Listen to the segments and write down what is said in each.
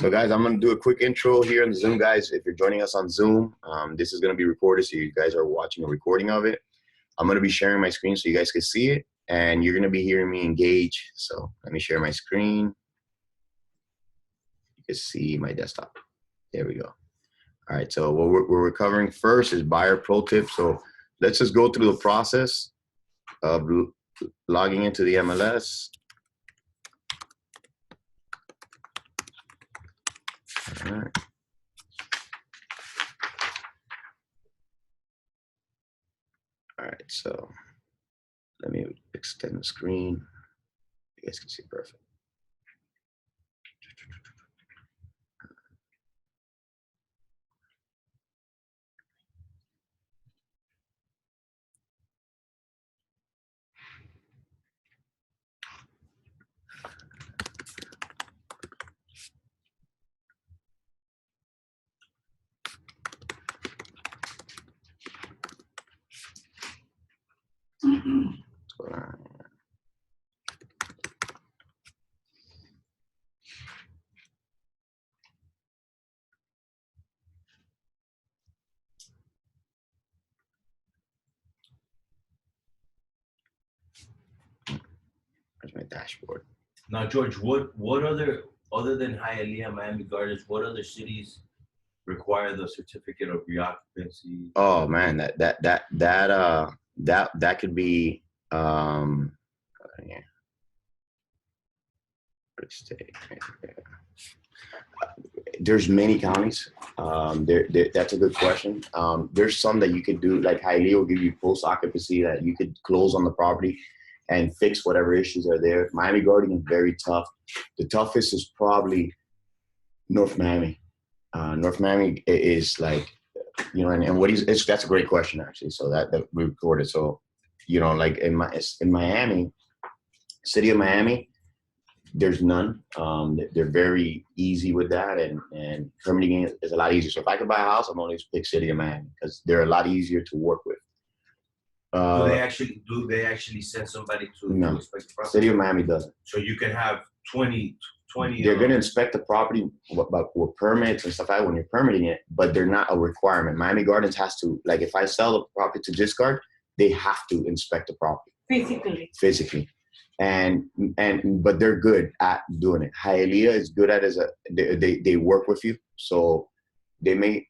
So guys, I'm going to do a quick intro here in Zoom, guys. If you're joining us on Zoom, this is going to be recorded, so you guys are watching a recording of it. I'm going to be sharing my screen so you guys can see it, and you're going to be hearing me engage. So let me share my screen. You can see my desktop. There we go. All right, so what we're covering first is buyer pro tip. So let's just go through the process of logging into the MLS. All right. All right, so let me extend the screen. You guys can see perfect. There's my dashboard. Now, George, what other than Hialeah, Miami Gardens, what other cities require the certificate of reoccupancy? Oh man, that could be yeah. There's many counties. That's a good question. There's some that you could do, like Hialeah will give you post occupancy that you could close on the property and fix whatever issues are there. Miami Garden is very tough. The toughest is probably North Miami. North Miami is like, you know, and what is that's a great question actually. So that we recorded. So, you know, like in Miami, city of Miami, there's none. They're very easy with that, and permitting is a lot easier. So if I could buy a house, I'm only pick city of Miami because they're a lot easier to work with. Do they actually send somebody to inspect the property? City of Miami doesn't. So you can have 20. They're going to inspect the property with permits and stuff like that when you're permitting it, but they're not a requirement. Miami Gardens has to, like, if I sell the property to Discard, they have to inspect the property physically, but they're good at doing it. Hialeah is good at it. They work with you, so they may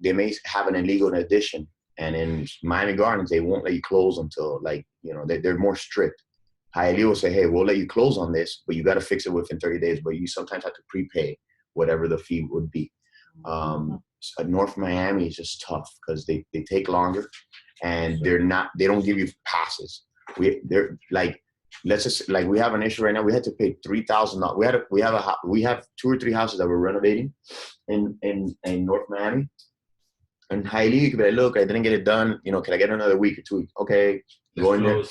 have an illegal addition. And in Miami Gardens, they won't let you close until, like, you know, they're more strict. Hialeah will say, hey, we'll let you close on this, but you got to fix it within 30 days. But you sometimes have to prepay whatever the fee would be. North Miami is just tough because they take longer, and they don't give you passes. They're like, let's just, like, we have an issue right now. We had to pay $3,000. We have 2 or 3 houses that we're renovating in North Miami. And Hialeah, you could be like, look, I didn't get it done. You know, can I get another week or 2 weeks? Okay, go in there.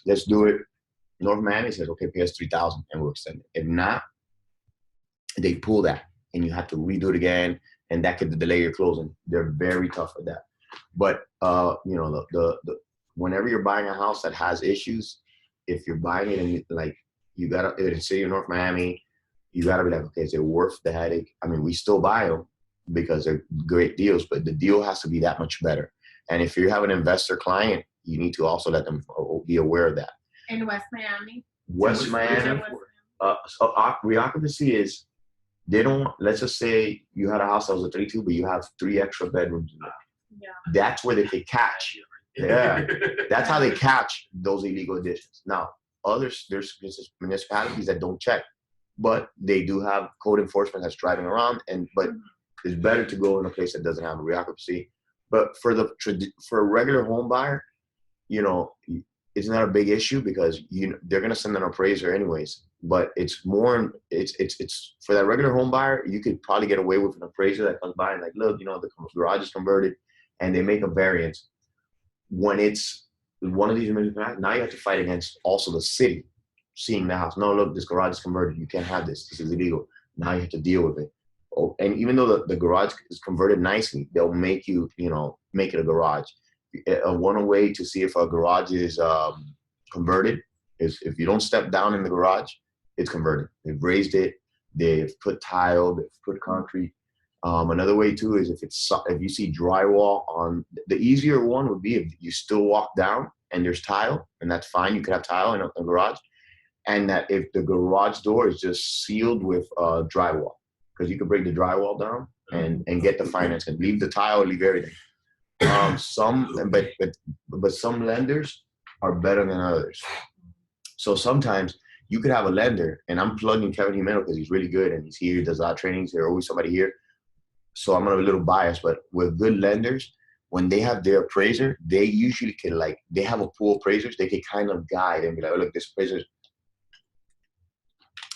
Let's do it. North Miami says, okay, pay us $3,000 and we'll extend it. If not, they pull that and you have to redo it again, and that could delay your closing. They're very tough with that. But you know, the whenever you're buying a house that has issues, if you're buying it and like you gotta in the city of North Miami, you gotta be like, okay, is it worth the headache? I mean, we still buy them because they're great deals, but the deal has to be that much better. And if you have an investor client, you need to also let them be aware of that. In West Miami? West Miami, so reoccupancy is, they don't, let's just say you had a house that was a 32, but you have 3 extra bedrooms in it. Yeah. That's where they could catch. Yeah, that's how they catch those illegal additions. Now, there's municipalities that don't check, but they do have code enforcement that's driving around, but it's better to go in a place that doesn't have a reoccupancy. But for a regular home buyer, you know, it's not a big issue because they're gonna send an appraiser anyways. But it's for that regular home buyer, you could probably get away with an appraiser that comes by and like, look, you know, the garage is converted, and they make a variance. When it's one of these municipalities, now you have to fight against also the city seeing the house. No, look, this garage is converted. You can't have this. This is illegal. Now you have to deal with it. Oh, and even though the garage is converted nicely, they'll make you, you know, make it a garage. One way to see if a garage is converted is if you don't step down in the garage, it's converted. They've raised it. they've put tile, they've put concrete. Another way too is if you see drywall on, the easier one would be if you still walk down and there's tile, and that's fine. You could have tile in a garage, and that if the garage door is just sealed with drywall, because you could break the drywall down and get the finance and leave the tile, leave everything. But some lenders are better than others. So sometimes you could have a lender, and I'm plugging Kevin Jimeno because he's really good and he's here, he does a lot of trainings. There's always somebody here. So I'm gonna be a little biased, but with good lenders, when they have their appraiser, they usually can, like, they have a pool of appraisers, they can kind of guide and be like, oh, look, this appraiser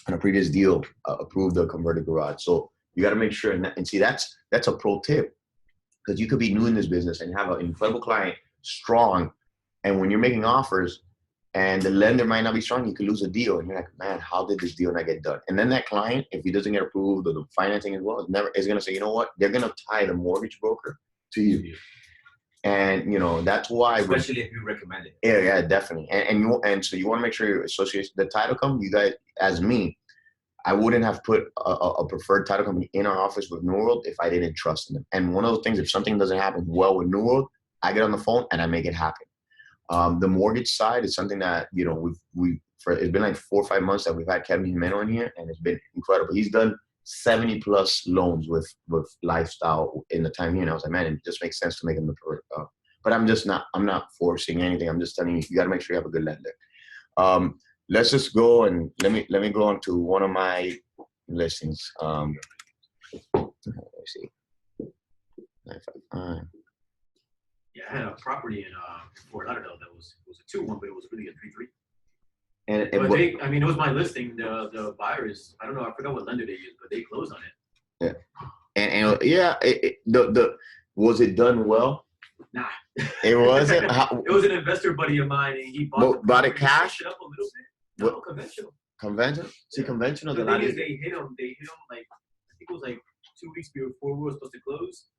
on a previous deal approved the converted garage. So you got to make sure, and see, that's a pro tip, because you could be new in this business and have an incredible client, strong, and when you're making offers and the lender might not be strong, you could lose a deal, and you're like, man, how did this deal not get done? And then that client, if he doesn't get approved or the financing as well, is going to say, you know what, they're going to tie the mortgage broker to you. And that's why, especially if you recommend it. Yeah, definitely. And so you want to make sure you associate the title company. You guys, as me, I wouldn't have put a preferred title company in our office with New World if I didn't trust in them. And one of the things, if something doesn't happen well with New World, I get on the phone and I make it happen. The mortgage side is something that it's been like 4 or 5 months that we've had Kevin Jimeno in here, and it's been incredible. He's done 70 plus loans with Lifestyle in the time here, and I was like, man, it just makes sense to make him the preferred. But I'm not forcing anything. I'm just telling you got to make sure you have a good lender. Let's just go and let me go on to one of my listings. Let's see. 955. Yeah, I had a property in Fort Lauderdale that was a 2-1, but it was really a 3-3. And it was my listing. The buyers, I don't know, I forgot what lender they used, but they closed on it. Yeah, was it done well? Nah, it wasn't. It was an investor buddy of mine, and he bought it cash. It up a little bit. No, conventional. Conventional? See, conventional. The thing is, they hit him like, I think it was like 2 weeks before we were supposed to close.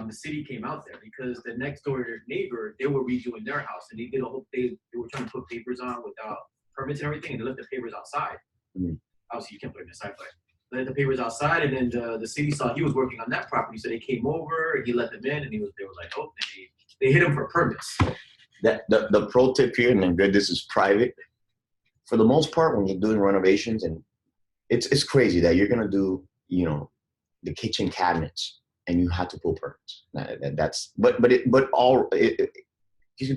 The city came out there because the next door neighbor, they were redoing their house, and they did a whole. They were trying to put papers on without permits and everything, and they left the papers outside. Mm-hmm. Obviously, you can't put them inside, but they left the papers outside, and then the city saw he was working on that property, so they came over, and he let them in, and they were like, oh, and they hit him for permits. The pro tip here, and good, this is private. For the most part, when you're doing renovations, and it's crazy that you're gonna do, the kitchen cabinets, and you have to pull permits.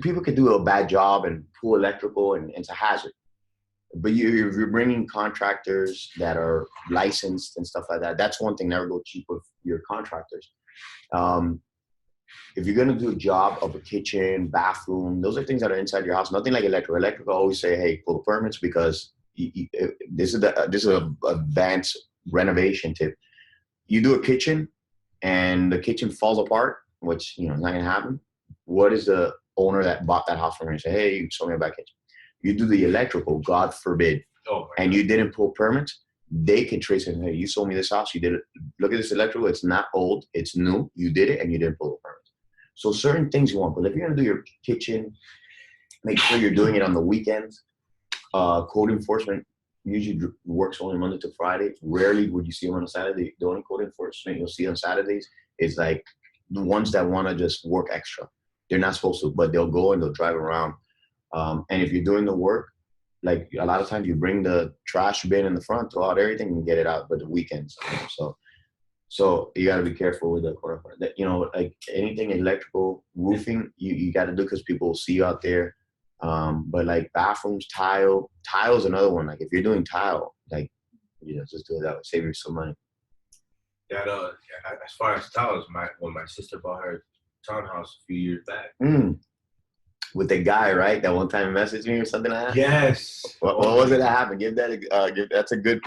People can do a bad job and pull electrical, and it's a hazard. But if you're bringing contractors that are licensed and stuff like that, that's one thing. Never go cheap with your contractors. If you're gonna do a job of a kitchen, bathroom, those are things that are inside your house. Nothing like electrical. Electrical, always say, hey, pull the permits, because this is an advanced renovation tip. You do a kitchen, and the kitchen falls apart, which is not gonna happen. What is the owner that bought that house from you say, hey, you sold me a bad kitchen? You do the electrical, God forbid, and you didn't pull permits, they can trace it. Hey, you sold me this house, you did it. Look at this electrical, it's not old, it's new. You did it, and you didn't pull the permits. So certain things you want, but if you're gonna do your kitchen, make sure you're doing it on the weekends. Code enforcement usually works only Monday to Friday. Rarely would you see them on a Saturday. The only code enforcement you'll see on Saturdays is like the ones that want to just work extra. They're not supposed to, but they'll go and they'll drive around. And if you're doing the work, like a lot of times you bring the trash bin in the front, throw out everything and get it out, but the weekends. So you got to be careful with the code enforcement. Like anything electrical, roofing, you got to do, because people will see you out there. But like bathrooms, tile is another one. Like if you're doing tile, like, just do it that way, save you some money. That as far as tiles, when my sister bought her townhouse a few years back. With the guy, right? That one time messaged me or something like that? Yes. What was it that happened? That's a good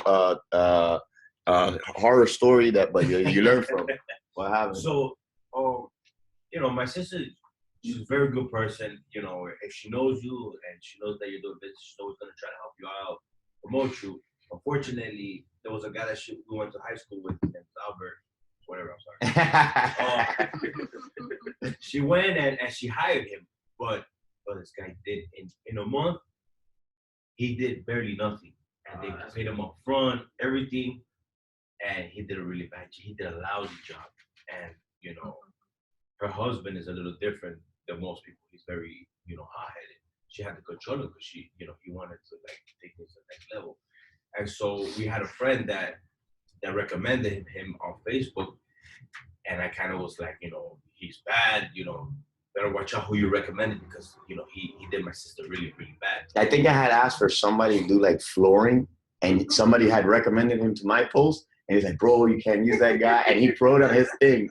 horror story but you learn from. What happened? So, my sister, she's a very good person. If she knows you and she knows that you're doing business, she's always going to try to help you out, promote you. Unfortunately, there was a guy that we went to high school with, named Albert, whatever, I'm sorry. She went and she hired him, but this guy did, in a month, he did barely nothing. And they paid him up front, everything. and he did a really bad. He did a lousy job, and you know, her husband is a little different than most people. He's very, you know, hot-headed. She had to control him because she, you know, he wanted to like take this to the next level. And so we had a friend that recommended him on Facebook, and I kind of was like, you know, he's bad, you know, better watch out who you recommended because, you know, he did my sister really, really bad. I think I had asked for somebody to do like flooring, and somebody had recommended him to my post, and he's like, bro, you can't use that guy, and he wrote on his thing.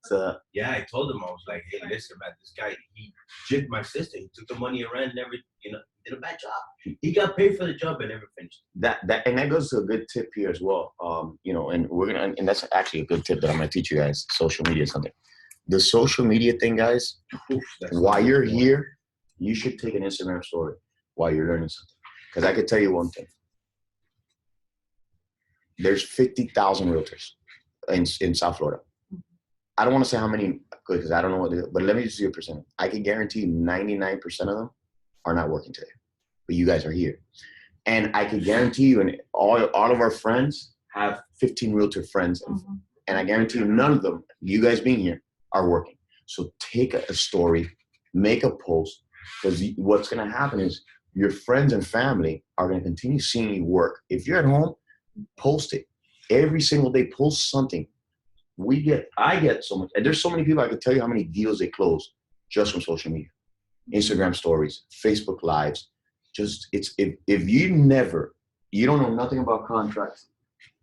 So yeah, I told him, I was like, hey, listen, man, this guy, he jipped my sister. He took the money and ran, never, you know, did a bad job. He got paid for the job and never finished. That goes to a good tip here as well. You know, and and that's actually a good tip that I'm gonna teach you guys. Social media is something. The social media thing, guys. While you're here, you should take an Instagram story while you're learning something. Because I could tell you one thing. There's 50,000 realtors in South Florida. I don't want to say how many, because I don't know what they do, but let me just do a percentage. I can guarantee 99% of them are not working today, but you guys are here. And I can guarantee you, and all of our friends have 15 realtor friends, and I guarantee you none of them, you guys being here, are working. So take a story, make a post, because what's going to happen is your friends and family are going to continue seeing you work. If you're at home, post it. Every single day, post something. I get so much, and there's so many people I could tell you how many deals they close just from social media, Instagram stories, Facebook lives. Just if you don't know nothing about contracts,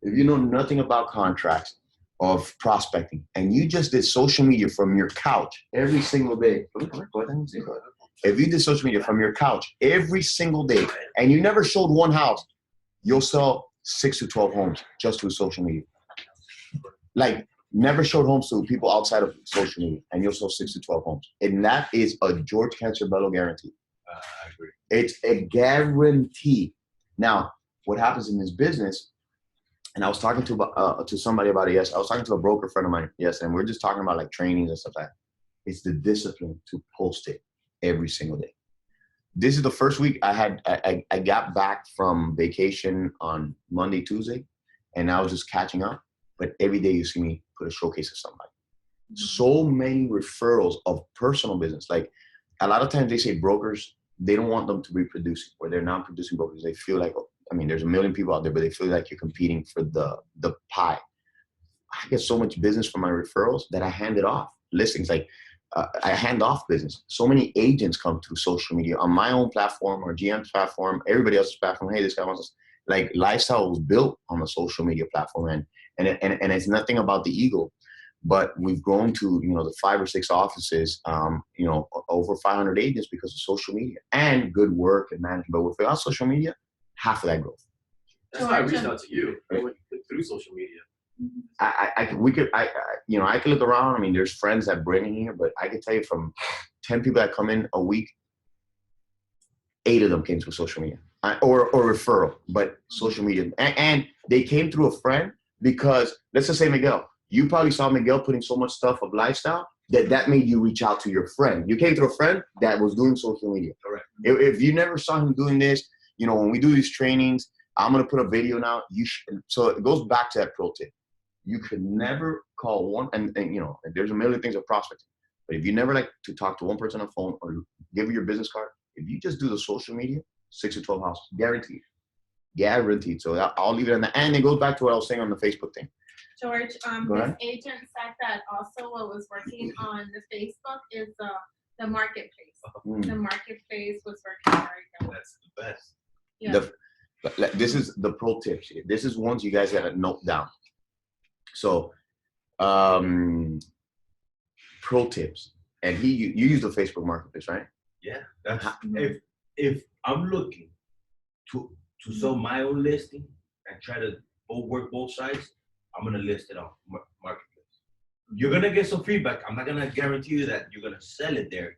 if you know nothing about contracts of prospecting, and you just did social media from your couch every single day. If you did social media from your couch every single day, and you never showed one house, you'll sell 6 to 12 homes just through social media. Like, never showed homes to people outside of social media, and you'll sell 6 to 12 homes. And that is a George Cancerbello guarantee. I agree. It's a guarantee. Now, what happens in this business, and I was talking to somebody about it yesterday. I was talking to a broker friend of mine yesterday, and we're just talking about like trainings and stuff like that. It's the discipline to post it every single day. This is the first week I got back from vacation on Monday, Tuesday, and I was just catching up. But every day you see me put a showcase of somebody. So many referrals of personal business. Like a lot of times they say brokers, they don't want them to be producing, or they're not producing brokers. They feel like, I mean, there's a million people out there, but they feel like you're competing for the pie. I get so much business from my referrals that I hand it off. Listings, like I hand off business. So many agents come through social media on my own platform or GM's platform, everybody else's platform. Hey, this guy wants us. Like lifestyle was built on a social media platform, and it's nothing about the ego, but we've grown to, you know, the 5 or 6 offices, you know, over 500 agents because of social media and good work and management. But without social media, half of that growth. That's why I reached out to you through social media. I could look around. I mean, there's friends that bring in here, but I can tell you from 10 people that come in a week, 8 of them came through social media or referral, but social media. And they came through a friend because, let's just say Miguel, you probably saw Miguel putting so much stuff of lifestyle that made you reach out to your friend. You came through a friend that was doing social media. Correct. If you never saw him doing this, you know, when we do these trainings, I'm going to put a video now. So it goes back to that pro tip. You could never call one, and you know, there's a million things of prospecting. But if you never like to talk to one person on the phone or give your business card, if you just do the social media, 6 to 12 houses, guaranteed. So I'll leave it on that. And it goes back to what I was saying on the Facebook thing. George, this agent said that also what was working on the Facebook is the marketplace. The marketplace was working very good. That's the best. Yeah. This is the pro tips here. This is ones you guys got to note down. So, pro tips. And you use the Facebook marketplace, right? Yeah. That's if I'm looking to sell my own listing and try to work both sides, I'm gonna list it on marketplace. You're gonna get some feedback. I'm not gonna guarantee you that you're gonna sell it there,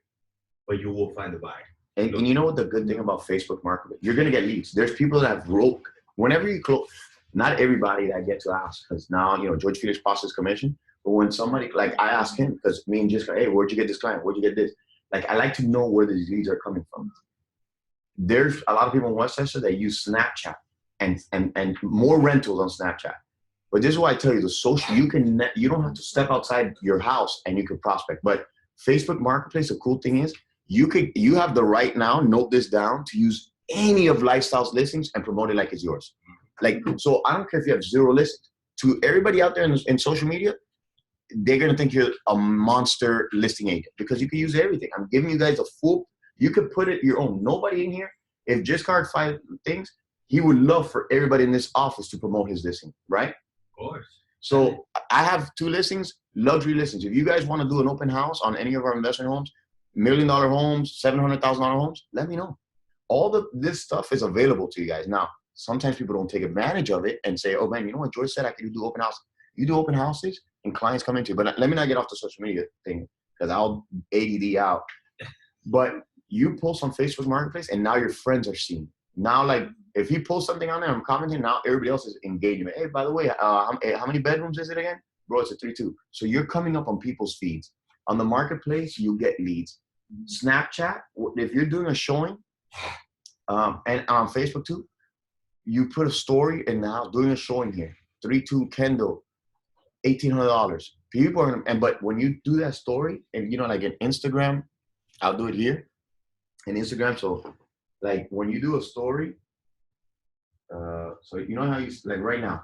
but you will find a buyer. And you know what the good thing about Facebook marketing? You're gonna get leads. There's people that broke. Whenever you close, not everybody that get to ask, because now, you know, George Felix process commission. But when somebody, like I ask him, because me and Jessica, hey, where'd you get this client? Where'd you get this? Like, I like to know where these leads are coming from. There's a lot of people in Westchester that use Snapchat and more rentals on Snapchat. But this is why I tell you, the social, you don't have to step outside your house and you can prospect. But Facebook Marketplace, the cool thing is you have the right now, note this down, to use any of Lifestyle's listings and promote it like it's yours. Like, so I don't care if you have 0 listings. To everybody out there in social media, they're going to think you're a monster listing agent because you can use everything. I'm giving you guys a full, you could put it your own. Nobody in here, if just card 5 things, he would love for everybody in this office to promote his listing, right? Of course. So I have 2 listings, luxury listings. If you guys want to do an open house on any of our investment homes, $1 million homes, $700,000 homes, let me know. All this stuff is available to you guys. Now, sometimes people don't take advantage of it and say, oh man, you know what George said, I can do open houses. You do open houses and clients come into you. But let me not get off the social media thing because I'll ADD out. But you post on Facebook Marketplace and now your friends are seeing. Now, like, if you post something on there, I'm commenting, now everybody else is engaging. Hey, by the way, how many bedrooms is it again? Bro, it's a 3-2. So you're coming up on people's feeds. On the Marketplace, you get leads. Snapchat, if you're doing a showing, and on Facebook too, you put a story and now doing a showing here, 3-2 Kendall, $1,800. People are, but when you do that story, and you know, like in Instagram, I'll do it here in Instagram. So like when you do a story, so you know how you, like right now,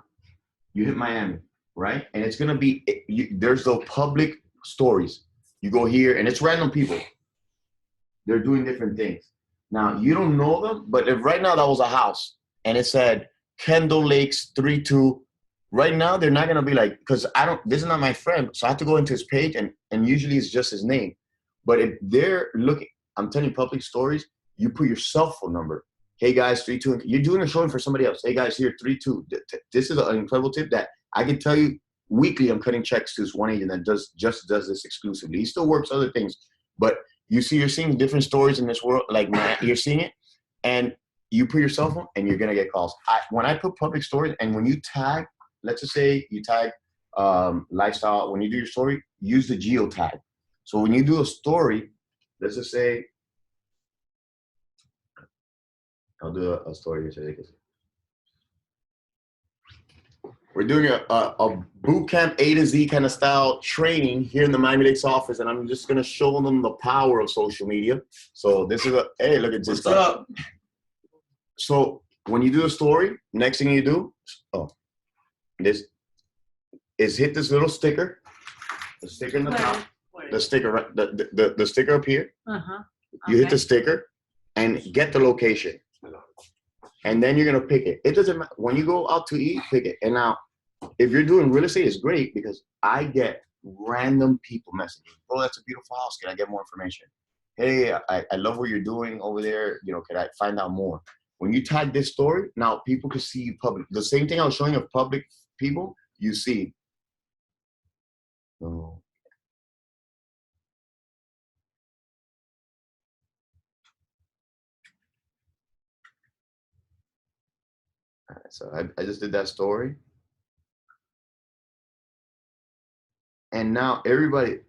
you hit Miami, right? And it's gonna be, there's those public stories. You go here and it's random people. They're doing different things. Now you don't know them, but if right now that was a house and it said Kendall Lakes 3-2, right now they're not gonna be like, because this is not my friend, so I have to go into his page and usually it's just his name. But if they're looking, I'm telling you public stories, you put your cell phone number. Hey guys, 3-2. You're doing a showing for somebody else. Hey guys, here 3-2. This is an incredible tip that I can tell you weekly. I'm cutting checks to this one agent that just does this exclusively. He still works other things, but you're seeing different stories in this world. Like you're seeing it, and you put your cell phone, and you're gonna get calls. When I put public stories, and when you tag, let's just say you tag lifestyle. When you do your story, use the geo tag. So when you do a story, let's just say. I'll do a story here so they can see. We're doing a boot camp A to Z kind of style training here in the Miami Lakes office, and I'm just gonna show them the power of social media. So this is hey, look at this. What's up? So when you do a story, next thing you do, this is hit this little sticker, the sticker in the top, the sticker, the sticker up here. You hit the sticker and get the location. And then you're gonna pick it. It doesn't matter when you go out to eat, pick it. And now, if you're doing real estate, it's great because I get random people messaging. Oh, that's a beautiful house. Can I get more information? Hey, I love what you're doing over there. You know, can I find out more? When you tag this story, now people can see you public. The same thing I was showing of public people, you see. Oh. So I just did that story. And now everybody,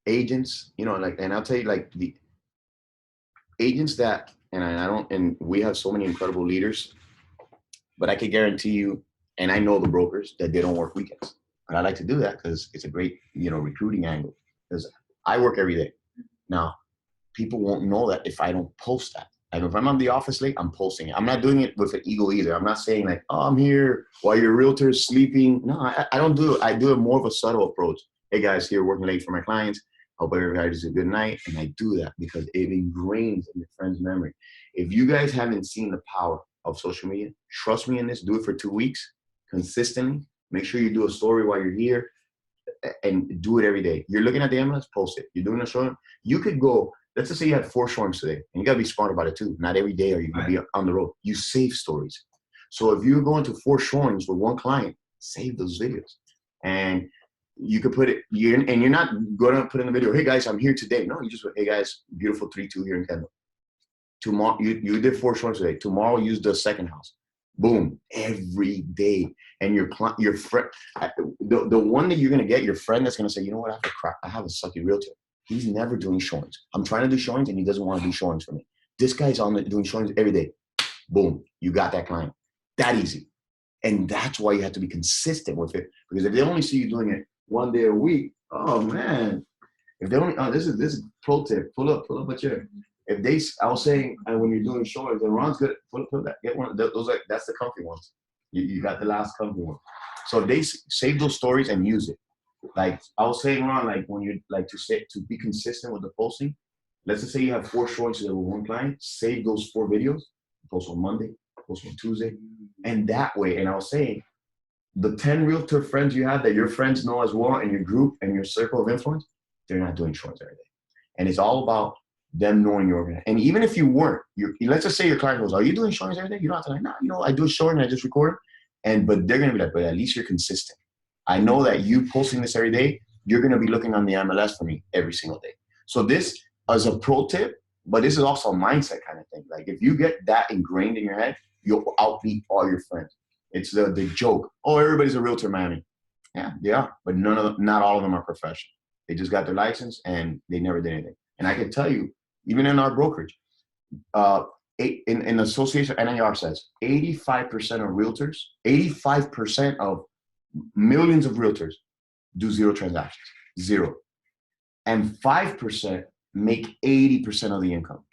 agents, you know, like, and I'll tell you, like the agents that, and we have so many incredible leaders, but I can guarantee you, and I know the brokers that they don't work weekends. And I like to do that because it's a great, you know, recruiting angle because I work every day. Now, people won't know that if I don't post that. Like if I'm on the office late, I'm posting it. I'm not doing it with an ego either. I'm not saying like, oh, I'm here while your realtor's sleeping. No, I don't do it. I do it more of a subtle approach. Hey guys, here working late for my clients. Hope everybody has a good night. And I do that because it ingrains in your friend's memory. If you guys haven't seen the power of social media, trust me in this, do it for 2 weeks consistently. Make sure you do a story while you're here and do it every day. You're looking at the MLS, post it. You're doing a showing. You could go, let's just say you had 4 showings today, and you gotta be smart about it too. Not every day are you gonna be on the road. You save stories. So if you're going to 4 showings with one client, save those videos. And you could put it, and you're not gonna put in the video, hey guys, I'm here today. No, you just put, hey guys, beautiful 3-2 here in Kendall. Tomorrow, you did 4 showings today. Tomorrow, use the second house. Boom, every day. And your friend, the one that you're gonna get, your friend that's gonna say, you know what, I have a sucky realtor. He's never doing showings. I'm trying to do showings and he doesn't want to do showings for me. This guy's doing showings every day. Boom, you got that client. That easy. And that's why you have to be consistent with it. Because if they only see you doing it 1 day a week, oh man. If they only, this is pro tip. Pull up a chair. If they, I was saying, when you're doing shorts, and Ron's good, pull that, get one. Those are, that's the comfy ones. You got the last comfy one. So if they save those stories and use it. Like I was saying, Ron, like when you like to be consistent with the posting. Let's just say you have 4 shorts with one client. Save those 4 videos. Post on Monday. Post on Tuesday. And that way, and I was saying, the 10 realtor friends you have that your friends know as well, and your group and your circle of influence, they're not doing shorts every day. And it's all about them knowing you're organized. And even if you weren't, let's just say your client goes, are you doing shorts every day? You don't have to like, no, I do a short and I just record. But they're going to be like, but at least you're consistent. I know that you posting this every day, you're going to be looking on the MLS for me every single day. So this is a pro tip, but this is also a mindset kind of thing. Like if you get that ingrained in your head, you'll outbeat all your friends. It's the joke. Oh, everybody's a realtor, Miami. Yeah, they are. But not all of them are professional. They just got their license and they never did anything. And I can tell you, even in our brokerage, in association, NAR says 85% of realtors, 85% of millions of realtors do 0 transactions, 0. And 5% make 80% of the income.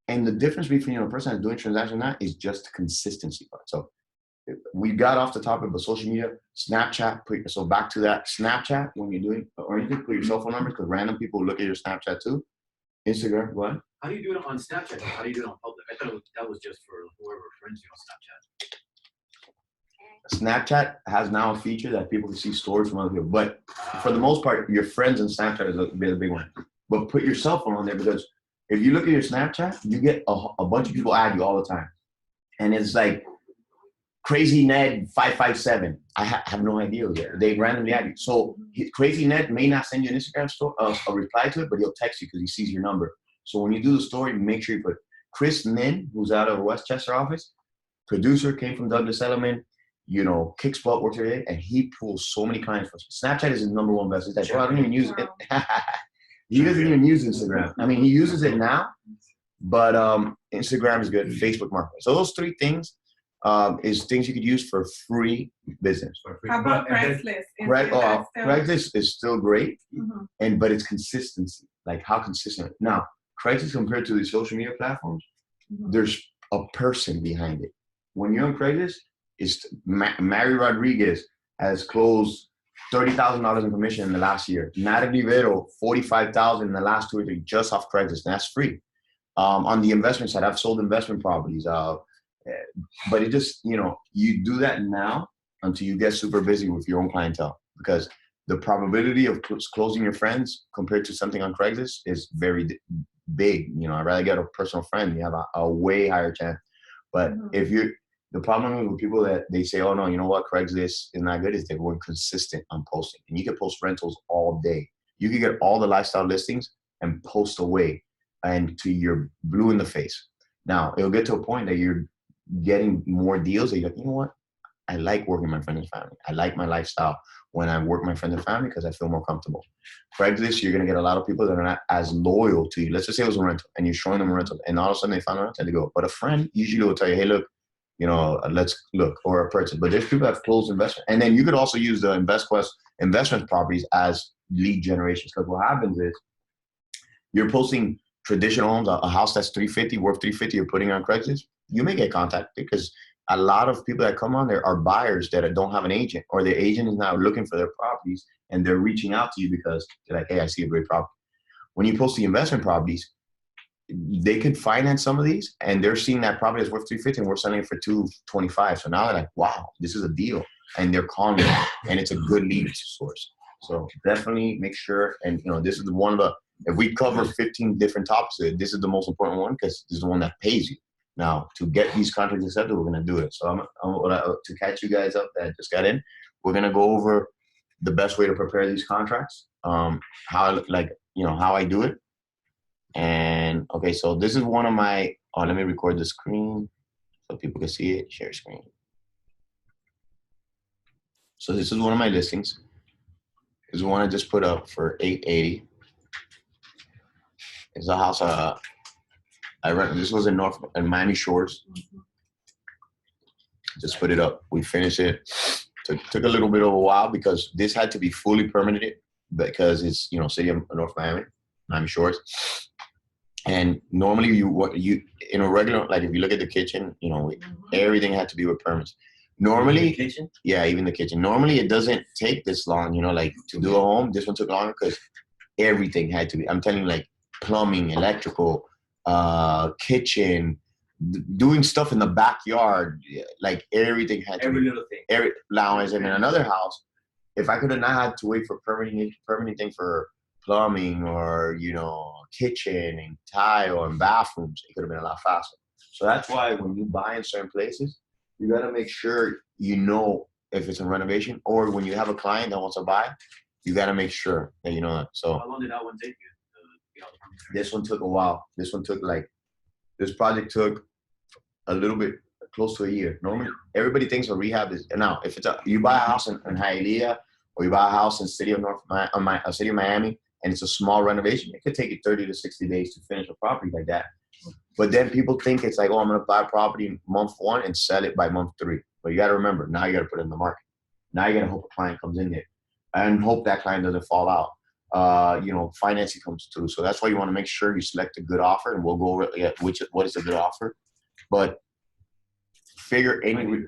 And the difference between a person that's doing transactions and not is just the consistency part. So we got off the topic of social media, Snapchat. So back to that, Snapchat, when you're doing or anything, put your cell phone numbers because random people look at your Snapchat too. Instagram, what? How do you do it on Snapchat? How do you do it on public? I thought that was just for whoever friends you on Snapchat. Snapchat has now a feature that people can see stories from other people. But for the most part, your friends in Snapchat is a big one. But put your cell phone on there because if you look at your Snapchat, you get a bunch of people add you all the time. And it's like, Crazy Ned 557. I have no idea who's there. They randomly add you. So Crazy Ned may not send you an Instagram story, a reply to it, but he'll text you because he sees your number. So when you do the story, make sure you put Chris Nin, who's out of Westchester office, producer, came from Douglas Elliman, Kickspot works every day, and he pulls so many clients for us. Snapchat is his #1 best. He's like, I don't even use it. He doesn't even use Instagram. I mean, he uses it now, but Instagram is good. Facebook marketing. So those 3 things. Is things you could use for free business. How about Craigslist? Craigslist is still great, but it's consistency. Like how consistent. Now, Craigslist compared to the social media platforms, there's a person behind it. When you're on Craigslist, it's Mary Rodriguez has closed $30,000 in commission in the last year. Natalie Vero, $45,000 in the last 2 or 3 just off Craigslist, and that's free. On the investment side, I've sold investment properties. But it just, you do that now until you get super busy with your own clientele because the probability of closing your friends compared to something on Craigslist is very big. I'd rather get a personal friend. You have a way higher chance. But if the problem with people that they say, oh no, you know what, Craigslist is not good, is they weren't consistent on posting. And you can post rentals all day. You can get all the lifestyle listings and post away until you're blue in the face. Now, it'll get to a point that you're getting more deals that you're like, you know what? I like working with my friends and family. I like my lifestyle when I work with my friends and family because I feel more comfortable. Craigslist, you're going to get a lot of people that are not as loyal to you. Let's just say it was a rental and you're showing them a rental and all of a sudden they found a rental and they go. But a friend usually will tell you, hey, look, let's look, or a purchase. But there's people that have closed investment. And then you could also use the InvestQuest investment properties as lead generations because what happens is you're posting traditional homes, a house that's $350, worth $350, you're putting on Craigslist. You may get contacted because a lot of people that come on there are buyers that don't have an agent or their agent is now looking for their properties and they're reaching out to you because they're like, hey, I see a great property. When you post the investment properties, they could finance some of these and they're seeing that property is worth $350 and we're selling it for $225. So now they're like, wow, this is a deal. And they're calling you and it's a good lead source. So definitely make sure, and this is one of the, if we cover 15 different topics, this is the most important one because this is the one that pays you. Now, to get these contracts accepted, we're going to do it. So to catch you guys up that just got in, we're going to go over the best way to prepare these contracts, how I do it. And, okay, so this is one of my, let me record the screen so people can see it, share screen. So this is one of my listings. This is one I just put up for $880. It's a house I rented. This was in Miami Shores. Just put it up. We finished it. Took a little bit of a while because this had to be fully permitted because it's, you know, city of North Miami Shores. And normally you in a regular, like if you look at the kitchen, you know, everything had to be with permits. Normally, the kitchen? Yeah, even the kitchen. Normally it doesn't take this long, you know, like to do a home. This one took longer because everything had to be, I'm telling you, like plumbing, electrical, kitchen, doing stuff in the backyard, like everything had to Every be, little thing. now as in another house, if I could have not had to wait for permitting thing for plumbing or, you know, kitchen and tile and bathrooms, it could have been a lot faster. So that's why when you buy in certain places, you got to make sure you know if it's a renovation, or when you have a client that wants to buy, you got to make sure that you know that. So how long did that one take you? This one took a while. This project took a little bit close to a year. Normally, everybody thinks a rehab is, now if it's you buy a house in Hialeah or you buy a house in city of Miami and it's a small renovation, it could take you 30 to 60 days to finish a property like that. But then people think it's like, oh, I'm going to buy a property in month 1 and sell it by month 3. But you got to remember, now you got to put it in the market. Now you got to hope a client comes in there and hope that client doesn't fall out. You know, financing comes through. So that's why you want to make sure you select a good offer, and we'll go over what is a good offer. But figure any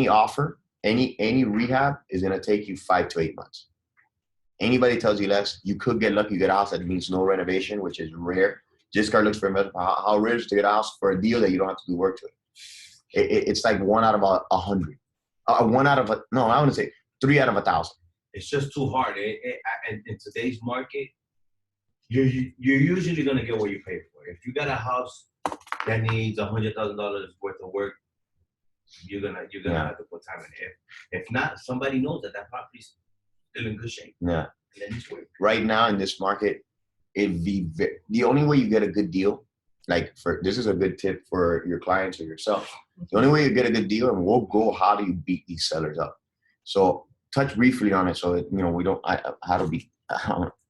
offer, any rehab is going to take you 5 to 8 months. Anybody tells you less, you could get lucky, you get a house that needs no renovation, which is rare. Discard looks for investment. How rare is it to get a house for a deal that you don't have to do work to it? It's like 1 out of 100. 1 out of no, I want to say 3 out of 1,000. It's just too hard. In today's market, you're usually gonna get what you pay for. If you got a house that needs $100,000 worth of work, you're gonna have to put time in it. If not, somebody knows that property's still in good shape. Yeah. And then it's work. Right now in this market, the only way you get a good deal, this is a good tip for your clients or yourself. The only way you get a good deal, and we'll go, how do you beat these sellers up? So touch briefly on it, so that, you know,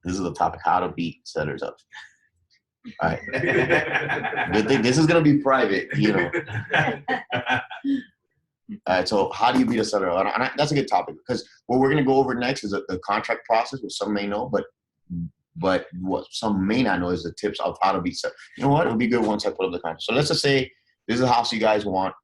this is the topic, how to beat sellers up. All right. Good thing this is gonna be private, you know. All right, so how do you beat a seller up? And that's a good topic, because what we're gonna go over next is the contract process, which some may know, but what some may not know is the tips of how to beat sellers. You know what? It'll be good once I put up the contract. So let's just say this is a house you guys want.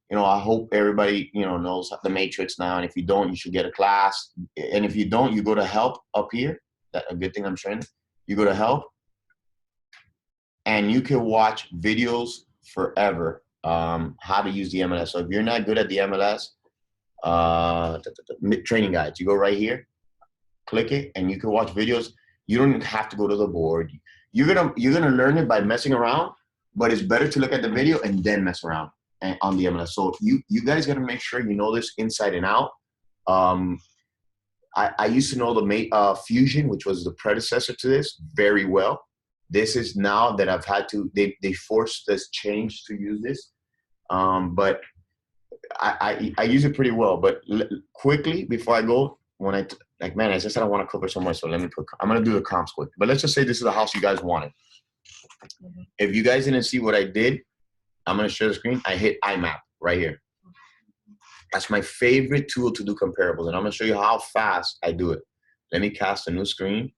You know, I hope everybody, you know, knows the matrix now. And if you don't, you should get a class. And if you don't, you go to help up here. That's a good thing I'm showing. You go to help, and you can watch videos forever. How to use the MLS. So if you're not good at the MLS, training guides, you go right here, click it, and you can watch videos. You don't have to go to the board. You're gonna learn it by messing around, but it's better to look at the video and then mess around on the MLS. So you guys gotta make sure you know this inside and out. I used to know the Fusion, which was the predecessor to this, very well. This is now that I've had to, they forced this change to use this. But I use it pretty well. But quickly, before I go, I just said I want to cover somewhere, so I'm going to do the comps quick. But let's just say this is the house you guys wanted. Mm-hmm. If you guys didn't see what I did, I'm going to share the screen. I hit IMAP right here. That's my favorite tool to do comparables, and I'm going to show you how fast I do it. Let me cast a new screen.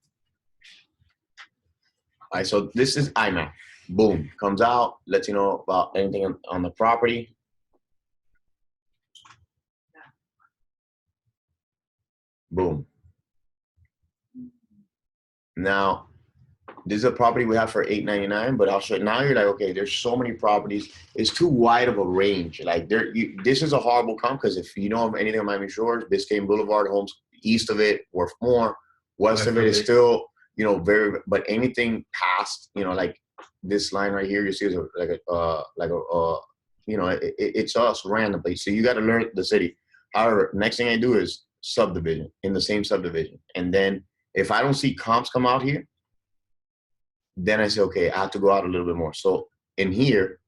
All right, so this is IMAP. Boom, comes out, lets you know about anything on the property. Boom. Now, this is a property we have for $899, but I'll show you. Now you're like, okay, there's so many properties. It's too wide of a range. Like this is a horrible comp, because if you know of anything on Miami Shores, Biscayne Boulevard, homes east of it worth more. West of it is still, you know, but anything past, you know, like this line right here, you see is you know, it's us randomly. So you got to learn the city. However, next thing I do is subdivision in the same subdivision. And then if I don't see comps come out here, then I say, okay, I have to go out a little bit more. So in here,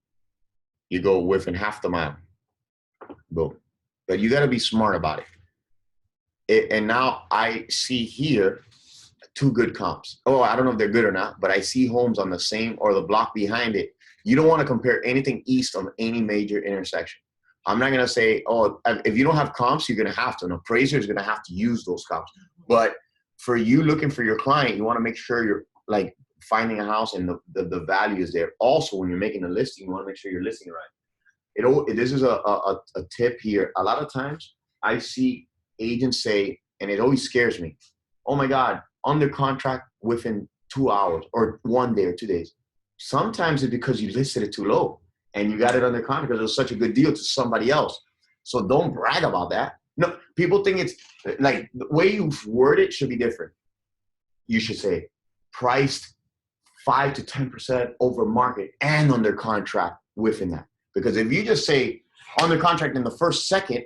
you go within half the mile. Boom. But you got to be smart about it. And now I see here 2 good comps. Oh, I don't know if they're good or not, but I see homes on the same or the block behind it. You don't want to compare anything east of any major intersection. I'm not going to say, oh, if you don't have comps, you're going to have to. An appraiser is going to have to use those comps. But for you looking for your client, you want to make sure you're like finding a house and the value is there. Also, when you're making a listing, you want to make sure you're listing it right. This is a tip here. A lot of times I see agents say, and it always scares me, oh my God, under contract within 2 hours or 1 day or 2 days. Sometimes it's because you listed it too low and you got it under contract because it was such a good deal to somebody else. So don't brag about that. No, people think it's like the way you word it should be different. You should say priced 5 to 10% over market and under contract within that. Because if you just say under contract in the first second,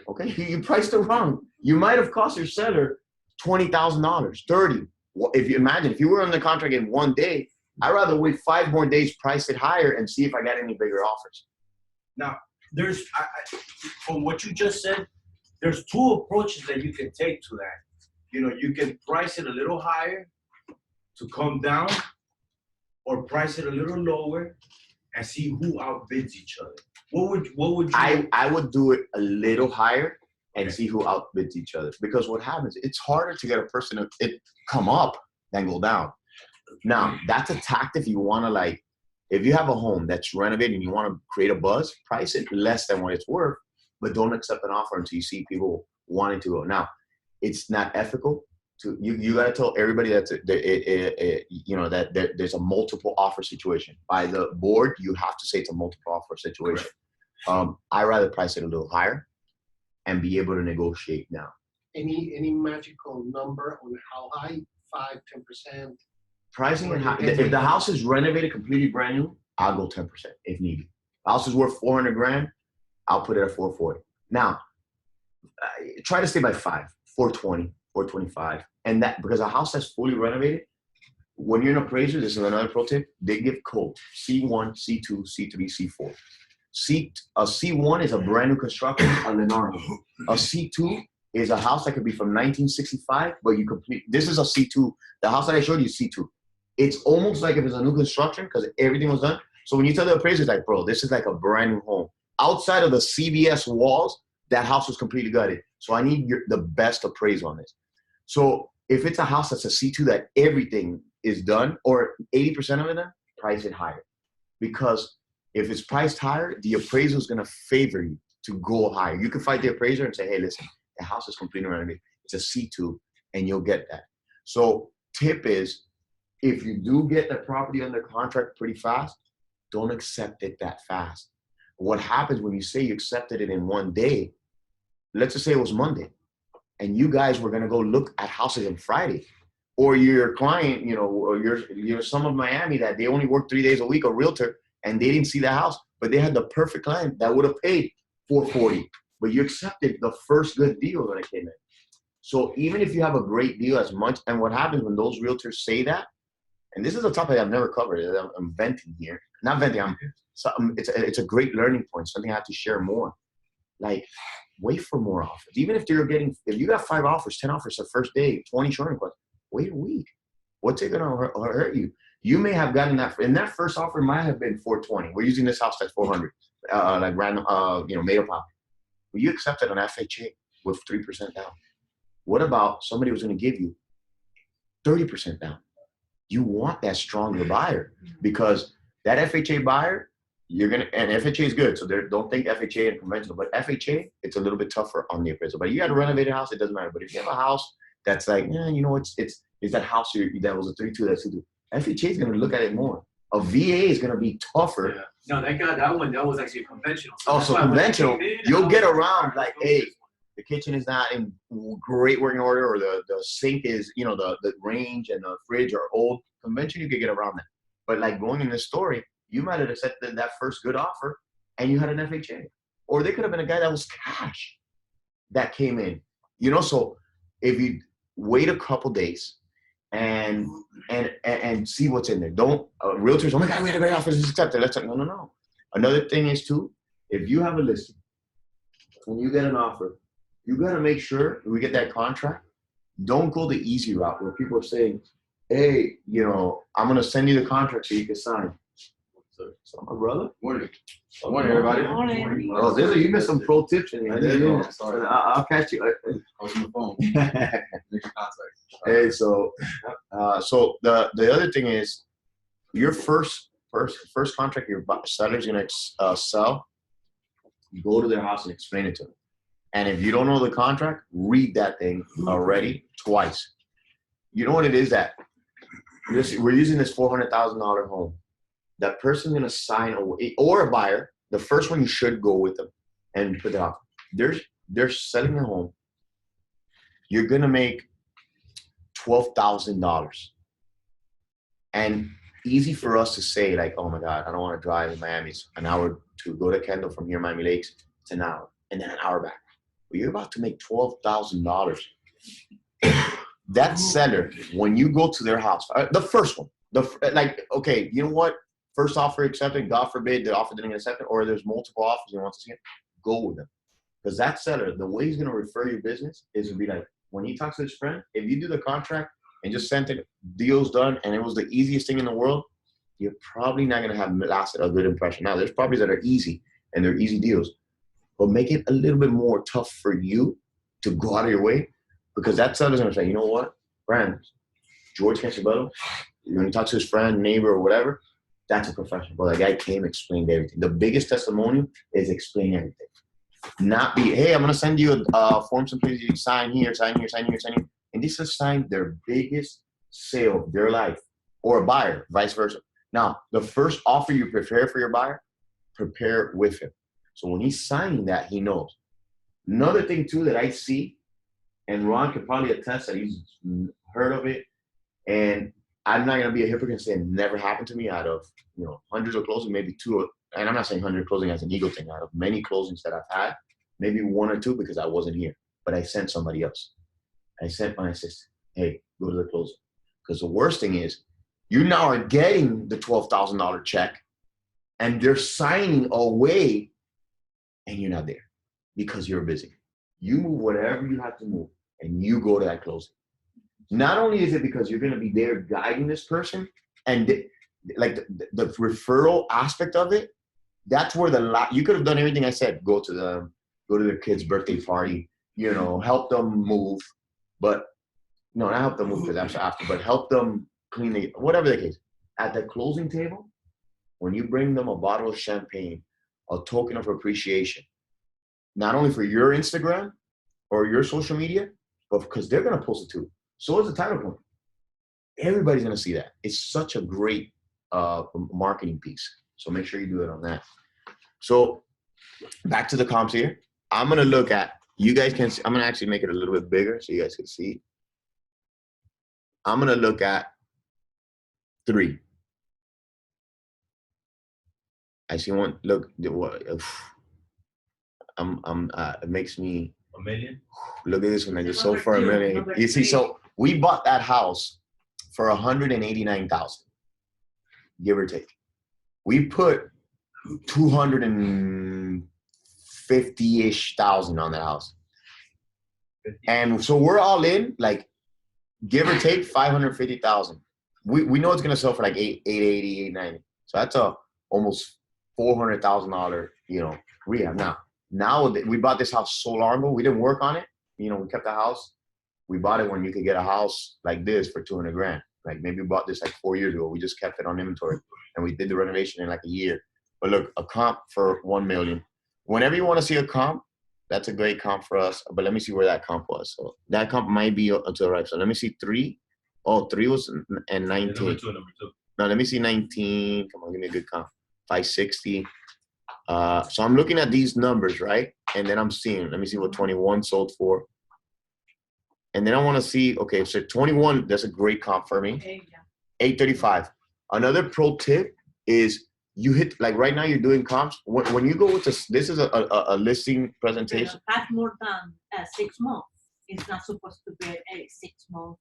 okay, you priced it wrong. You might have cost your seller $20,000, $30,000. If you imagine, if you were under contract in 1 day, I'd rather wait 5 more days, price it higher, and see if I got any bigger offers. Now, from what you just said, there's 2 approaches that you can take to that. You know, you can price it a little higher to come down, or price it a little lower and see who outbids each other. What would you? I would do it a little higher and see who outbids each other. Because what happens, it's harder to get a person to come up than go down. Now, that's a tactic you want to like, if you have a home that's renovated and you want to create a buzz, price it less than what it's worth, but don't accept an offer until you see people wanting to go. Now, it's not ethical. You got to tell everybody that there's a multiple offer situation. By the board, you have to say it's a multiple offer situation. I rather price it a little higher and be able to negotiate now. Any magical number on how high? 5, 10%? Pricing and if the house is renovated completely brand new, I'll go 10% if needed. The house is worth $400,000, I'll put it at 440. Now, try to stay by 5, 420, 425, and that because a house that's fully renovated, when you're an appraiser, this is another pro tip. They give code C1, C2, C3, C4. A C1 is a brand new construction, a Lennar. A C2 is a house that could be from 1965, but you complete. This is a C2. The house that I showed you is C2. It's almost like if it's a new construction because everything was done. So when you tell the appraiser, like, bro, this is like a brand new home. Outside of the CVS walls, that house was completely gutted. So I need the best appraisal on this. So if it's a house that's a C2 that everything is done, or 80% of it done, price it higher. Because if it's priced higher, the appraiser is going to favor you to go higher. You can fight the appraiser and say, hey, listen, the house is completely renovated. It's a C2, and you'll get that. So tip is, if you do get the property under contract pretty fast, don't accept it that fast. What happens when you say you accepted it in 1 day, let's just say it was Monday, and you guys were going to go look at houses on Friday, or your client, or you're some of Miami that they only work 3 days a week, a realtor, and they didn't see the house, but they had the perfect client that would have paid $440, but you accepted the first good deal when it came in. So even if you have a great deal as much, and what happens when those realtors say that, and this is a topic I've never covered, I'm venting here. Not venting, it's a great learning point, something I have to share more. Like, wait for more offers. Even if you got 5 offers, 10 offers the first day, 20 short requests, wait a week. What's it gonna hurt you? You may have gotten that, and that first offer might have been 420. We're using this house that's 400, like random, made up offer. But you accepted an FHA with 3% down. What about somebody was gonna give you 30% down? You want that stronger buyer, because that FHA buyer, and FHA is good. So don't think FHA and conventional, but FHA, it's a little bit tougher on the appraisal. But you got a renovated house, it doesn't matter. But if you have a house that's like, it's that house that was a 3-2, that's 2-2. FHA is going to look at it more. A VA is going to be tougher. Yeah. No, that was actually a conventional. So conventional, you'll get around like, hey, the kitchen is not in great working order, or the sink is, the range and the fridge are old. Conventional, you could get around that. But like going in this story, you might have accepted that first good offer and you had an FHA. Or they could have been a guy that was cash that came in. So if you wait a couple days and see what's in there. Don't realtors, oh my God, we had a great offer, just accept it. No. Another thing is too, if you have a listing, when you get an offer, you got to make sure we get that contract. Don't go the easy route where people are saying, hey, I'm going to send you the contract so you can sign. sir. So my brother. Morning. Morning, everybody. Morning. Oh, this you missed some pro tips in I here. did, bro. Sorry. I'll catch you. I was on the phone. Make contact. Hey, so the other thing is, your first contract your seller's gonna sell. You go to their house and explain it to them. And if you don't know the contract, read that thing already twice. You know what it is that we're using this $400,000 home. That person's gonna sign away, or a buyer. The first one you should go with them and put it off. They're selling the home. You're gonna make $12,000, and easy for us to say like, oh my God, I don't want to drive in Miami. It's an hour to go to Kendall from here, Miami Lakes. It's an hour, and then an hour back. But you're about to make $12,000. That seller, when you go to their house, the first one, okay, you know what? First offer accepted, God forbid the offer didn't get accepted, or there's multiple offers and wants to see it, go with them. Because that seller, the way he's going to refer your business is to be like, when he talks to his friend, if you do the contract and just sent it, deals done, and it was the easiest thing in the world, you're probably not going to have lasted a good impression. Now, there's properties that are easy, and they're easy deals. But make it a little bit more tough for you to go out of your way, because that seller's going to say, you know what, friend, George Cancabello, when you talk to his friend, neighbor, or whatever, that's a professional. But that guy came, explained everything. The biggest testimonial is explain everything. Not be, hey, I'm going to send you a form, some please, you sign here, sign here, sign here, sign here. And this is sign their biggest sale of their life, or a buyer, vice versa. Now, the first offer you prepare for your buyer, prepare with him. So when he's signing that, he knows. Another thing, too, that I see, and Ron could probably attest that he's heard of it, and I'm not going to be a hypocrite and say it never happened to me out of, hundreds of closings, maybe two, and I'm not saying 100 closing as an ego thing, out of many closings that I've had, maybe one or two because I wasn't here, but I sent somebody else. I sent my assistant, hey, go to the closing. Because the worst thing is, you now are getting the $12,000 check, and they're signing away, and you're not there because you're busy. You move whatever you have to move, and you go to that closing. Not only is it because you're going to be there guiding this person, and the referral aspect of it, that's where you could have done everything I said. Go to their kid's birthday party, help them move, but no, not help them move because that's after, but help them clean whatever the case. At the closing table, when you bring them a bottle of champagne, a token of appreciation, not only for your Instagram or your social media, but because they're going to post it too. So is the title company. Everybody's going to see that. It's such a great marketing piece. So make sure you do it on that. So back to the comps here. I'm going to look at, you guys can see, I'm going to actually make it a little bit bigger so you guys can see. I'm going to look at 3. I see one. Look, it makes me. $1 million. Look at this one. I just sold for $1 million. You see, so we bought that house for $189,000, give or take. We put $250-ish thousand on that house, and so we're all in, like, give or take $550,000. We know it's gonna sell for like $880, $890. So that's almost $400,000, rehab. Now we bought this house so long ago, we didn't work on it. We kept the house. We bought it when you could get a house like this for $200,000. Like maybe we bought this like 4 years ago. We just kept it on inventory, and we did the renovation in like a year. But look, a comp for $1 million. Whenever you want to see a comp, that's a great comp for us. But let me see where that comp was. So that comp might be to the right. So let me see 3. Oh, 3 was and 19. Number two. Now let me see 19. Come on, give me a good comp. 560. So I'm looking at these numbers, right? And then I'm seeing, let me see what 21 sold for. And then I want to see, okay, so 21, that's a great comp for me. 835. Another pro tip is you hit, like right now you're doing comps. When you go with this is a listing presentation. Have more than 6 months. It's not supposed to be 6 months.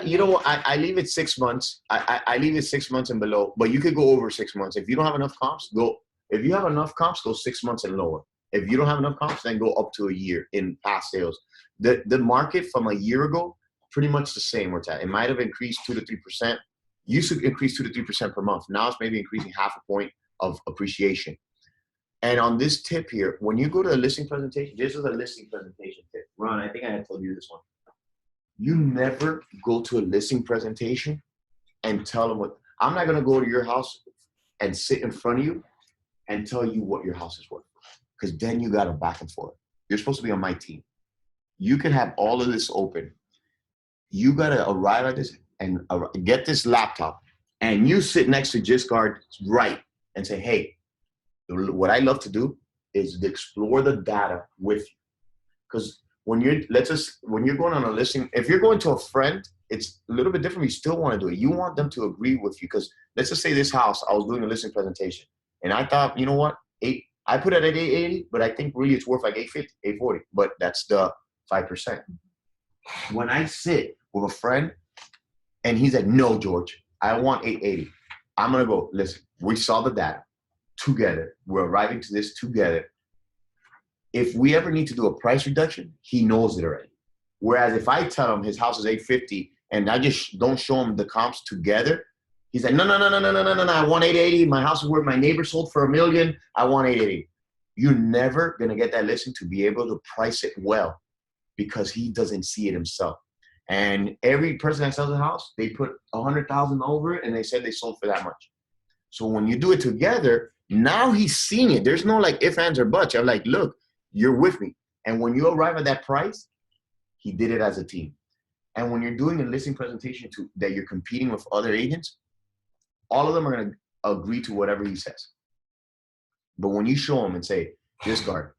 You know what? I leave it 6 months. I leave it 6 months and below, but you could go over 6 months. If you don't have enough comps, go. If you have enough comps, go 6 months and lower. If you don't have enough comps, then go up to a year in past sales. The market from a year ago, pretty much the same. It might have increased 2 to 3%. used to increase 2 to 3% per month. Now it's maybe increasing half a point of appreciation. And on this tip here, when you go to a listing presentation, this is a listing presentation tip. Ron, I think I had told you this one. You never go to a listing presentation and tell them what, I'm not gonna go to your house and sit in front of you and tell you what your house is worth. Because then you got a back and forth. You're supposed to be on my team. You can have all of this open. You gotta arrive at this and get this laptop and you sit next to Giscard right and say, hey, what I love to do is to explore the data with you. Because when you're going on a listing, if you're going to a friend, it's a little bit different. You still want to do it. You want them to agree with you. Because let's just say this house, I was doing a listing presentation and I thought, you know what, I put it at 880, but I think really it's worth like 850, 840. But that's the 5%. When I sit with a friend and he said, no, George, I want 880. I'm going to go, listen, we saw the data together. We're arriving to this together. If we ever need to do a price reduction, he knows it already. Whereas if I tell him his house is 850 and I just don't show him the comps together, he's like, no, I want 880. My house is worth, my neighbor sold for $1 million. I want 880. You're never going to get that listing to be able to price it well because he doesn't see it himself. And every person that sells a house, they put 100,000 over it and they said they sold for that much. So when you do it together, now he's seeing it. There's no like ifs, ands, or buts. I'm like, look, you're with me. And when you arrive at that price, he did it as a team. And when you're doing a listing presentation that you're competing with other agents, all of them are going to agree to whatever he says. But when you show them and say, Giscard,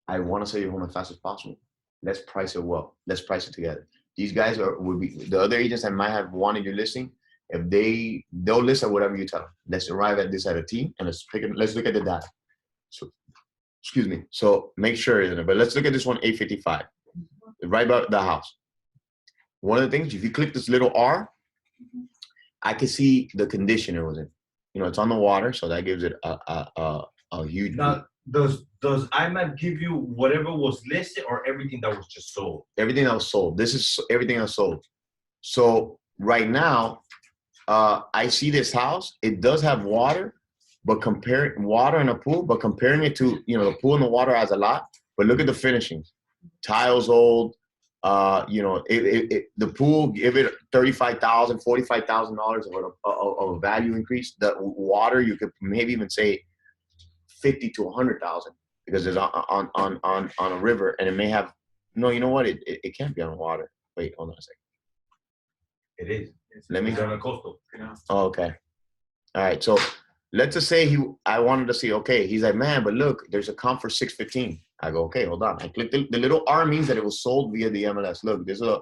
I want to sell your home as fast as possible. Let's price it well. Let's price it together. These guys would be the other agents that might have wanted your listing. If they'll list at whatever you tell them. Let's arrive at this at a team and let's look at the data. So, excuse me. So make sure, isn't it? But let's look at this one, 855, right about the house. One of the things, if you click this little R, I can see the condition it was in. You know, it's on the water, so that gives it a huge. Now, does IMAP give you whatever was listed or everything that was just sold? Everything that was sold. This is everything that's sold. So right now, I see this house. It does have water, but water in a pool, but comparing it to, you know, the pool and the water has a lot. But look at the finishings. Tiles old. You know, the pool, give it $35,000, $45,000 of a value increase. The water, you could maybe even say 50 to 100,000 because it's on a river, and it may have. No, you know what? It can't be on water. Wait, hold on a second. It is. Let me. It's on a coastal. Oh, okay. All right. So let's just say I wanted to see. Okay, he's like, man, but look, there's a comp for 615. I go, okay, hold on. I click the little R means that it was sold via the MLS. Look, this is a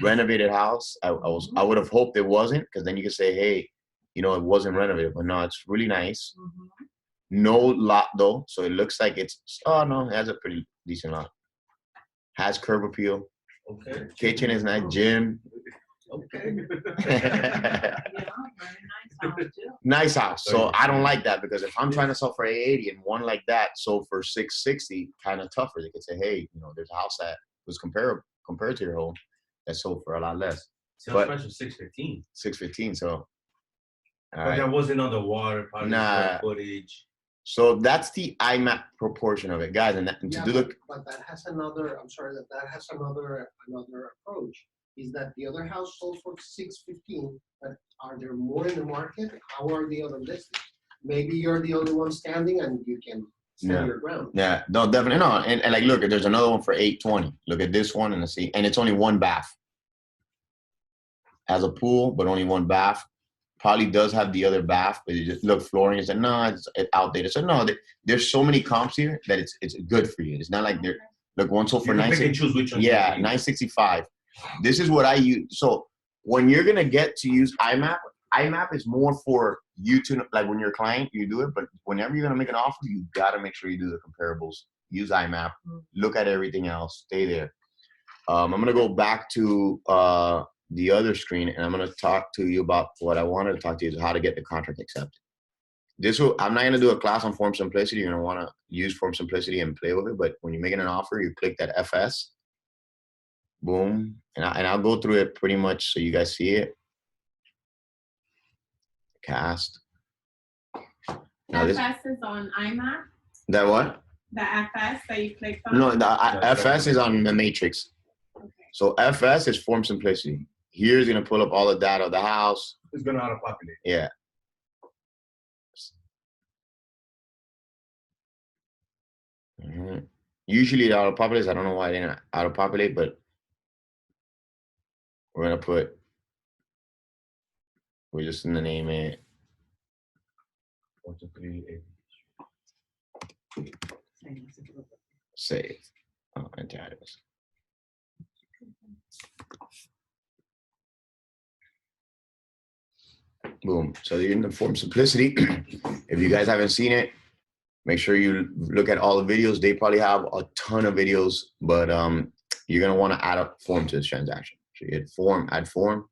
renovated house. I would have hoped it wasn't, because then you could say, hey, you know, it wasn't renovated, but no, it's really nice. No lot though, so it looks like it's. Oh no, it has a pretty decent lot. Has curb appeal. Okay. Kitchen is nice. Gym. Okay. Yeah, very nice house too. Nice house. So I don't like that, because if I'm trying to sell for 880 and one like that sold for 660, kind of tougher. They could say, hey, you know, there's a house that was compared to your home that sold for a lot less. Sales price was 615. 615. So. But that wasn't on the water. Probably square footage. So that's the IMAP proportion of it, guys. And Yeah, but that has another. I'm sorry, that has another approach. Is that the other house sold for 615, but are there more in the market? How are the other listed? Maybe you're the only one standing and you can stand your ground. Yeah, no, definitely no. And like, look, there's another one for 820. Look at this one and see, and it's only one bath. Has a pool, but only one bath. Probably does have the other bath, but you just look flooring and say, no, it's outdated. So no, there's so many comps here that it's good for you. It's not like they're look one sold for 960. Yeah, 965. This is what I use. So when you're gonna get to use IMAP is more for you to, like, when you're a client, you do it, but whenever you're gonna make an offer, you gotta make sure you do the comparables. Use IMAP. Look at everything else. Stay there. I'm gonna go back to the other screen, and I'm gonna talk to you about what I wanted to talk to you is how to get the contract accepted. I'm not gonna do a class on form simplicity. You're gonna want to use form simplicity and play with it. But when you're making an offer, you click that FS. Boom, and I'll go through it pretty much so you guys see it. cast. Now this, FS is on iMac. that what? The FS that you clicked on. No, the FS is on the matrix. Okay. So FS is form simplicity. Here's gonna pull up all the data of the house. It's gonna auto-populate. Yeah. Usually it auto-populates. I don't know why it didn't auto-populate, but we're gonna put. We're just gonna name it. 1, 2, 3, 8. Save. Oh, and titles. Boom. So you're in the form simplicity. If you guys haven't seen it, make sure you look at all the videos. They probably have a ton of videos, but you're gonna want to add a form to this transaction. So you hit form, add form.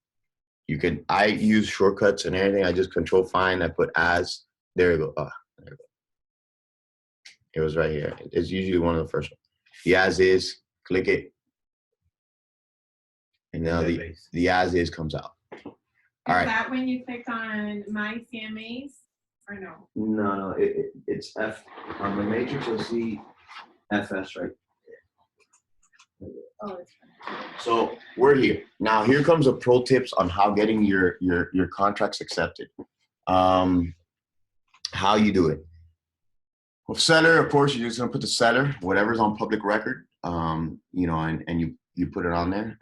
You can. I use shortcuts and everything. I just control find. I put as. There you go. There you go. It was right here. It's usually one of the first ones. The as is. Click it, and now the as is comes out. All right. Is that when you click on my CMAs or no? No, it's F on the matrix. You'll see FS right. Oh, it's So we're here now. Here comes the pro tips on how getting your contracts accepted. How you do it. Well, seller, of course, you're just gonna put the seller, whatever's on public record. You know, and you put it on there.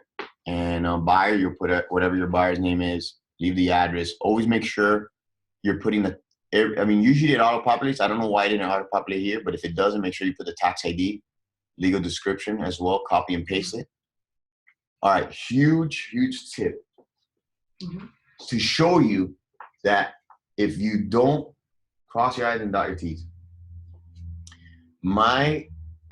And buyer, you put whatever your buyer's name is. Leave the address. Always make sure you're putting the. I mean, usually it auto-populates. I don't know why it didn't auto-populate here, but if it doesn't, make sure you put the tax ID, legal description as well. Copy and paste it. All right, huge tip to show you that if you don't cross your I's and dot your T's.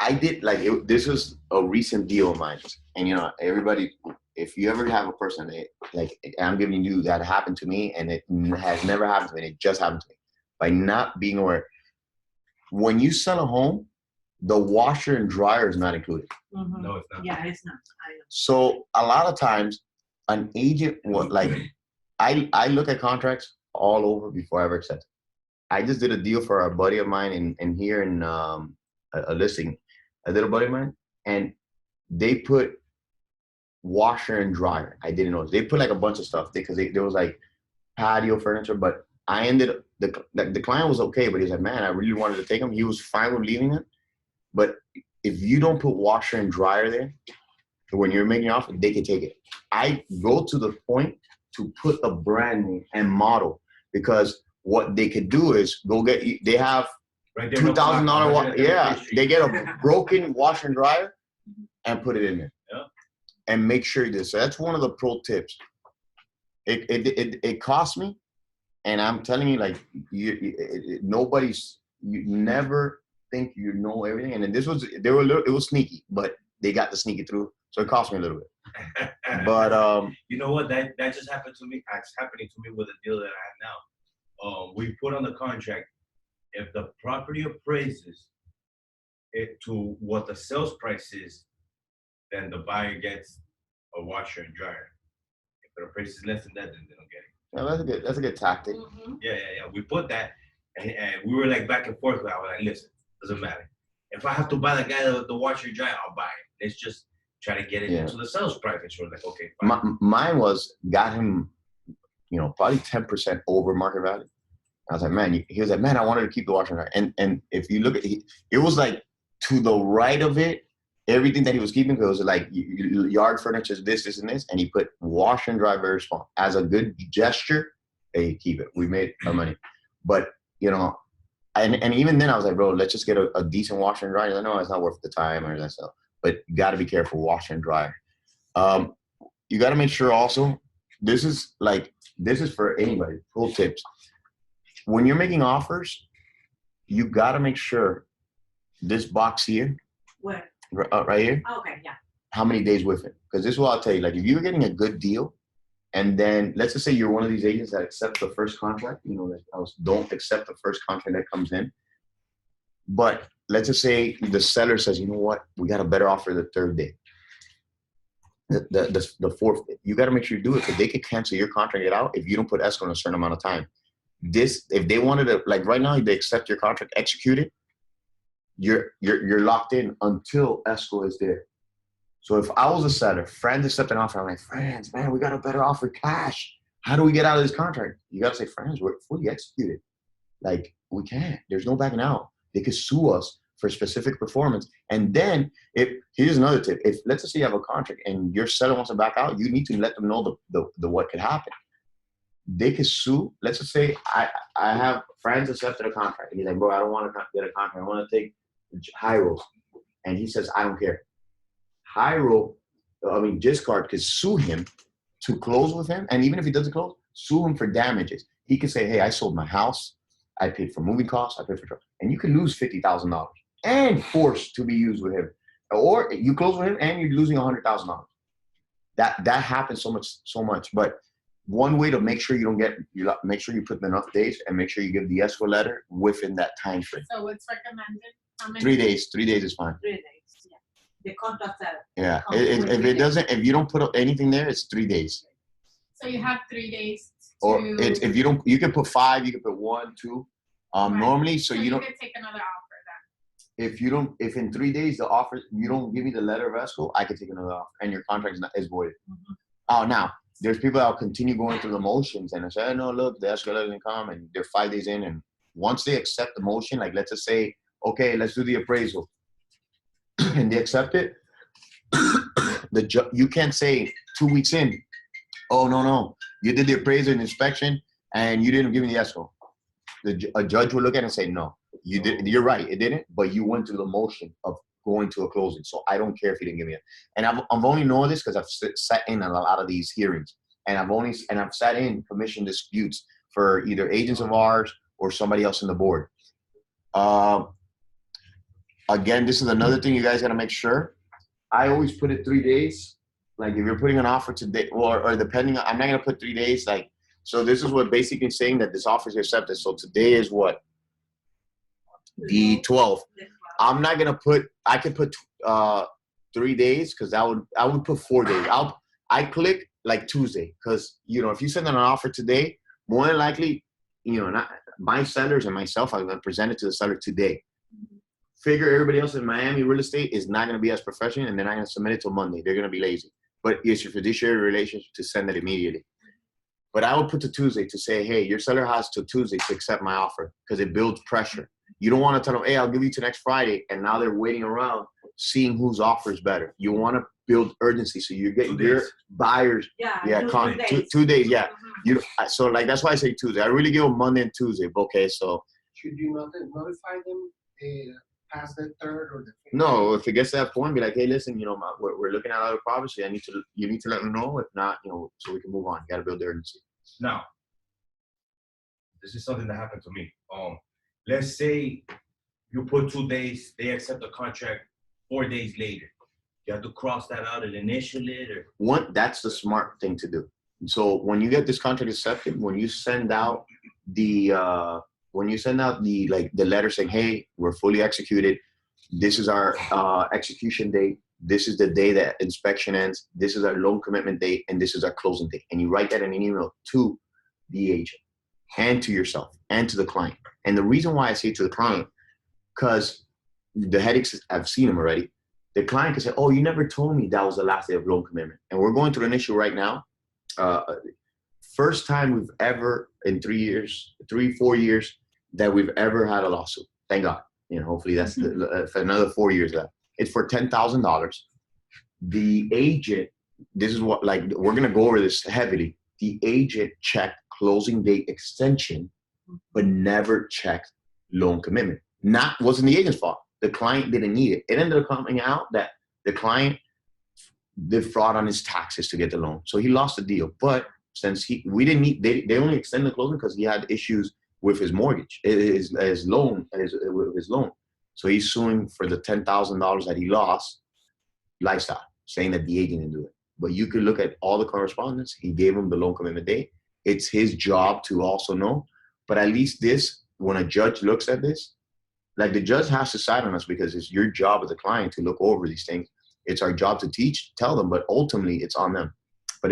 I did like it, this was a recent deal of mine, and you know everybody. If you ever have a person that, like I'm giving you that happened to me, and it has never happened to me, it just happened to me by not being aware. When you sell a home, the washer and dryer is not included. No, it's not. Yeah, it's not. So a lot of times, an agent would like. I look at contracts all over before I ever accept it. I just did a deal for a buddy of mine in here in a listing, a little buddy of mine, and they put washer and dryer. I didn't know. They put like a bunch of stuff because there was like patio furniture, but I ended up, the client was okay, but he's like, man, I really wanted to take him. He was fine with leaving it. But if you don't put washer and dryer there, when you're making an offer, they can take it. I go to the point to put a brand name and model because what they could do is go get, they have Right there, $2,000, yeah, they get a broken washer and dryer and put it in there. Yeah. And make sure you do. So that's one of the pro tips. It cost me, and I'm telling you, like, you never think you know everything. And then it was sneaky, but they got the sneaky through. So it cost me a little bit. But you know what? That just happened to me. It's happening to me with a deal that I have now. We put on the contract, if the property appraises it to what the sales price is, then the buyer gets a washer and dryer. If the appraisal is less than that, then they don't get it. yeah, that's a good tactic. Yeah. We put that, and we were like back and forth. I was like, listen, doesn't matter. If I have to buy the guy the washer and dryer, I'll buy it. Let's just try to get it into the sales price. And she was like, okay, fine. Mine got him, probably 10% over market value. I was like, man, he was like, man, I wanted to keep the washer and dryer. And if you look at it was like to the right of it, everything that he was keeping, because it was like yard furniture, this, and this, and he put washer and dryer very small. As a good gesture, hey, keep it. We made our money. But, and even then I was like, bro, let's just get a decent washer and dryer. He's like, no, it's not worth the time or that stuff. But you got to be careful, washer and dryer. You got to make sure also, this is for anybody, pro tips. When you're making offers, you got to make sure this box here, Where? right here, Okay, yeah. how many days with it? Because this is what I'll tell you. Like, if you're getting a good deal, and then let's just say you're one of these agents that accept the first contract, don't accept the first contract that comes in. But let's just say the seller says, you know what, we got a better offer the third day, the fourth day. You got to make sure you do it, because they could cancel your contract, get out if you don't put escrow in a certain amount of time. if they wanted to, like right now, they accept your contract, execute it, you're locked in until escrow is there. So if I was a seller, friends accept an offer, I'm like, friends, man, we got a better offer, cash. How do we get out of this contract? You gotta say, friends, we're fully executed. Like, we can't. There's no backing out. They could sue us for specific performance. And then, here's another tip. If let's just say you have a contract and your seller wants to back out, you need to let them know the what could happen. They could sue. Let's just say I have friends accepted a contract, and he's like, bro, I don't want to get a contract. I want to take Hyro, and he says, I don't care. Discard could sue him to close with him, and even if he doesn't close, sue him for damages. He could say, hey, I sold my house, I paid for moving costs, I paid for drugs, and you could lose $50,000 and forced to be used with him, or you close with him and you're losing $100,000. That happens so much. But one way to make sure make sure you put enough days and make sure you give the escrow letter within that time frame. So what's recommended? How many 3 days. 3 days is fine. 3 days. Yeah. The contract that. Yeah. If you don't put anything there, it's 3 days. So you have 3 days. Or if you don't, you can put 5, you can put 1, 2. Right. Normally, so you don't. You can take another offer then. If in 3 days the offer, you don't give me the letter of escrow, I can take another offer and your contract is voided. Mm-hmm. Now there's people that will continue going through the motions and they say, oh, no, look, the escrow letter didn't come, and they're 5 days in, and once they accept the motion, like let's just say, okay, let's do the appraisal, and they accept it, you can't say 2 weeks in, oh no, you did the appraisal and inspection and you didn't give me the escrow. A judge will look at it and say, no, you did. You're right, it didn't, but you went through the motion of going to a closing. So I don't care if you didn't give me it. And I've only known this because I've sat in on a lot of these hearings, and I've sat in commission disputes for either agents of ours or somebody else in the board. Again, this is another thing you guys got to make sure. I always put it 3 days. Like if you're putting an offer today, or depending on, I'm not gonna put 3 days. Like, so this is what basically saying that this offer is accepted. So today is what? The 12th. I'm not gonna put. I could put 3 days because I would put 4 days. I click like Tuesday because if you send an offer today, more than likely, not my sellers and myself, I'm gonna present it to the seller today. Figure everybody else in Miami real estate is not gonna be as professional, and they're not gonna submit it till Monday. They're gonna be lazy. But it's your fiduciary relationship to send it immediately. But I would put to Tuesday to say, hey, your seller has till Tuesday to accept my offer because it builds pressure. You don't want to tell them, hey, I'll give you till next Friday, and now they're waiting around seeing whose offer is better. You want to build urgency so you get your buyers. 2 days. Yeah. So like that's why I say Tuesday. I really give them Monday and Tuesday. Okay, so should you not notify them past the 3rd or the 5th? No, if it gets to that point, be like, hey, listen, we're looking at other properties. You need to let me know. If not, so we can move on. You got to build the urgency. Now, this is something that happened to me. Let's say you put 2 days, they accept the contract 4 days later. You have to cross that out and initial it, or that's the smart thing to do. So when you get this contract accepted, when you send out the letter saying, hey, we're fully executed, this is our execution date, this is the day that inspection ends, this is our loan commitment date, and this is our closing date, and you write that in an email to the agent and to yourself and to the client. And the reason why I say to the client, because the headaches, I've seen them already. The client can say, oh, you never told me that was the last day of loan commitment. And we're going through an issue right now. First time we've ever, in 4 years, that we've ever had a lawsuit. Thank God. Hopefully that's for another 4 years left. It's for $10,000. The agent, this is what, like, we're going to go over this heavily. The agent checked closing date extension, but never checked loan commitment. Wasn't the agent's fault. The client didn't need it. It ended up coming out that the client did fraud on his taxes to get the loan. So he lost the deal. But since we didn't need, they only extended the closing because he had issues with his mortgage, his loan. So he's suing for the $10,000 that he lost, lifestyle, saying that the agent didn't do it. But you could look at all the correspondence. He gave him the loan commitment date. It's his job to also know. But at least when a judge looks at this, like the judge has to side on us because it's your job as a client to look over these things. It's our job to tell them, but ultimately it's on them. But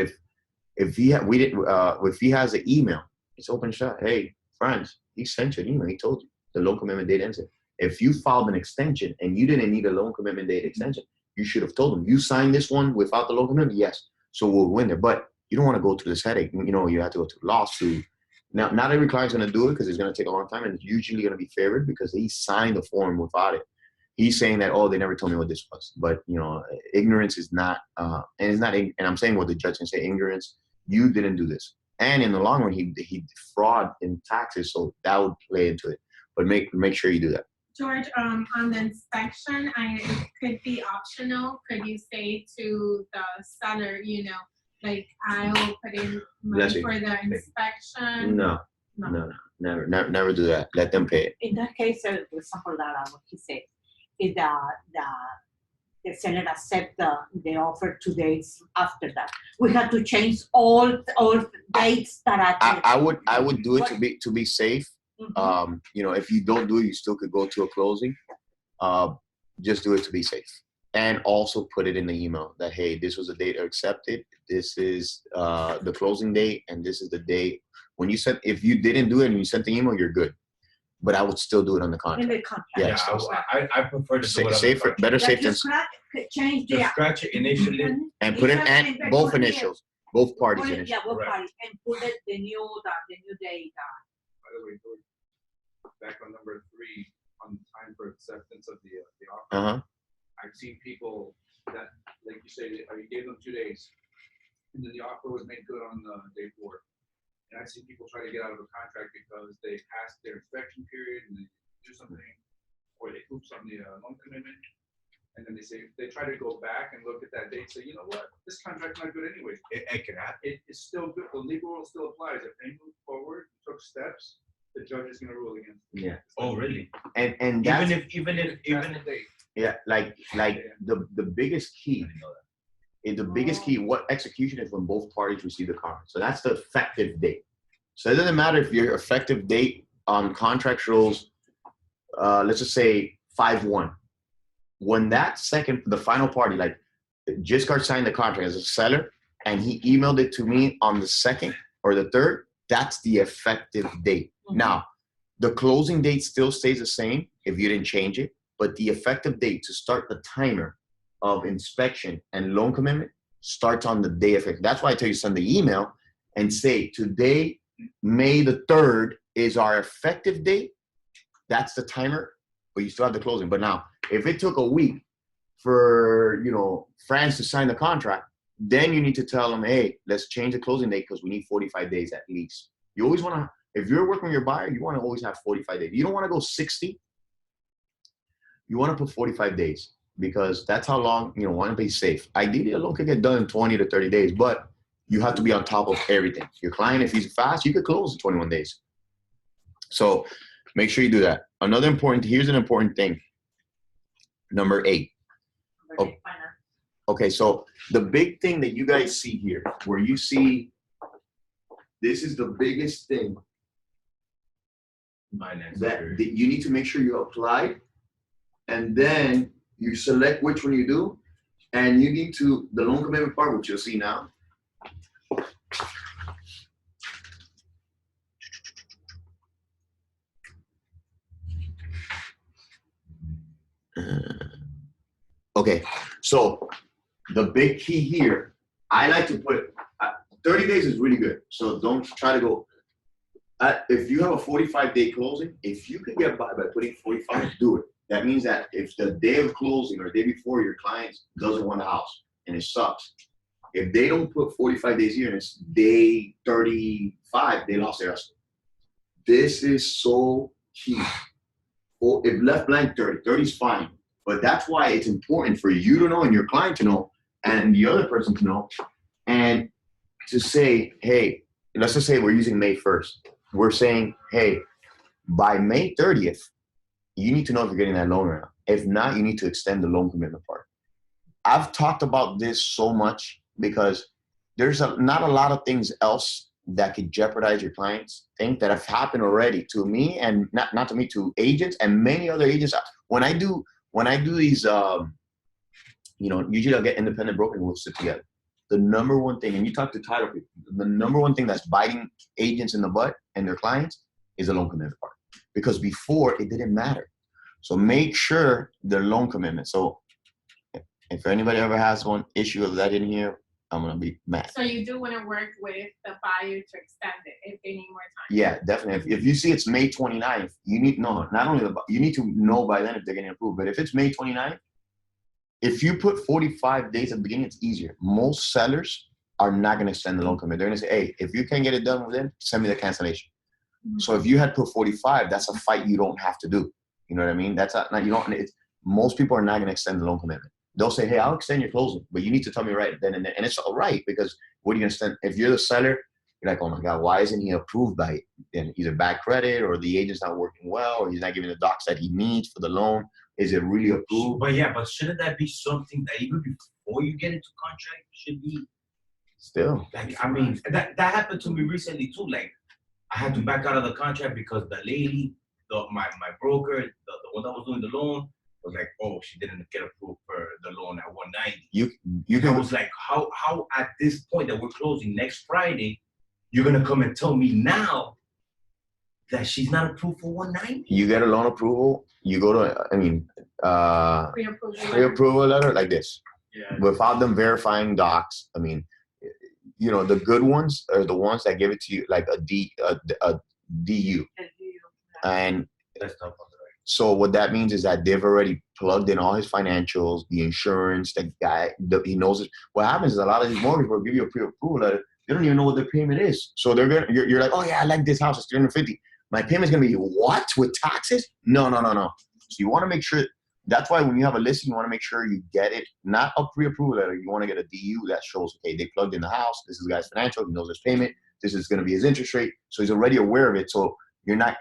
if he has an email, it's open shut. Hey, friends, he sent you an email. He told you the loan commitment date ends. If you filed an extension and you didn't need a loan commitment date extension, you should have told them, you signed this one without the loan commitment? Yes. So we'll win there. But you don't want to go through this headache. You know, you have to go to lawsuit. Now, not every client's going to do it because it's going to take a long time, and it's usually going to be favored because he signed the form without it. He's saying that, oh, they never told me what this was. But, you know, ignorance is not, and it's not, and I'm saying what the judge can say, ignorance, you didn't do this. And in the long run, he fraud in taxes, so that would play into it. But make sure you do that. George, on the inspection, it could be optional. Could you say to the seller, you know, like, I'll put in money for the inspection? No, never do that. Let them pay it. In that case, for example, that what he said, is the seller accept the offer 2 days after that. We have to change all dates that are. I would do it to be safe. Mm-hmm. You know, if you don't do it, you still could go to a closing. Just do it to be safe, and also put it in the email that, hey, this was the date accepted. This is the closing date, and this is the date. When you sent, if you didn't do it and you sent the email, you're good. But I would still do it on the contract. In the contract. Yeah, I prefer to do it safer, better safe than Change just scratch it initially. and put in and both initials, both parties initials. Yeah, both Correct. parties, and put it the new date. By the way, George, back on number 3, on time for acceptance of the offer. I've seen people that, like you say, you gave them 2 days, and then the offer was made good on day 4. And I've seen people try to get out of a contract because they passed their inspection period and they do something, or they oops on the loan commitment, and then they try to go back and look at that date and say, you know what, this contract's not good anyway. It can happen. It's still good. The legal rule still applies. If they move forward, took steps, the judge is going to rule against them. Yeah. Oh, really? And that's, Even if yeah, like the biggest key. The biggest key, what execution is when both parties receive the contract. So that's the effective date. So it doesn't matter if your effective date on contract rules, let's just say 5/1. When that the final party, like Giscard signed the contract as a seller, and he emailed it to me on the 2nd or the 3rd, that's the effective date. Mm-hmm. Now, the closing date still stays the same if you didn't change it, but the effective date to start the timer of inspection and loan commitment starts on the day of it. That's why I tell you, send the email and say, today, May the 3rd is our effective date. That's the timer, but you still have the closing. But now, if it took a week for, you know, France to sign the contract, then you need to tell them, hey, let's change the closing date because we need 45 days at least. You always want to, if you're working with your buyer, you want to always have 45 days. You don't want to go 60. You want to put 45 days. Because that's how long, you know, want to be safe. Ideally, a loan could get done in 20 to 30 days, but you have to be on top of everything. Your client, if he's fast, you could close in 21 days. So make sure you do that. Here's an important thing. Number 8. Okay, so the big thing that you guys see here, where you see, this is the biggest thing that you need to make sure you apply, and then you select which one you do, and you need to, the loan commitment part, which you'll see now. Okay, so the big key here, I like to put, 30 days is really good. So don't try to go, if you have a 45-day closing, if you can get by putting 45, do it. That means that if the day of closing or the day before your client doesn't want a house and it sucks, if they don't put 45 days here and it's day 35, they lost their escrow. This is so key. Or if left blank 30 is fine. But that's why it's important for you to know and your client to know and the other person to know and to say, hey, let's just say we're using May 1st. We're saying, hey, by May 30th, you need to know if you're getting that loan or not. If not, you need to extend the loan commitment part. I've talked about this so much because there's not a lot of things else that could jeopardize your clients' thing that have happened already to me and not to me, to agents and many other agents. When I do these, you know, usually I'll get independent brokers and we'll sit together. The number one thing, and you talk to title people, the number one thing that's biting agents in the butt and their clients is the loan commitment part. Because before, it didn't matter. So make sure the loan commitment. So if anybody ever has one issue of that in here, I'm going to be mad. So you do want to work with the buyer to extend it if they need more time? Yeah, definitely. If you see it's May 29th, you need not only you need to know by then if they're getting approved, but if it's May 29th, if you put 45 days at the beginning, it's easier. Most sellers are not going to extend the loan commitment. They're going to say, hey, if you can't get it done within, send me the cancellation. Mm-hmm. So if you had put 45, that's a fight you don't have to do. You know what I mean? That's not, you don't, most people are not going to extend the loan commitment. They'll say, hey, I'll extend your closing, but you need to tell me right then and there. And it's all right, because what are you going to extend? If you're the seller, you're like, oh my God, why isn't he approved by it? Then either bad credit, or the agent's not working well, or he's not giving the docs that he needs for the loan. Is it really approved? But yeah, but shouldn't that be something that even before you get into contract should be? Still. Like, I mean, that happened to me recently too. Like, I had to back out of the contract because the lady, my broker, the one that was doing the loan, was like, oh, she didn't get approved for the loan at 190. I was like, how at this point that we're closing next Friday, you're gonna come and tell me now that she's not approved for 190? You get a loan approval, you go to, pre-approval letter like this. Yeah. Without them verifying docs. I mean, you know, the good ones are the ones that give it to you like a DU. And so what that means is that they've already plugged in all his financials, the insurance, the guy, he knows it. What happens is a lot of these mortgage brokers give you a pre-approval letter. They don't even know what their payment is. So you're like, oh yeah, I like this house. It's $350. My payment's gonna be what with taxes? No. So you want to make sure. That's why when you have a listing, you want to make sure you get it, not a pre-approval letter. You want to get a DU that shows, okay, they plugged in the house. This is the guy's financial. He knows his payment. This is going to be his interest rate. So he's already aware of it. So you're not.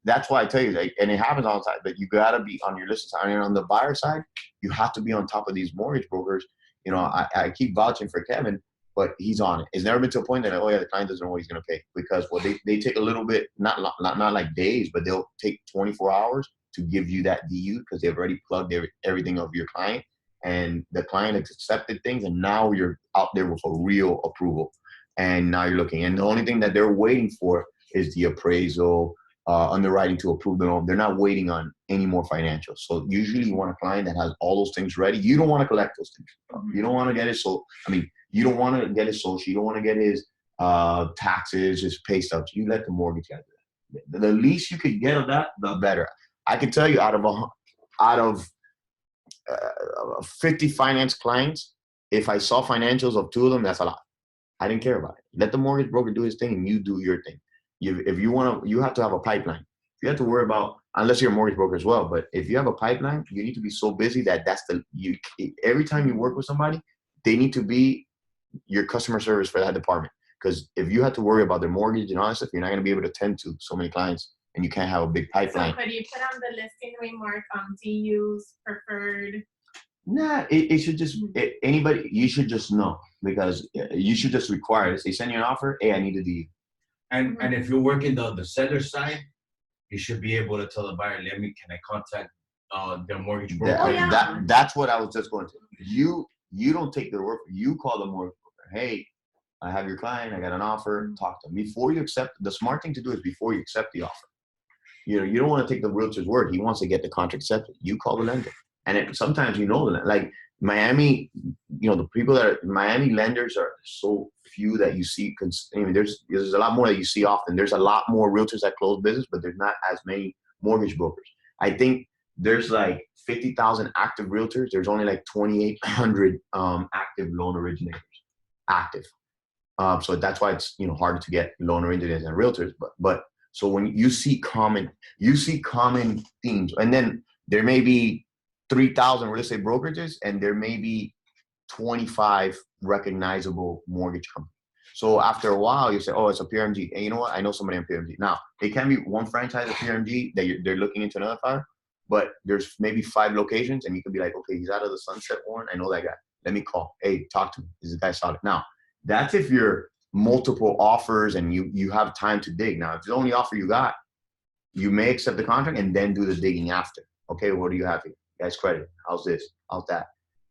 That's why I tell you, like, and it happens all the time. But you got to be on your listing side. And on the buyer side, you have to be on top of these mortgage brokers. You know, I keep vouching for Kevin, but he's on it. It's never been to a point that, oh yeah, the client doesn't know what he's going to pay, because they take a little bit, not like days, but they'll take 24 hours to give you that DU, because they've already plugged everything of your client, and the client has accepted things, and now you're out there with a real approval, and now you're looking. And the only thing that they're waiting for is the appraisal, underwriting to approve the loan. They're not waiting on any more financials. So usually you want a client that has all those things ready. You don't want to collect those things. You don't want to get his you don't want to get his social. You don't want to get his taxes, his pay stubs. You let the mortgage guy do that. The least you could get of that, the better. I can tell you, out of 50 finance clients, if I saw financials of 2 of them, that's a lot. I didn't care about it. Let the mortgage broker do his thing, and you do your thing. If you want to, you have to have a pipeline. You have to worry about, unless you're a mortgage broker as well, but if you have a pipeline, you need to be so busy that every time you work with somebody, they need to be your customer service for that department. Because if you have to worry about their mortgage and all that stuff, you're not going to be able to attend to so many clients, and you can't have a big pipeline. So could you put on the listing remark DUs preferred? Nah, it should just, anybody, you should just know, because you should just require it. They send you an offer, hey, I need a DU. And if you're working the seller side, you should be able to tell the buyer, can I contact their mortgage broker? That's what I was just going to. You don't take their word for it. You call the mortgage broker. Hey, I have your client. I got an offer. Talk to them. Before you accept, the smart thing to do is before you accept the offer. You know, you don't want to take the realtor's word. He wants to get the contract accepted. You call the lender. And sometimes like Miami, you know, the people that are Miami lenders are so few that you see. I mean, there's a lot more that you see often. There's a lot more realtors that close business, but there's not as many mortgage brokers. I think there's like 50,000 active realtors. There's only like 2,800 active loan originators. Active. So that's why it's, you know, harder to get loan originators and realtors. But so when you see common themes, and then there may be 3,000 real estate brokerages, and there may be 25 recognizable mortgage companies. So after a while, you say, oh, it's a PRMG. And you know what? I know somebody on PRMG. Now, it can be one franchise of PRMG that they're looking into another fire, but there's maybe 5 locations, and you could be like, okay, he's out of the Sunset Warren. I know that guy. Let me call. Hey, talk to me. Is this guy solid? Now, that's if you're multiple offers and you have time to dig. Now, if it's the only offer you got, you may accept the contract and then do the digging after. Okay, what do you have here? Guy's credit. How's this? How's that?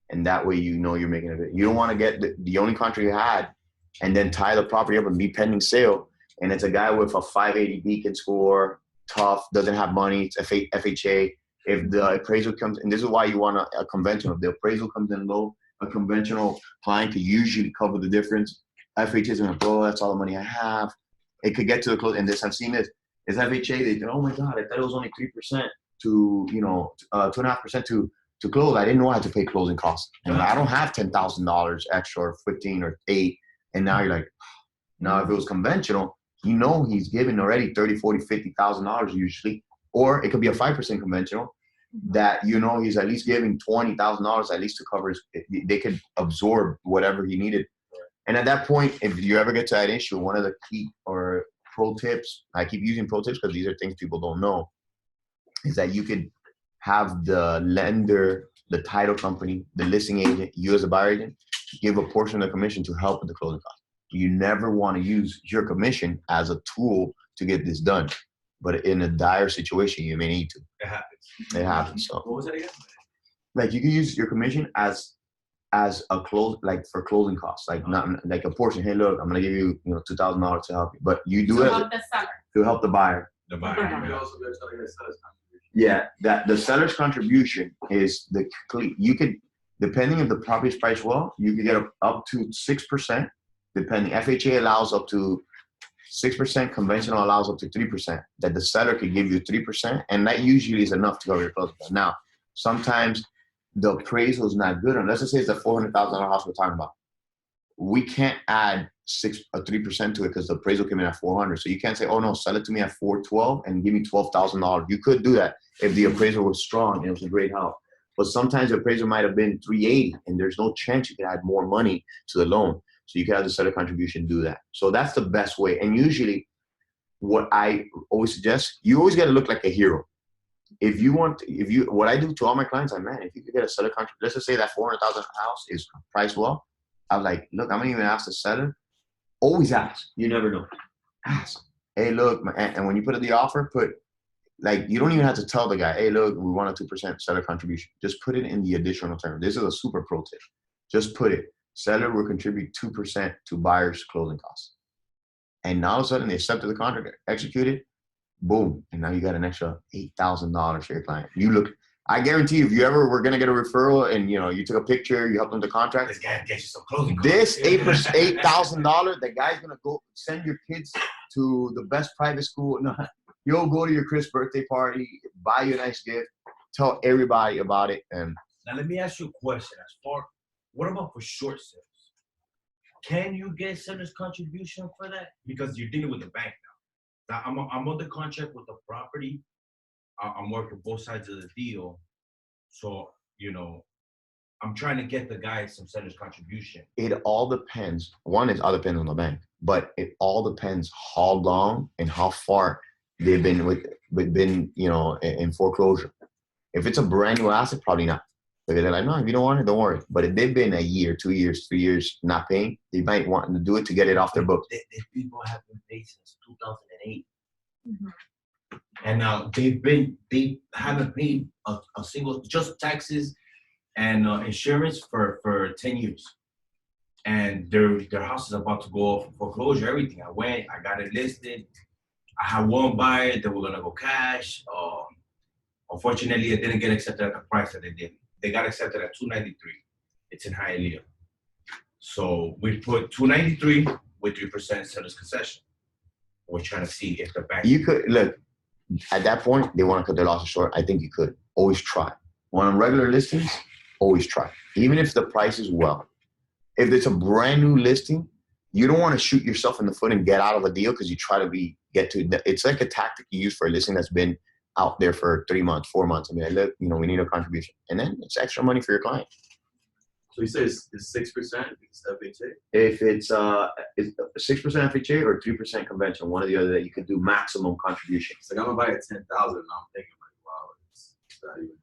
And that way, you know, you're making it. You don't want to get the only contract you had and then tie the property up and be pending sale. and it's a guy with a 580 beacon score, tough, doesn't have money, it's FHA. If the appraisal comes, and this is why you want a conventional. If the appraisal comes in low, a conventional client could usually cover the difference. FHA is going to go, that's all the money I have. It could get to the close, and this, I've seen this. It's FHA, they think, oh my God, I thought it was only 3% to, 2.5% to close. I didn't know I had to pay closing costs. And I don't have $10,000 extra or 15 or 8. And now you're like, now if it was conventional, he's giving already 30, 40, $50,000 usually. Or it could be a 5% conventional that, he's at least giving $20,000 at least to cover they could absorb whatever he needed. And at that point, if you ever get to that issue, one of the key or pro tips, I keep using pro tips because these are things people don't know, is that you could have the lender, the title company, the listing agent, you as a buyer agent, give a portion of the commission to help with the closing costs. You never want to use your commission as a tool to get this done. But in a dire situation, you may need to. It happens. So. What was that again? Like you can use your commission as a for closing costs, not like a portion. Hey, look, I'm gonna give you, $2,000 to help you, but you do it help the seller. To help the buyer. The buyer. Yeah, that the seller's contribution is you could, depending if the property is priced well, you could get up to 6%. Depending, FHA allows up to 6%, conventional allows up to 3%. That the seller could give you 3%, and that usually is enough to cover your closing costs. Now, sometimes the appraisal is not good. Let's just say it's a $400,000 house we're talking about. We can't add 3% to it because the appraisal came in at 400. So you can't say, oh no, sell it to me at 412 and give me $12,000. You could do that if the appraisal was strong and it was a great house. But sometimes the appraisal might have been 380 and there's no chance you can add more money to the loan. So you can have the seller contribution do that. So that's the best way. And usually what I always suggest, you always got to look like a hero. What I do to all my clients, if you could get a seller contribution, let's just say that $400,000 house is priced well. I'm like, look, I'm gonna even ask the seller. Always ask. You never know. Ask. Hey, look, and when you put in the offer, you don't even have to tell the guy, hey, look, we want a 2% seller contribution. Just put it in the additional term. This is a super pro tip. Just put it. Seller will contribute 2% to buyer's closing costs. And now all of a sudden they accepted the contract, executed, boom. And now you got an extra $8,000 for your client. I guarantee you, if you ever were gonna get a referral and you took a picture, you helped them the contract. This guy gets you some closing costs. This $8,000, the guy's gonna go send your kids to the best private school. No, you'll go to your Chris' birthday party, buy you a nice gift, tell everybody about it. And now let me ask you a question. What about for short sales? Can you get seller's contribution for that? Because you're dealing with the bank now. Now I'm on the contract with the property. I'm working both sides of the deal. So, I'm trying to get the guy some seller's contribution. It all depends. It all depends on the bank, but it all depends how long and how far they've been in foreclosure. If it's a brand new asset, probably not. Because they're like, no, if you don't want it, don't worry. But if they've been a year, 2 years, 3 years not paying, they might want to do it to get it off their books. These people have been paid since 2008. Mm-hmm. And now they haven't paid a single, just taxes and insurance for 10 years. And their house is about to go off foreclosure, everything. I got it listed. I had one buyer that were gonna go cash. Unfortunately, it didn't get accepted at the price that they did. They got accepted at $293. It's in Hialeah. So we put $293 with 3% seller's concession. We're trying to see if the bank. You could look. At that point, they want to cut their losses short. I think you could always try. On regular listings, always try. Even if the price is well. If it's a brand new listing, you don't want to shoot yourself in the foot and get out of a deal because you try to it's like a tactic you use for a listing that's been out there for 3 months, 4 months. Look, we need a contribution. And then it's extra money for your client. So you say it's 6% because FHA? If it's 6% FHA or 3% conventional, one or the other, that you could do maximum contribution. It's like I'm gonna buy at 10,000 and I'm thinking wow, it's not even.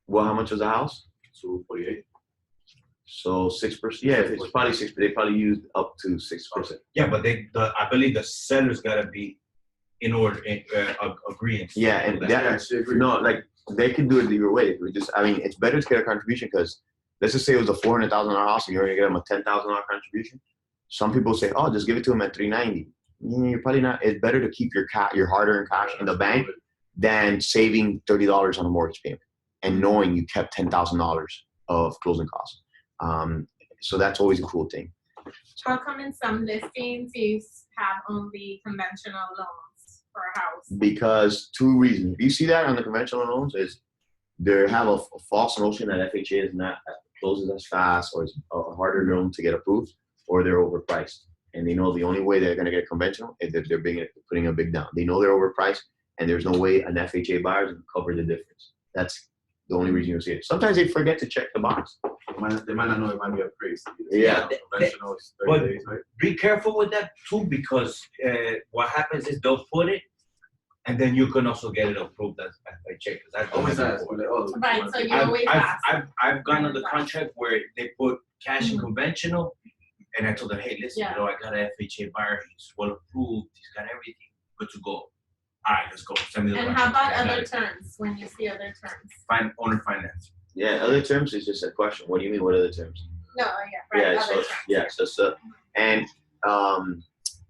Well, how much was the house? 248. So 6%. Yeah, it's probably 6%. They probably used up to 6%. Yeah, but I believe the seller's gotta be in order, agreeing. Yeah, and they can do it either way. It's better to get a contribution because let's just say it was a $400,000 house and you're going to get them a $10,000 contribution. Some people say, oh, just give it to them at $390. you're probably not. It's better to keep your hard-earned cash in the bank than saving $30 on a mortgage payment and knowing you kept $10,000 of closing costs. So that's always a cool thing. How come in some listings you have only conventional loans for a house? Because 2 reasons. If you see that on the conventional loans, is they have a false notion that FHA is not closes as fast or it's a harder loan to get approved, or they're overpriced. And they know the only way they're going to get conventional is if they're putting a big down. They know they're overpriced, and there's no way an FHA buyer can cover the difference. That's the only reason you see it. Sometimes they forget to check the box. They might not know it might be appraised. Yeah. Conventional is 30 days, right? Be careful with that too, because what happens is they'll put it, and then you can also get it approved as FHA. That's Always ask. Right, so you always ask. I've gone on the contract where they put cash and conventional, and I told them, hey, listen, Yeah. I got an FHA buyer. He's well approved. He's got everything. Good to go. All right, let's go. Send me the And how contract. about I got other it. terms, when you see other terms? Owner finance. Yeah, other terms is just a question. What do you mean? What other terms? No, yeah, right, Yeah, other terms. so and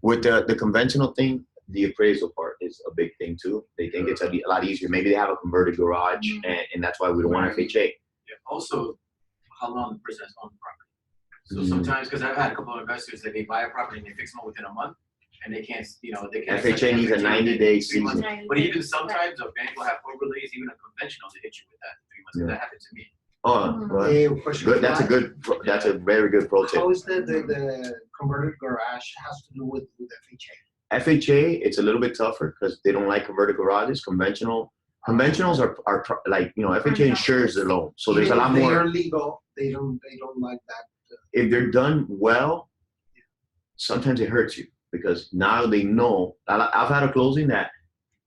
with the conventional thing, the appraisal part is a big thing too. They think it's a lot easier. Maybe they have a converted garage, and that's why we don't want FHA. Yeah. Also, how long the person has owned the property. So sometimes, because I've had a couple of investors that they buy a property and they fix them within a month, and they can't, they can't. FHA needs a 90-day season. But even sometimes a bank will have overlays, even a conventional, to hit you with that in 3 months. 'Cause that happened to me. Oh, well, Question good. That's a five. good. That's a very good pro tip. How is the converted garage has to do with FHA? FHA, it's a little bit tougher because they don't like converted garages. Conventionals are like, FHA insures their loan, so there's a lot They more. are legal. They don't like that. If they're done well, sometimes it hurts you because now they know. I've had a closing that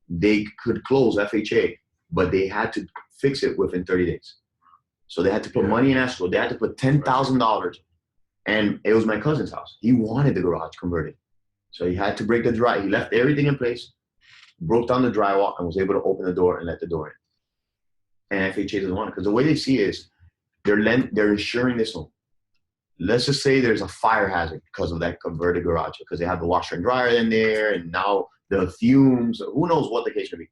they could close FHA, but they had to fix it within 30 days. So they had to put money in escrow. They had to put $10,000, and it was my cousin's house. He wanted the garage converted, so he had to break the drywall. He left everything in place, broke down the drywall, and was able to open the door and let the door in. And FHA doesn't want it because the way they see it is they're insuring this home. Let's just say there's a fire hazard because of that converted garage, because they have the washer and dryer in there, and now the fumes. Who knows what the case may be?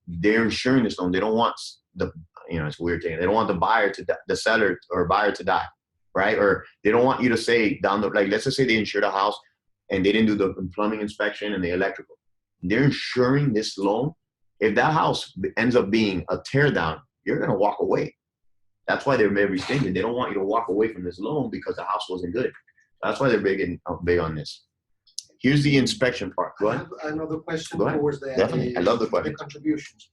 They're insuring this home. They don't want it's a weird thing. They don't want the seller or buyer to die, right? Or they don't want you to say let's just say they insured a house and they didn't do the plumbing inspection and the electrical. They're insuring this loan. If that house ends up being a tear down, you're gonna walk away. That's why they're very stringent. They don't want you to walk away from this loan because the house wasn't good. That's why they're big on this. Here's the inspection part. Go ahead. I have another question Go ahead. towards the Definitely. I love the question. The contributions.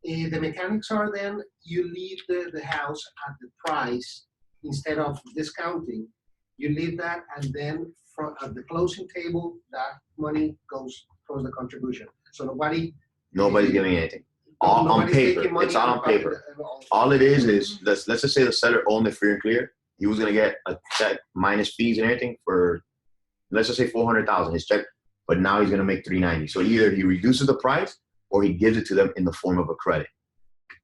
The mechanics are then you leave the house at the price instead of discounting. You leave that, and then at the closing table, that money goes towards the contribution. So nobody's giving anything. All on paper. It's all on paper. All it is let's just say the seller owned it free and clear. He was gonna get a check minus fees and everything for, let's just say $400,000 his check, but now he's gonna make $390. So either he reduces the price or he gives it to them in the form of a credit.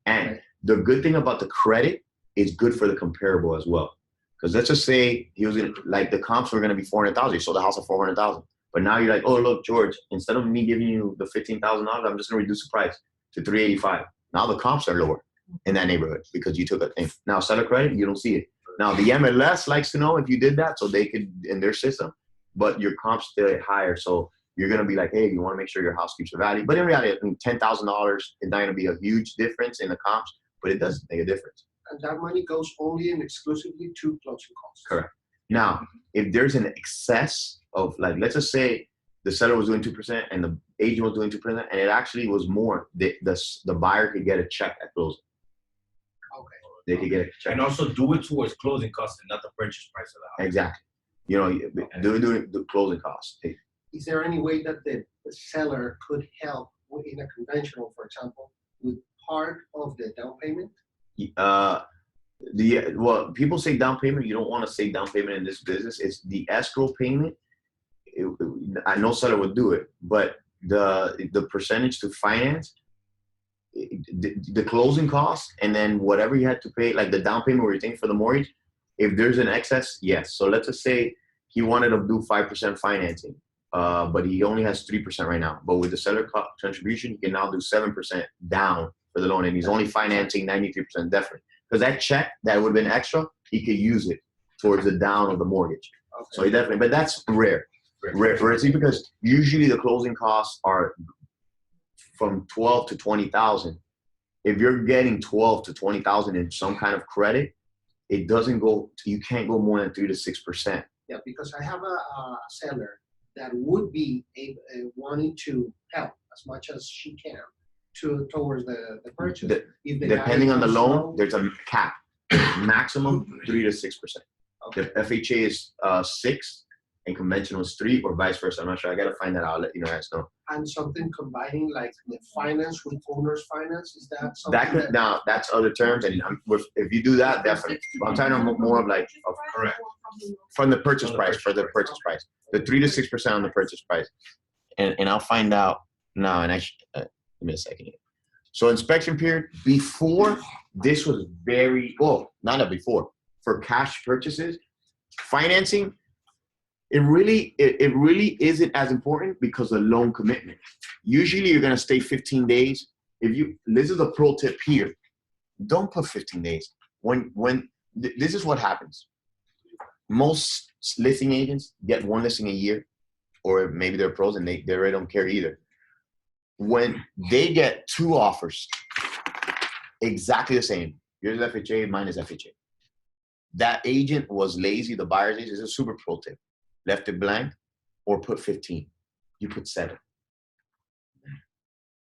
And the good thing about the credit is good for the comparable as well. Because let's just say he was gonna, like, the comps were gonna be $400,000. You sold the house at $400,000, but now you're like, oh look, George, instead of me giving you the $15,000, I'm just gonna reduce the price to $385. Now the comps are lower in that neighborhood because you took a thing. Now seller credit, you don't see it. Now the MLS likes to know if you did that, so they could in their system, but your comps still higher, so you're gonna be like, hey, you want to make sure your house keeps your value. But in reality, $10,000 is not gonna be a huge difference in the comps, but it does make a difference. And that money goes only and exclusively to closing costs. Correct. Now, if there's an excess of, like, let's just say the seller was doing 2% and the agent was doing 2%, and it actually was more, the buyer could get a check at closing. Okay. They could get a check. And also do it towards closing costs and not the purchase price of the house. Exactly. Do the closing costs. Is there any way that the seller could help in a conventional, for example, with part of the down payment? Well, people say down payment. You don't want to say down payment in this business. It's the escrow payment. I know seller would do it, but the percentage to finance, the closing costs, and then whatever you had to pay, like the down payment or anything for the mortgage, if there's an excess, yes. So let's just say he wanted to do 5% financing. but he only has 3% right now. But with the seller contribution, he can now do 7% down for the loan, and he's only financing 93% definitely. Because that check that would have been extra, he could use it towards the down of the mortgage. Okay. So he definitely, but that's rare. Rare. See, because usually the closing costs are from 12 to 20,000. If you're getting 12 to 20,000 in some kind of credit, it doesn't go. You can't go more than 3 to 6%. Yeah, because I have a seller that would be wanting to help as much as she can towards the purchase. Depending on the loan, there's a cap, maximum 3 to 6%. Okay. The FHA is 6, and conventional is 3, or vice versa. I'm not sure. I gotta find that out. I'll let you know. And something combining like the finance with owner's finance, is that something? That could now that's other terms, and if you do that, definitely. But I'm talking more of like correct from the purchase price for the purchase price, the 3 to 6% on the purchase price, and I'll find out now. And give me a second here. So inspection period before this was not before for cash purchases, financing. It really isn't as important because of the loan commitment. Usually you're gonna stay 15 days. This is a pro tip here. Don't put 15 days. This is what happens. Most listing agents get 1 listing a year, or maybe they're pros and they really don't care either. When they get 2 offers, exactly the same. Yours is FHA, mine is FHA. That agent was lazy. The buyer's agent is a super pro tip. Left it blank, or put 15. You put 7.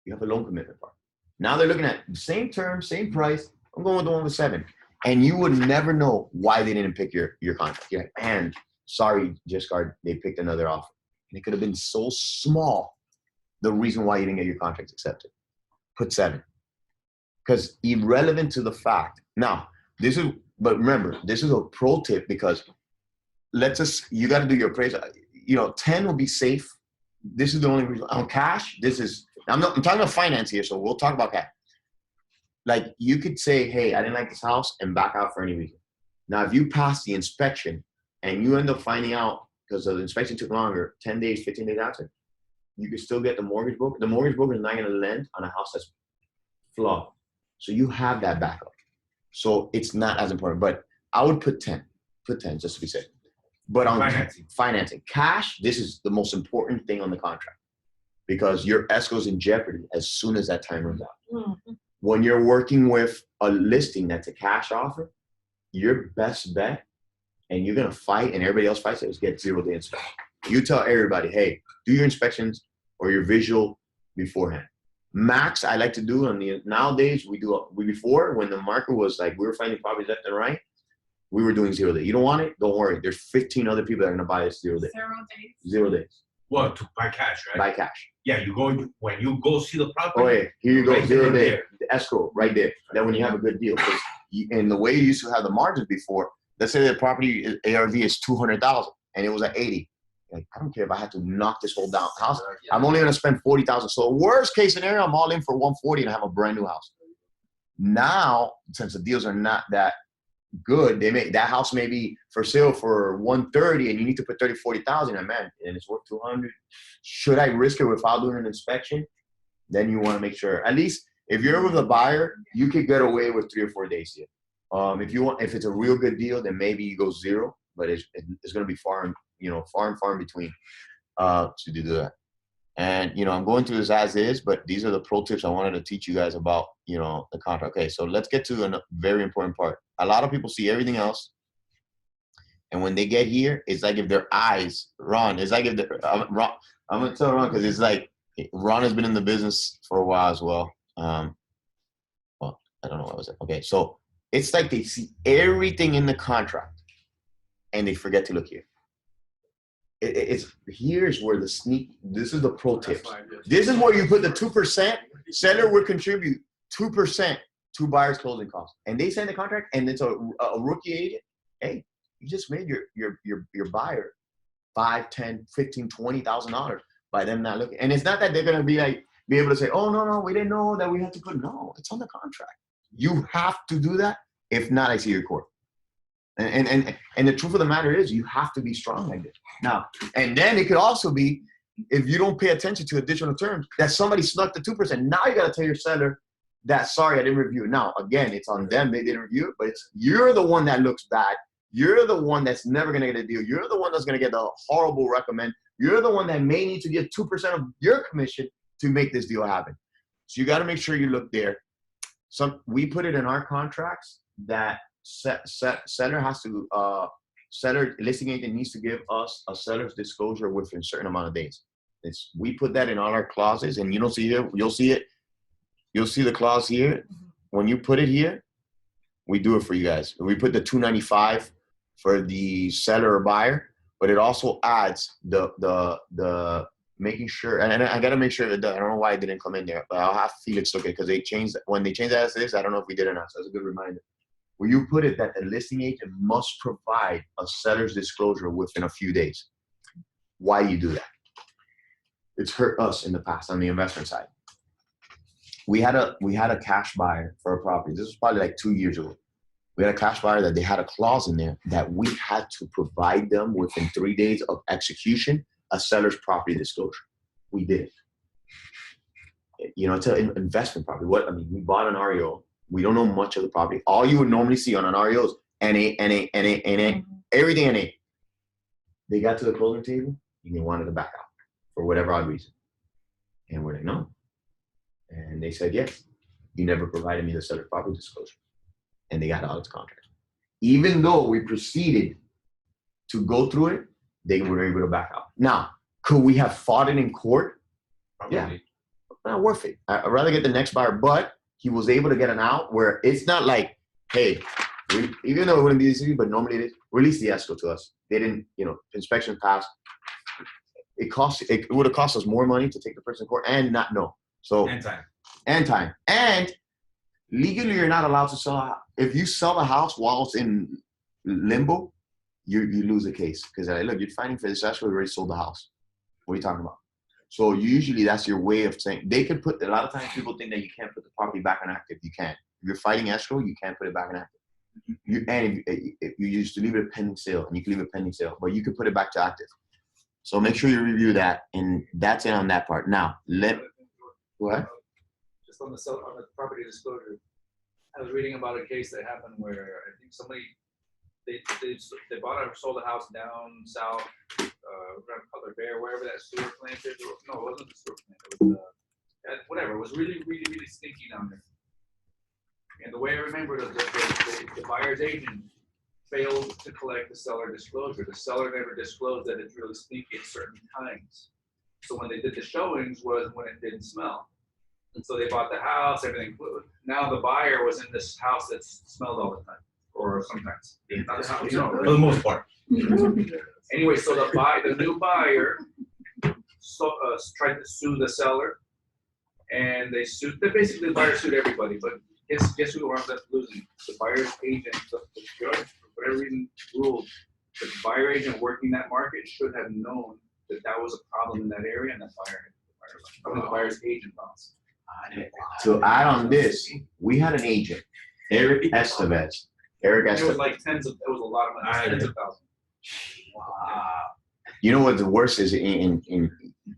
You have a loan commitment part. Now they're looking at the same term, same price. I'm going with the one with 7. And you would never know why they didn't pick your contract. You're like, man, sorry, Discard, they picked another offer. And it could have been so small, the reason why you didn't get your contract accepted. Put 7. Because irrelevant to the fact. Now, but remember, this is a pro tip because you got to do your appraisal. 10 will be safe. This is the only reason. On cash, I'm talking about finance here, so we'll talk about cash. Like, you could say, hey, I didn't like this house, and back out for any reason. Now, if you pass the inspection and you end up finding out because the inspection took longer, 10 days, 15 days after, you can still get the mortgage broker. The mortgage broker is not going to lend on a house that's flawed. So you have that backup. So it's not as important. But I would put 10. Put 10 just to be safe. But on financing, cash, this is the most important thing on the contract because your escrow is in jeopardy as soon as that time runs out. Mm-hmm. When you're working with a listing that's a cash offer, your best bet, and you're going to fight and everybody else fights it, is get 0-day inspection. You tell everybody, hey, do your inspections or your visual beforehand. Max, I like to do nowadays, before when the market was like, we were finding properties left and right, we were doing 0 day. You don't want it? Don't worry. There's 15 other people that are going to buy this 0 day. 0 days. 0 days. What? To buy cash, right? Buy cash. Yeah, when you go see the property. Oh, yeah. Here you go. Right 0 day. There. The escrow right there. Then when you have a good deal. And the way you used to have the margins before, let's say the property ARV is 200,000 and it was at 80. Like, I don't care if I had to knock this whole house. I'm only going to spend 40,000. So worst case scenario, I'm all in for 140 and I have a brand new house. Now, since the deals are not that good, that house may be for sale for 130 and you need to put 30,000-40,000 and man, and it's worth 200. Should I risk it without doing an inspection? Then you want to make sure, at least if you're with a buyer, you could get away with 3 or 4 days here. If it's a real good deal, then maybe you go 0, but it's going to be far and between to do that. And, I'm going through this as is, but these are the pro tips I wanted to teach you guys about, the contract. Okay, so let's get to a very important part. A lot of people see everything else. And when they get here, it's like if their eyes, Ron, it's like if I'm going to tell Ron because it's like Ron has been in the business for a while as well. Well, I don't know what was it. Okay, so it's like they see everything in the contract and they forget to look here. Here's where this is the pro tips. This is where you put the 2%. Seller would contribute 2% to buyer's closing costs, and they sign the contract, and it's a rookie agent. Hey, you just made your buyer $5, $10, $15, $20,000 by them not looking. And it's not that they're gonna be able to say, oh no, we didn't know that we had to put. No, it's on the contract. You have to do that. If not, I see your court. And the truth of the matter is, you have to be strong like this. Now, and then it could also be if you don't pay attention to additional terms, that somebody snuck the 2%. Now you got to tell your seller that, sorry, I didn't review it. Now, again, it's on them. They didn't review it, but you're the one that looks bad. You're the one that's never going to get a deal. You're the one that's going to get a horrible recommend. You're the one that may need to give 2% of your commission to make this deal happen. So you got to make sure you look there. We put it in our contracts that seller has to, seller listing agent needs to give us a seller's disclosure within a certain amount of days. We put that in all our clauses, and you don't see it. You'll see it. You'll see the clause here. When you put it here, we do it for you guys. We put the $295 for the seller or buyer, but it also adds the making sure, and I got to make sure it does. I don't know why it didn't come in there, but I'll have Felix look at it because they changed, when they changed that as this, I don't know if we did or not. So that's a good reminder. Where you put it that the listing agent must provide a seller's disclosure within a few days. Why do you do that? It's hurt us in the past on the investment side. We had a cash buyer for a property. This was probably like 2 years ago. We had a cash buyer that they had a clause in there that we had to provide them within 3 days of execution a seller's property disclosure. We did it. You know, it's an investment property. We bought an REO. We don't know much of the property. All you would normally see on an REO is NA, everything NA. They got to the closing table and they wanted to back out for whatever odd reason. And we're like, no. And they said, yes, you never provided me the seller's property disclosure. And they got out of the contract. Even though we proceeded to go through it, they were able to back out. Now, could we have fought it in court? Probably. Yeah, not worth it. I'd rather get the next buyer, but he was able to get an out where it's not like, hey, even though it wouldn't be easy, but normally it is, release the escrow to us. They didn't, inspection passed. It would have cost us more money to take the person to court and not know. So and time. And legally, you're not allowed to sell a house. If you sell a house while it's in limbo, you lose the case. Because look, you're fighting for this escrow, you already sold the house. What are you talking about? So usually that's your way of saying, they could put, a lot of times people think that you can't put the property back on active. You can't. If you're fighting escrow, you can't put it back on active. And if you used to leave it a pending sale, and you can leave it pending sale, but you can put it back to active. So make sure you review that, and that's it on that part. Now, what? Just on the property disclosure, I was reading about a case that happened where I think somebody, they bought or sold a house down south, Cutler Bear, wherever that sewer plant is. No, it wasn't the sewer plant. It was whatever. It was really, really, really stinky down there. And the way I remember it, the buyer's agent failed to collect the seller disclosure. The seller never disclosed that it's really stinky at certain times. So when they did the showings was when it didn't smell. And so they bought the house, everything. Now the buyer was in this house that smelled all the time, or sometimes. Not the house, for the most part. Anyway, so the new buyer tried to sue the seller, and they basically the buyer sued everybody, but guess who wound up losing? The buyer's agent. The judge, for whatever reason, ruled that the buyer agent working that market should have known that was a problem in that area, and that the buyer's agent lost. To add on this, we had an agent, Eric Estevez. It was like it was a lot of money, tens of thousands. Wow. You know what the worst is in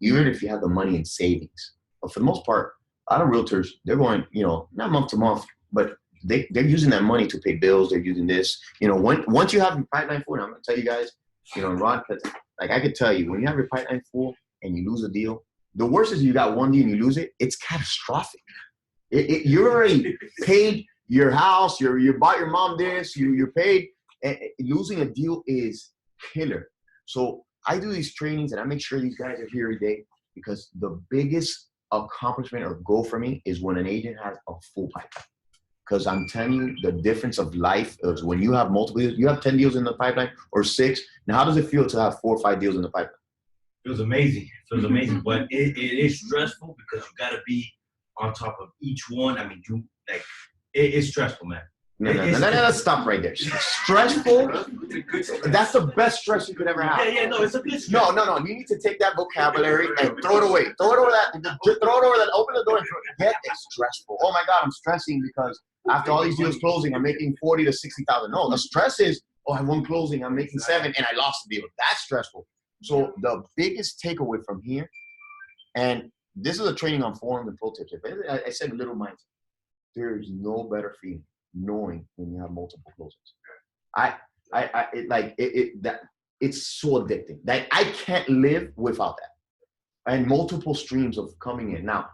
even if you have the money in savings, but for the most part, a lot of realtors, they're going, not month to month, but they're using that money to pay bills. They're using this, once you have your pipeline full, and I'm gonna tell you guys, Ron, like I could tell you, when you have your pipeline full and you lose a deal, the worst is you got one deal and you lose it. It's catastrophic. You already paid your house. You bought your mom this. You're paid. Losing a deal is killer. So I do these trainings and I make sure these guys are here every day, because the biggest accomplishment or goal for me is when an agent has a full pipeline. Because I'm telling you, the difference of life is when you have multiple deals. You have 10 deals in the pipeline or 6. Now, how does it feel to have 4 or 5 deals in the pipeline? It was amazing. It was amazing, but it is stressful because you got to be on top of each one. I mean, it's stressful, man. No, let's stop right there. Stressful? That's the best stress you could ever have. Yeah, no, it's a good stress. No. You need to take that vocabulary and throw it away. Throw it over that. Open the door and get it stressful. Oh my God, I'm stressing because after all these deals closing, I'm making $40,000 to $60,000. No, the stress is, I have one closing, I'm making 7, and I lost the deal. That's stressful. So the biggest takeaway from here, and this is a training on forums and pro tips. I said little mindset. There is no better feeling knowing when you have multiple closings. It's so addicting. That I can't live without that. And multiple streams of coming in. Now,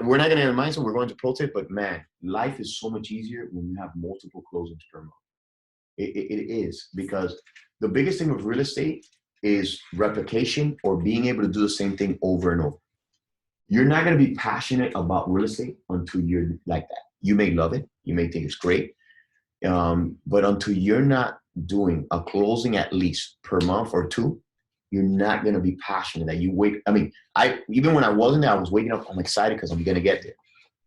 we're not going to have a mindset. We're going to pro tip, but man, life is so much easier when you have multiple closings per month. It is, because the biggest thing with real estate is replication, or being able to do the same thing over and over. You're not going to be passionate about real estate until you're like that. You may love it. You may think it's great. But until you're not doing a closing at least per month or two, you're not going to be passionate that you wait. I mean, even when I wasn't there, I was waking up, I'm excited because I'm going to get there.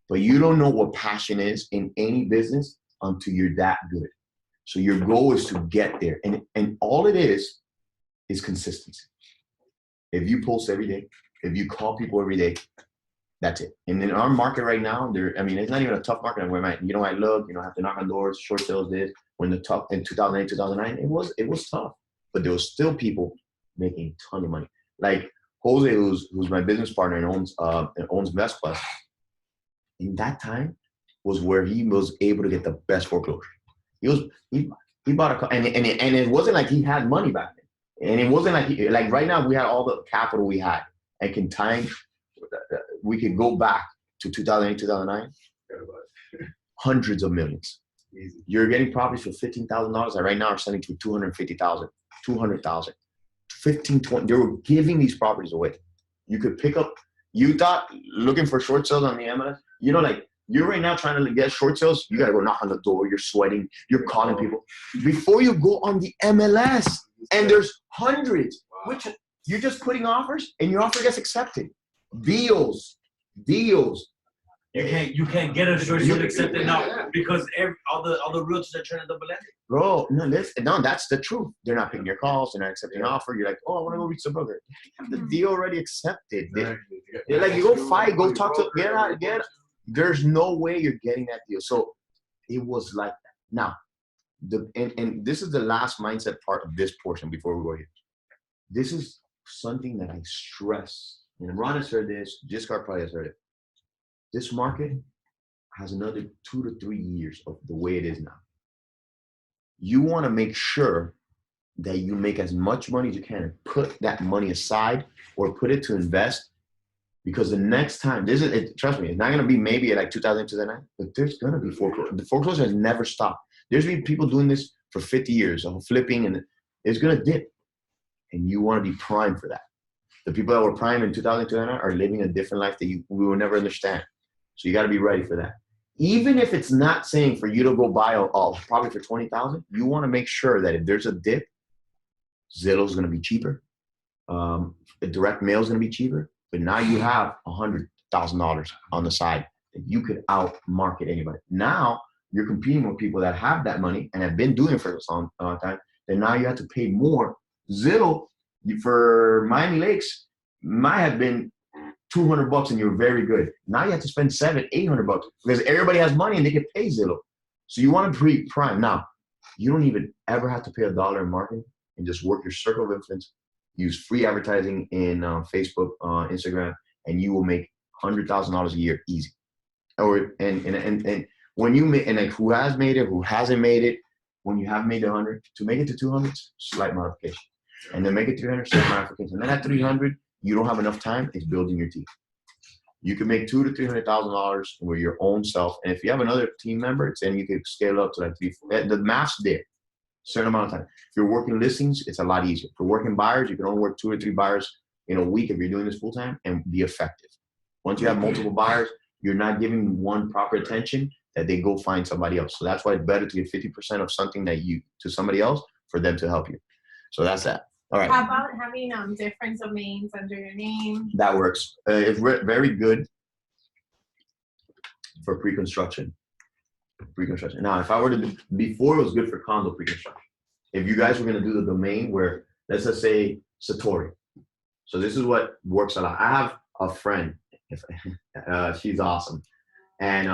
But you don't know what passion is in any business until you're that good. So your goal is to get there. And all it is consistency. If you post every day, if you call people every day, that's it. And in our market right now, it's not even a tough market. Where I look, I have to knock on doors, short sales this. When in 2008, 2009, it was tough. But there was still people making a ton of money. Like Jose, who's my business partner and owns Best Plus. In that time was where he was able to get the best foreclosure. He bought a car, and it wasn't like he had money back then. And it wasn't like right now we had all the capital we had. We could go back to 2008, 2009, hundreds of millions. Easy. You're getting properties for $15,000 that right now are selling for $250,000, $200,000, $15,000, $20,000. They were giving these properties away. You could pick up. You thought looking for short sales on the MLS. You're right now trying to get short sales. You gotta go knock on the door. You're sweating. You're calling people before you go on the MLS. And there's hundreds. Wow. Which you're just putting offers, and your offer gets accepted. Deals. You can't get a short sale accepted now because all the realtors are trying to double ended. Bro, no, that's the truth. They're not picking your calls. They're not accepting an offer. You're like, oh, I want to go reach the broker. They have the deal already accepted. They're like, you go fight, go talk to, get out. There's no way you're getting that deal. So it was like that. Now, and this is the last mindset part of this portion before we go here. This is something that I stress. And Ron has heard this. Giscard probably has heard it. This market has another 2 to 3 years of the way it is now. You want to make sure that you make as much money as you can and put that money aside or put it to invest, because the next time, trust me, it's not going to be maybe at like 2000, 2009, but there's going to be foreclosure. The foreclosure has never stopped. There's been people doing this for 50 years, flipping, and it's going to dip. And you want to be primed for that. The people that were primed in 2000, 2009 are living a different life that we will never understand. So you got to be ready for that. Even if it's not saying for you to go buy a property for $20,000, you want to make sure that if there's a dip, Zillow's going to be cheaper. The direct mail is going to be cheaper. But now you have $100,000 on the side that you could out-market anybody. Now you're competing with people that have that money and have been doing it for a long time. Then now you have to pay more. Zillow for Miami Lakes might have been $200 and you're very good. Now you have to spend $700, $800 because everybody has money and they can pay Zillow. So you want to be prime. Now, you don't even ever have to pay $1 in marketing, and just work your circle of influence. Use free advertising in Facebook, Instagram, and you will make $100,000 a year easy. And when you make, and like who has made it, who hasn't made it, when you have made 100, to make it to 200, slight modification, and then make it 300, slight modification. And then at 300, you don't have enough time. It's building your team. You can make $200,000 to $300,000 with your own self, and if you have another team member, then you can scale up to like 3, 4. The math's there. Certain amount of time. If you're working listings, it's a lot easier. For working buyers, you can only work 2 or 3 buyers in a week if you're doing this full time and be effective. Once you have multiple buyers, you're not giving one proper attention that they go find somebody else. So that's why it's better to give 50% of something to somebody else for them to help you. So that's that. All right. How about having different domains under your name? That works. It's very good for pre-construction. Now, if I were to before it was good for condo pre-construction. If you guys were going to do the domain where, let's just say Satori. So this is what works a lot. I have a friend, she's awesome. And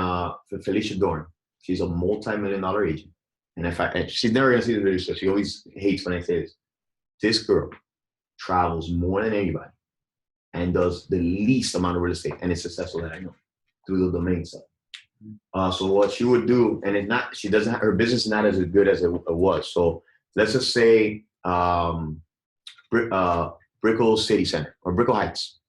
Felicia Dorn, she's a multi-million-dollar agent. And she's never going to see the video, so she always hates when I say this. This girl travels more than anybody and does the least amount of real estate, and is successful that I know through the domain side. So what she would do, and it's not, she doesn't have, her business is not as good as it was. So let's just say Brickell City Center or Brickell Heights.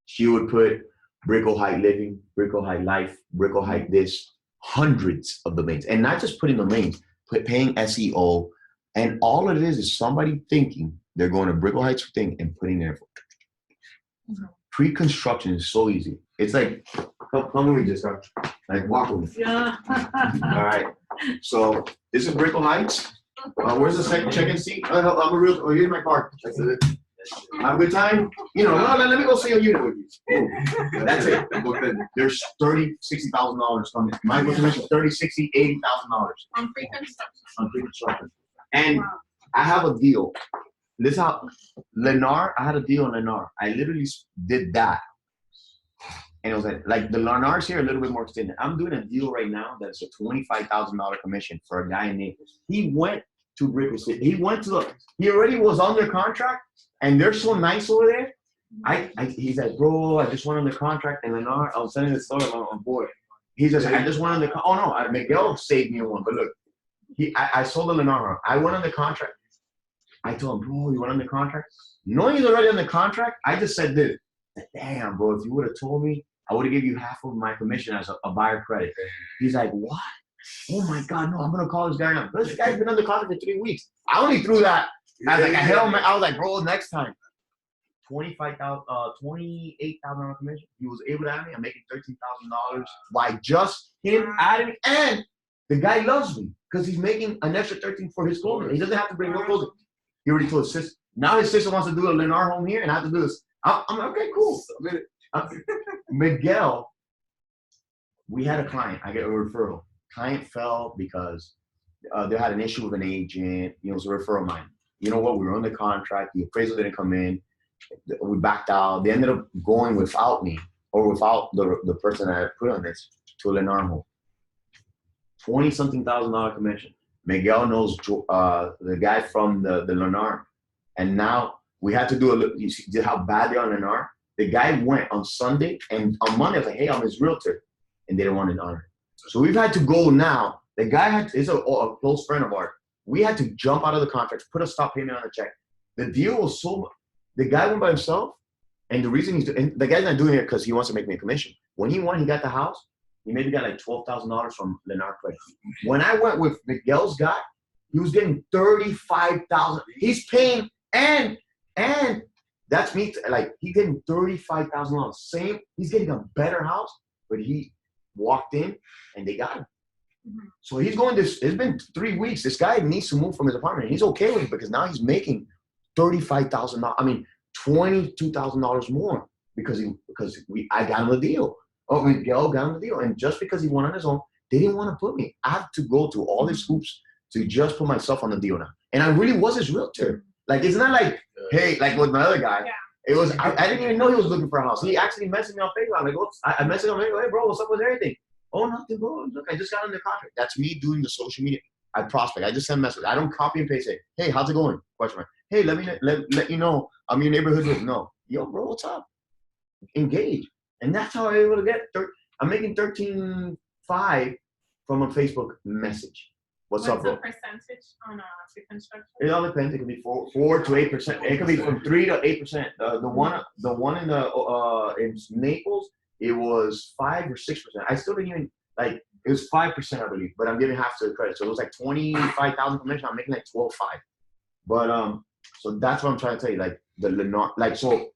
She would put Brickell Height Living, Brickell Height Life, Brickell Height this, hundreds of domains, and not just putting domains, paying SEO, and all it is somebody thinking they're going to Brickell Heights thing and putting their pre-construction is so easy. It's like, come with me, just like walk with me. Yeah. All right. So this is Brickell Heights. Where's the second check-in seat? I'm a real. Oh, here's my card. That's it. Have a good time. You know, no, let me go see a unit with you. Boom. That's it. There's $60,000 coming. My commission $30,000, $60,000, $80,000 On pre-construction. on pre-construction. And I have a deal. This is how Lennar. I had a deal on Lennar. I literally did that. And it was like the Lennars here are a little bit more extended. I'm doing a deal right now that's a $25,000 commission for a guy in Naples. He went to Brickell City. He already was under contract, and they're so nice over there. He's like, bro, I just went under contract, and Lennar, I was sending the story on board. He's just like, I just went under Miguel saved me one, but look, I sold the Lennar. I went under contract. I told him, bro, you went under contract? Knowing he's already under contract, I just said this. Damn, bro, if you would have told me, I would have given you half of my commission as a buyer credit. He's like, what? Oh my God, no, I'm going to call this guy now. This guy's been under contract for 3 weeks. I only threw that as like a helmet. I was like, bro, next time. $28,000 commission. He was able to have me. I'm making $13,000 by just him adding. And the guy loves me because he's making an extra $13,000 for his clothing. He doesn't have to bring no clothing. He already told his sister. Now his sister wants to do a Lennar home here, and I have to do this. I'm okay, cool. Miguel, we had a client. I get a referral. Client fell because they had an issue with an agent. It was a referral mine. You know what? We were under contract. The appraisal didn't come in. We backed out. They ended up going without me or without the person that I put on this to a Lennar home. $20-something thousand commission. Miguel knows the guy from the Lennar, and now we had to do a look. You see how bad they are on Lennar. The guy went on Sunday, and on Monday I was like, "Hey, I'm his realtor," and they didn't want it honored. So we've had to go now. The guy is a close friend of ours. We had to jump out of the contract, put a stop payment on the check. The deal was so. The guy went by himself, and the reason the guy's not doing it because he wants to make me a commission. When he won, he got the house. He maybe got like $12,000 from Lennar credit. When I went with Miguel's guy, he was getting $35,000. He's paying and that's me. Like he's getting $35,000. Same. He's getting a better house, but he walked in and they got him. Mm-hmm. So he's going this. It's been 3 weeks. This guy needs to move from his apartment. He's okay with it because now he's making $35,000. I mean, $22,000 more because I got him a deal. Oh, Miguel got him a deal, and just because he won on his own, they didn't want to put me. I have to go through all these hoops to just put myself on the deal now. And I really was his realtor. Like it's not like, hey, like with my other guy. Yeah. It was I didn't even know he was looking for a house. He actually messaged me on Facebook. I'm like, I messaged him. Hey, bro, what's up with everything? Oh, nothing, bro. Look, I just got under contract. That's me doing the social media. I prospect. I just send messages. I don't copy and paste it. Hey, how's it going? Question mark. Hey, let you know I'm your neighborhood. No, yo, bro, what's up? Engage. And that's how I'm able to get. I'm making $13,500 from a Facebook message. What's up, bro? What's the percentage on pre-construction? It all depends. It could be 4 to 8%. It could be from 3 to 8%. The one in in Naples, it was 5 or 6%. I still didn't even it was 5%, I believe, but I'm giving half to the credit. So it was like $25,000 commission. I'm making like $12,500. But so that's what I'm trying to tell you. Like the Lennar, so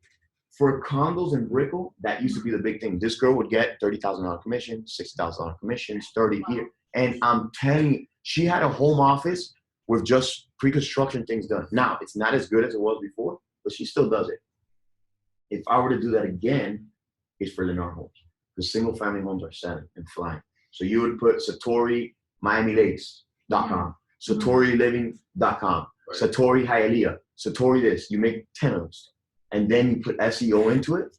for condos in Brickell, that used to be the big thing. This girl would get $30,000 commission, $60,000 commissions, 30 here. And I'm telling you, she had a home office with just pre-construction things done. Now, it's not as good as it was before, but she still does it. If I were to do that again, it's for Lennar homes. The single family homes are selling and flying. So you would put Satori MiamiLakes.com, SatoriLiving.com, Satori Hialeah, Satori this. You make 10 of those. And then you put SEO into it,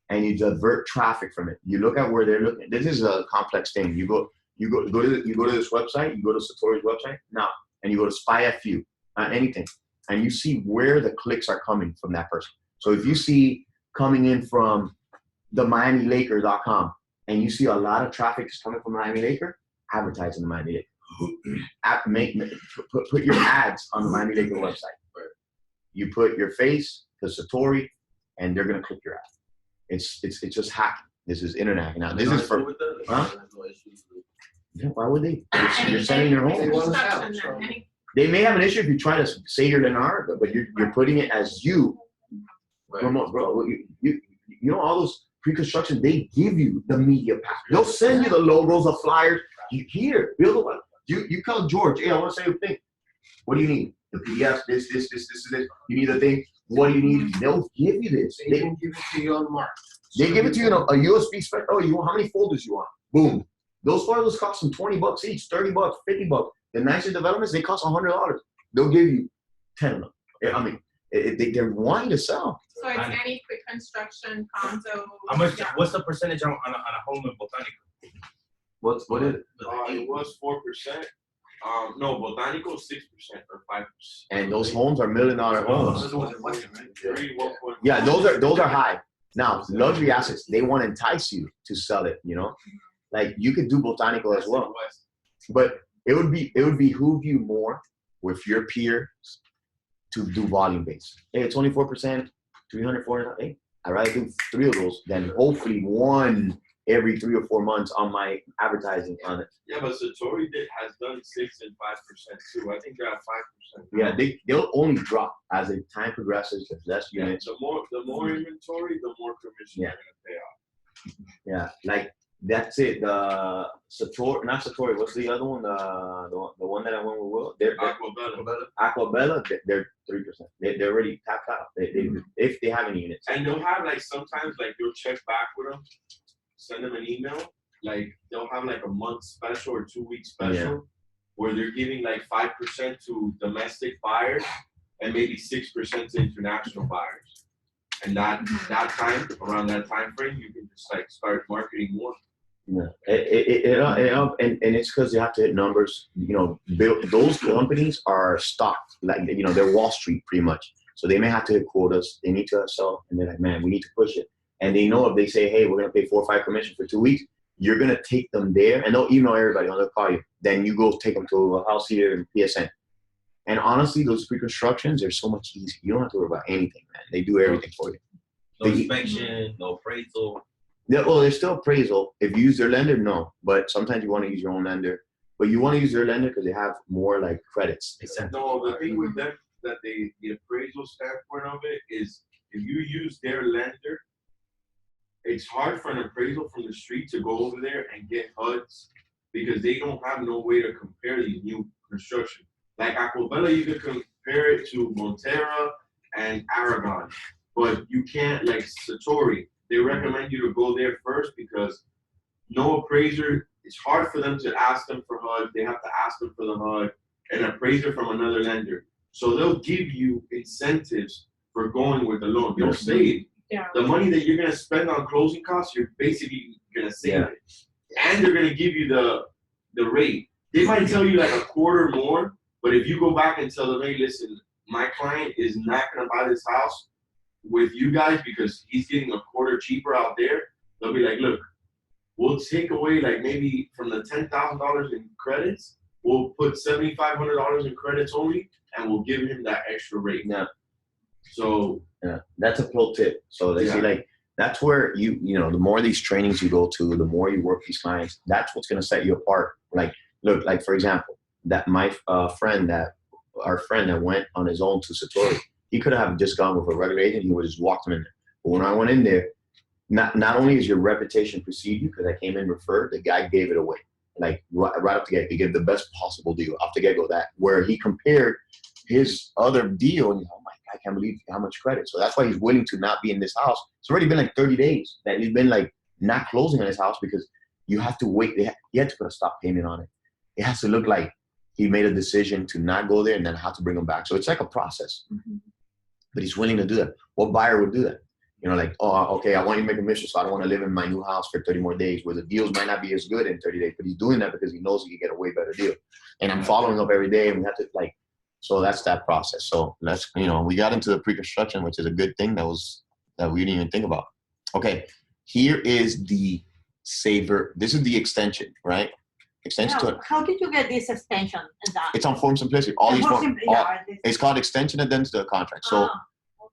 and you divert traffic from it. You look at where they're looking. This is a complex thing. You go to this website. You go to Satori's website now, and you go to Spy FU, anything. and you see where the clicks are coming from that person. So if you see coming in from the MiamiLaker.com and you see a lot of traffic is coming from Miami Laker, advertise in the Miami Laker. Put your ads on the Miami Laker website. You put your face, the Satori, and they're gonna click your ad. It's just hacking. This is internet now. This is for yeah, why would they? You're sending your home. They may have an issue if you try to say you're Leonardo, but you're putting it as you. Promote, bro. You know all those pre-construction, they give you the media pack. They'll send you the logos, the flyers. You here, build one. You call George, hey, I want to say a thing. What do you need? The PDF, this. You need a thing. What do you need? They'll give you this. They can give it to you on Mark. They give it to you in a USB spec. Oh, you want how many folders you want? Boom. Those folders cost them $20 each, $30, $50. The nicer developments, they cost $100. They'll give you 10 of them. I mean, they're wanting to sell. So it's any pre-construction condo. How much? Yeah. What's the percentage on a home in Botanico? What is it? It was 4%. No, Botanico 6% or 5%. And those homes are $1 million homes. Right? Yeah, those are high. Now, luxury assets, they want to entice you to sell it, you know? Like you could do Botanico as well. But it would behoove you more with your peers to do volume based. Hey, it's only 4%, 300, 400. Hey, I'd rather do 3 of those than hopefully 1 every 3 or 4 months on my advertising on it. Yeah, but Satori has done 6 and 5% too. I think they're at 5%. Yeah, they'll only drop as the time progresses. There's less units. The more inventory, the more commission you're gonna pay out. Yeah, like that's it. The Satori, not Satori. What's the other one? The one that I went with Will. They're Aquabella. They're 3%. They're already tapped out. If they have any units. And they'll have like sometimes like you'll check back with them, send them an email. Like they'll have like a month special or 2-week special where they're giving like 5% to domestic buyers and maybe 6% to international buyers. And that time, around that time frame, you can just like start marketing more. Yeah, and it's because you have to hit numbers. You know, those companies are stocked, like, you know, they're Wall Street pretty much. So they may have to hit quotas. They need to sell, and they're like, man, we need to push it. And they know if they say, hey, we're gonna pay 4 or 5 commission for 2 weeks, you're gonna take them there, and they'll email everybody, they'll call you. Then you go take them to a house here in PSN. And honestly, those pre-constructions are so much easier. You don't have to worry about anything, man. They do everything for you. No inspection, no appraisal. Well, there's still appraisal. If you use their lender, no. But sometimes you want to use your own lender. But you want to use their lender because they have more like credits. No, the thing with them that the appraisal standpoint of it is if you use their lender, it's hard for an appraisal from the street to go over there and get HUDs because they don't have no way to compare these new construction. Like Aquabella, you can compare it to Montera and Aragon, but you can't, like Satori. They recommend you to go there first because no appraiser, it's hard for them to ask them for HUD. They have to ask them for the HUD, an appraiser from another lender. So they'll give you incentives for going with the loan. You'll save. Yeah. The money that you're going to spend on closing costs, you're basically going to save it. And they're going to give you the rate. They might tell you like a quarter more, but if you go back and tell them, hey, listen, my client is not going to buy this house with you guys because he's getting a quarter cheaper out there, they'll be like, look, we'll take away like maybe from the $10,000 in credits, we'll put $7,500 in credits only, and we'll give him that extra rate. Yeah. So yeah, that's a pro tip. So they say like that's where you know the more these trainings you go to, the more you work these clients. That's what's gonna set you apart. Like look, like for example, that my our friend that went on his own to Satori. He could have just gone with a regular agent. He would just walked him in there. But when I went in there, not only is your reputation precede you, because I came in referred, the guy gave it away. Like right up the get, he gave the best possible deal off the get-go. That where he compared his other deal, and oh my God, I can't believe how much credit. So that's why he's willing to not be in this house. It's already been like 30 days that he's been like not closing on his house because you have to wait. You have to put a stop payment on it. It has to look like he made a decision to not go there and then have to bring him back. So it's like a process. Mm-hmm. But he's willing to do that. What buyer would do that? You know, like, oh, okay, I want you to make a mission, so I don't want to live in my new house for 30 more days, where the deals might not be as good in 30 days, but he's doing that because he knows he can get a way better deal. And I'm following up every day, and we have to, like, So that's that process. So let's, we got into the pre-construction, which is a good thing that we didn't even think about. Okay, here is the saver. This is the extension, right? Extension to it. How did you get this extension? It's on form simplicity. All these forms. It's called extension addendum to the contract. So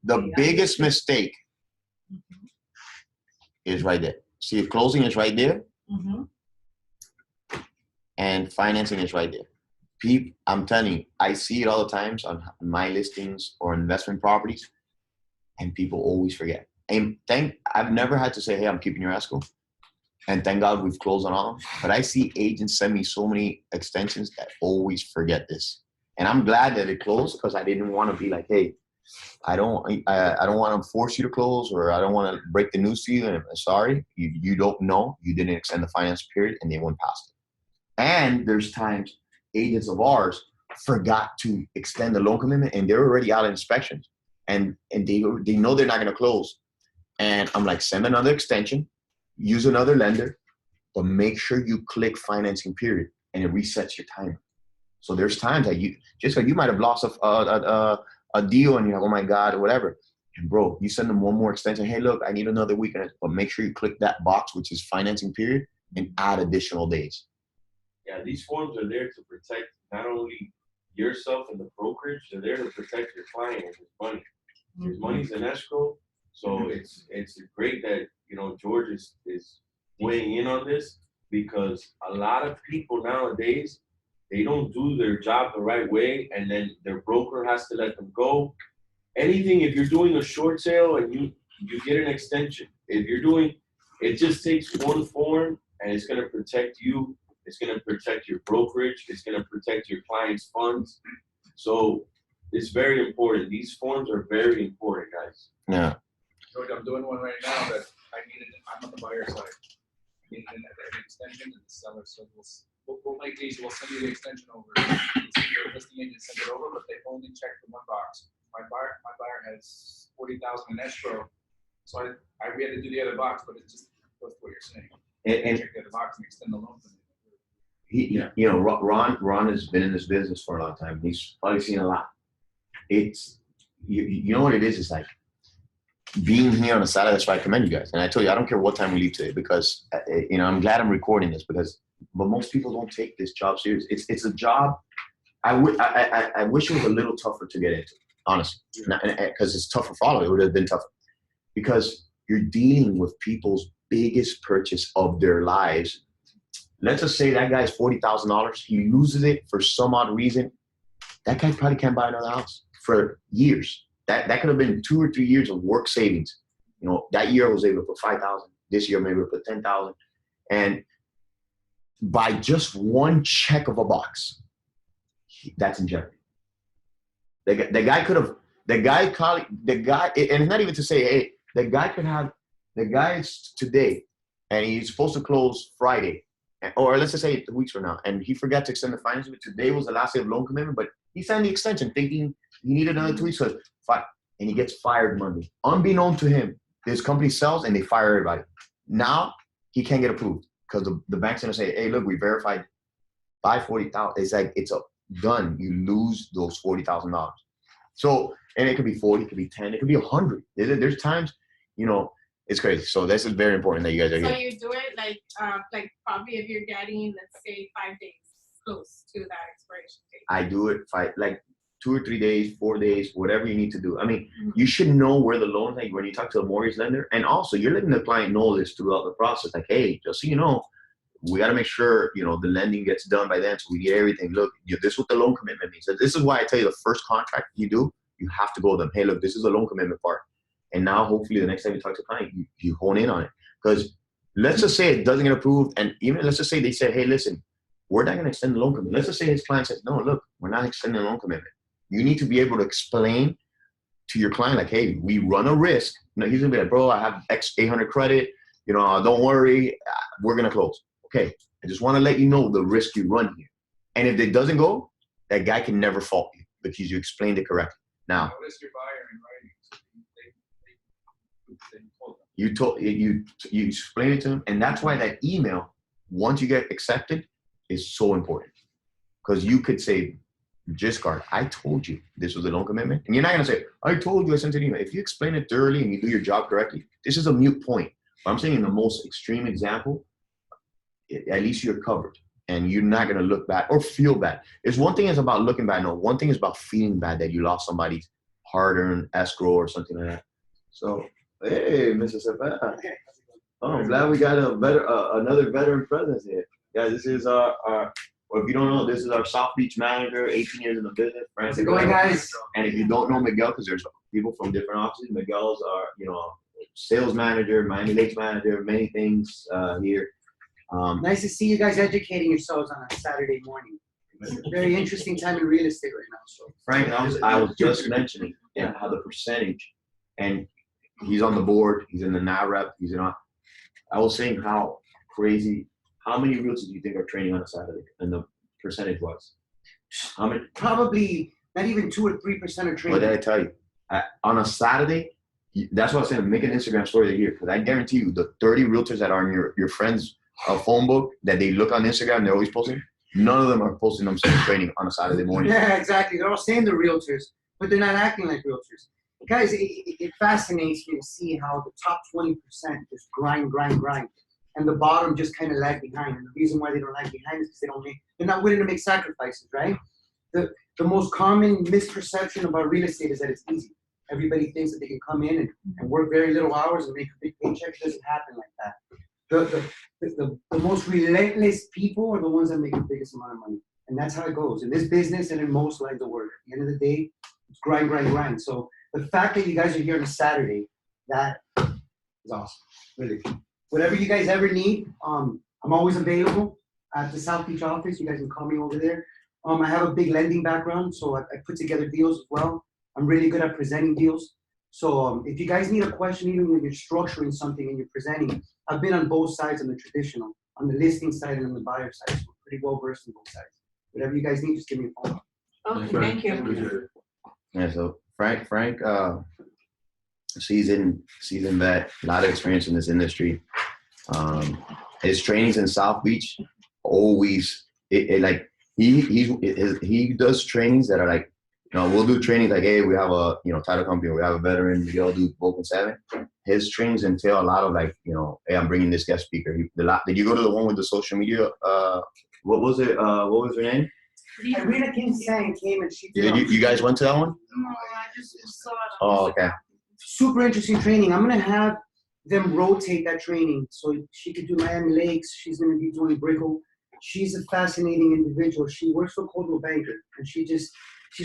the biggest mistake is right there. See, if closing is right there, and financing is right there. I'm telling you, I see it all the times on my listings or investment properties, and people always forget. And I've never had to say, hey, I'm keeping your escrow. And thank God we've closed on all of them. But I see agents send me so many extensions that always forget this. And I'm glad that it closed, because I didn't want to be like, hey, I don't want to force you to close, or I don't want to break the news to you. And I'm sorry, you don't know, you didn't extend the finance period, and they went past it. And there's times agents of ours forgot to extend the loan commitment, and they're already out of inspections, and they know they're not going to close. And I'm like, send another extension, use another lender, but make sure you click financing period, and it resets your timer. So there's times that you might have lost a deal, and you're like, oh my God, or whatever. And bro, you send them one more extension. Hey, look, I need another week, but make sure you click that box, which is financing period, and add additional days. Yeah, these forms are there to protect not only yourself and the brokerage, they're there to protect your client and his money. His money's in escrow, so it's great that George is weighing in on this, because a lot of people nowadays, they don't do their job the right way, and then their broker has to let them go. Anything, if you're doing a short sale and you get an extension, it just takes one form, and it's going to protect you. It's going to protect your brokerage. It's going to protect your client's funds. So it's very important. These forms are very important, guys. Yeah. George, I'm doing one right now that I'm on the buyer side. I needed an extension, and the seller said, we'll make these, we'll send you the extension over. Your listing agent send it over, but they only check the one box. My buyer has 40,000 in escrow, so we had to do the other box, but it just goes to what you're saying. And check the other box and extend the loan. Ron has been in this business for a long time. He's probably seen a lot. It's you know what it is. It's like being here on a Saturday. That's why I commend you guys. And I tell you, I don't care what time we leave today, because I'm glad I'm recording this, but most people don't take this job serious. It's a job. I wish it was a little tougher to get into, honestly, because it's tougher for all of it. It would have been tougher, because you're dealing with people's biggest purchase of their lives. Let's just say that guy's $40,000. He loses it for some odd reason. That guy probably can't buy another house for years. That could have been 2 or 3 years of work savings. That year I was able to put $5,000. This year maybe I put $10,000. And by just one check of a box, that's in jeopardy. The guy, and it's not even to say, hey, the guy is today, and he's supposed to close Friday. Or let's just say 2 weeks from now, and he forgot to extend the financing. Today was the last day of loan commitment, but he signed the extension thinking he needed another 2 weeks. So and he gets fired Monday. Unbeknown to him, his company sells and they fire everybody. Now he can't get approved, because the bank's gonna say, hey, look, we verified by 40,000. It's like, it's done. You lose those $40,000. So, and it could be 40, it could be 10, it could be 100. There's times, it's crazy. So this is very important that you guys are here. So you do it like probably if you're getting, let's say, 5 days close to that expiration date. I do it like 2 or 3 days, 4 days, whatever you need to do. I mean, you should know where the loan is when you talk to a mortgage lender. And also, you're letting the client know this throughout the process. Like, hey, just so you know, we got to make sure, the lending gets done by then, so we get everything. Look, this is what the loan commitment means. So this is why I tell you, the first contract you do, you have to go to them. Hey, look, this is the loan commitment part. And now, hopefully, the next time you talk to a client, you hone in on it. Because let's just say it doesn't get approved, and even let's just say they say, hey, listen, we're not going to extend the loan commitment. Let's just say his client says, no, look, we're not extending the loan commitment. You need to be able to explain to your client, like, hey, we run a risk. He's going to be like, bro, I have X 800 credit. Don't worry, we're going to close. Okay, I just want to let you know the risk you run here. And if it doesn't go, that guy can never fault you, because you explained it correctly. Now, notice your buyer in writing. You explain it to him, and that's why that email, once you get accepted, is so important, because you could say, discard. I told you this was a loan commitment. And you're not going to say, I told you I sent an email. If you explain it thoroughly and you do your job correctly, this is a moot point. But I'm saying in the most extreme example, at least you're covered and you're not going to look bad or feel bad. It's one thing is about looking bad. No, one thing is about feeling bad that you lost somebody's hard-earned escrow or something like that. So, hey, Mr. Cepeda. Oh, I'm glad we got another veteran presence here. Yeah, this is our or if you don't know, this is our South Beach manager, 18 years in the business. How's it going, guys? And if you don't know Miguel, because there's people from different offices, Miguel's our, sales manager, Miami Lakes manager, many things here. Nice to see you guys educating yourselves on a Saturday morning. It's a very interesting time in real estate right now. So Frank, I was just mentioning how the percentage, and he's on the board, he's in the NAREP, I was saying how crazy, how many realtors do you think are training on a Saturday? And the percentage was? How many? Probably not even 2 or 3% are training. What did I tell you? On a Saturday, that's what I was saying, make an Instagram story here, because I guarantee you the 30 realtors that are in your friends' phone book that they look on Instagram, they're always posting, none of them are posting themselves training on a Saturday morning. Yeah, exactly. They're all saying they're realtors, but they're not acting like realtors. Guys, it fascinates me to see how the top 20% just grind, and the bottom just kind of lag behind. And the reason why they don't lag behind is because they're not willing to make sacrifices, right? The most common misperception about real estate is that it's easy. Everybody thinks that they can come in and work very little hours and make a big paycheck. It doesn't happen like that. The most relentless people are the ones that make the biggest amount of money. And that's how it goes in this business and in most lines of work. At the end of the day, it's grind. So the fact that you guys are here on a Saturday, that is awesome. Really. Whatever you guys ever need, I'm always available at the South Beach office. You guys can call me over there. I have a big lending background, so I put together deals as well. I'm really good at presenting deals. So if you guys need a question, even when you're structuring something and you're presenting, I've been on both sides on the traditional, on the listing side and on the buyer side. So pretty well versed on both sides. Whatever you guys need, just give me a phone. Okay, thank you. Yeah, so Frank, seasoned vet, a lot of experience in this industry. His trainings in South Beach always he does trainings that are like, we'll do trainings like, hey, we have a title company, we have a veteran, we all do Open 7. His trainings entail a lot of like, hey, I'm bringing this guest speaker. Did you go to the one with the social media? What was it? What was her name? Rita King came and she did. You guys went to that one? No, I just saw it. Oh, okay. Super interesting training. I'm gonna have them rotate that training so she could do Miami Lakes. She's gonna be doing Brickell. She's a fascinating individual. She works for Coldwell Banker, and she's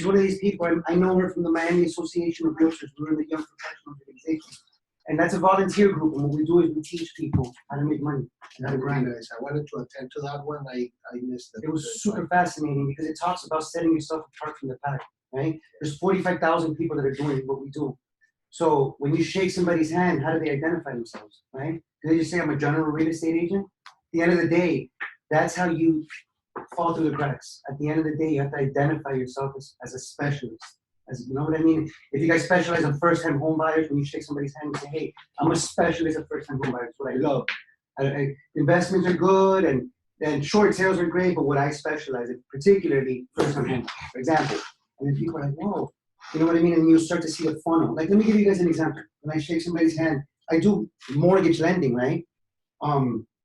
one of these people. I know her from the Miami Association of Realtors. We're in the Young Professionals Organization, and that's a volunteer group. And what we do is we teach people how to make money. How to grind. I wanted to attend to that one. I missed it. It was super fascinating because it talks about setting yourself apart from the pack. Right? There's 45,000 people that are doing what we do. So when you shake somebody's hand, how do they identify themselves, right? Do they just say, I'm a general real estate agent? At the end of the day, that's how you fall through the cracks. At the end of the day, you have to identify yourself as a specialist. You know what I mean? If you guys specialize in first-time home buyers, when you shake somebody's hand, you say, hey, I'm a specialist at first-time home buyers. That's what I love. Investments are good, and short sales are great, but what I specialize in, particularly first-time home, for example. And then people are like, whoa. You know what I mean? And you start to see the funnel. Like, let me give you guys an example. When I shake somebody's hand, I do mortgage lending, right?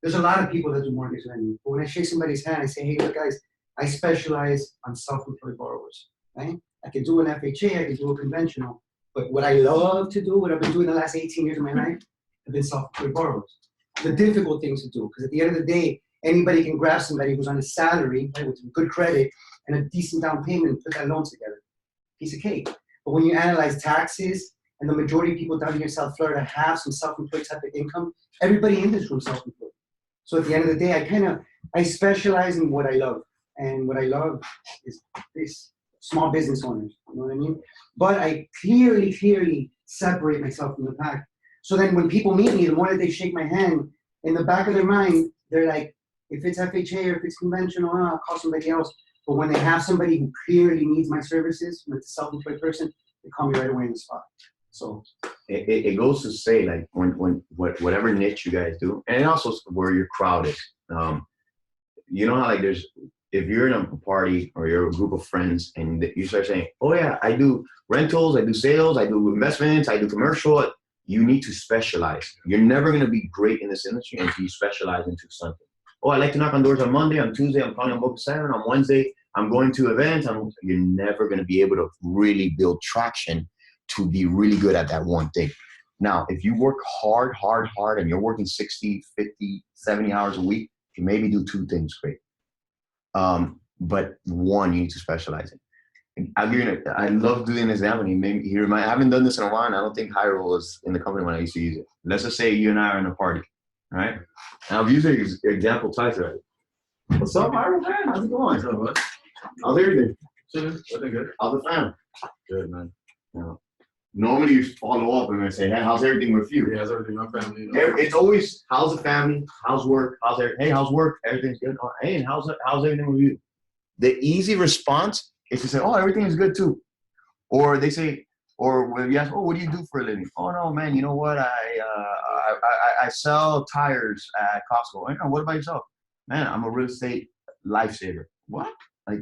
There's a lot of people that do mortgage lending. But when I shake somebody's hand, I say, hey, look, guys, I specialize on self-employed borrowers, right? I can do an FHA, I can do a conventional. But what I love to do, what I've been doing the last 18 years of my life, have been self-employed borrowers. The difficult things to do, because at the end of the day, anybody can grab somebody who's on a salary, right, with good credit and a decent down payment and put that loan together. Piece of cake. But when you analyze taxes, and the majority of people down here in South Florida have some self-employed type of income, everybody in this room is self-employed. So at the end of the day, I specialize in what I love. And what I love is this, small business owners, you know what I mean? But I clearly separate myself from the pack. So then when people meet me, the more that they shake my hand, in the back of their mind, they're like, if it's FHA or if it's conventional, I'll call somebody else. But when they have somebody who clearly needs my services, when it's a self-employed person, they call me right away in the spot. So it goes to say, like, whatever niche you guys do, and also where your crowd is. You know how, like, there's if you're in a party or you're a group of friends and you start saying, oh yeah, I do rentals, I do sales, I do investments, I do commercial, you need to specialize. You're never going to be great in this industry until you specialize into something. Oh, I like to knock on doors on Monday, on Tuesday, I'm calling on book 7, on Wednesday, I'm going to events. You're never going to be able to really build traction to be really good at that one thing. Now, if you work hard, and you're working 60, 50, 70 hours a week, you maybe do 2 things great. But one, you need to specialize in. I love doing this now. I haven't done this in a while, and I don't think Hyro was in the company when I used to use it. Let's just say you and I are in a party, right? And I've used the example twice already. What's up, Hyro, man? How's it going? What's up, bud? How's everything? Good. How's the fam? Good, man. Yeah. Normally you follow up and say, hey, how's everything with you? Yeah, how's everything? My family. It's always, how's the family? How's work? Hey, how's work? Everything's good. Oh, hey, and how's everything with you? The easy response is to say, oh, everything is good too. Or they say, or when you ask, oh, what do you do for a living? Oh no, man, you know what? I sell tires at Costco. I know, what about yourself? Man, I'm a real estate lifesaver. What? Like,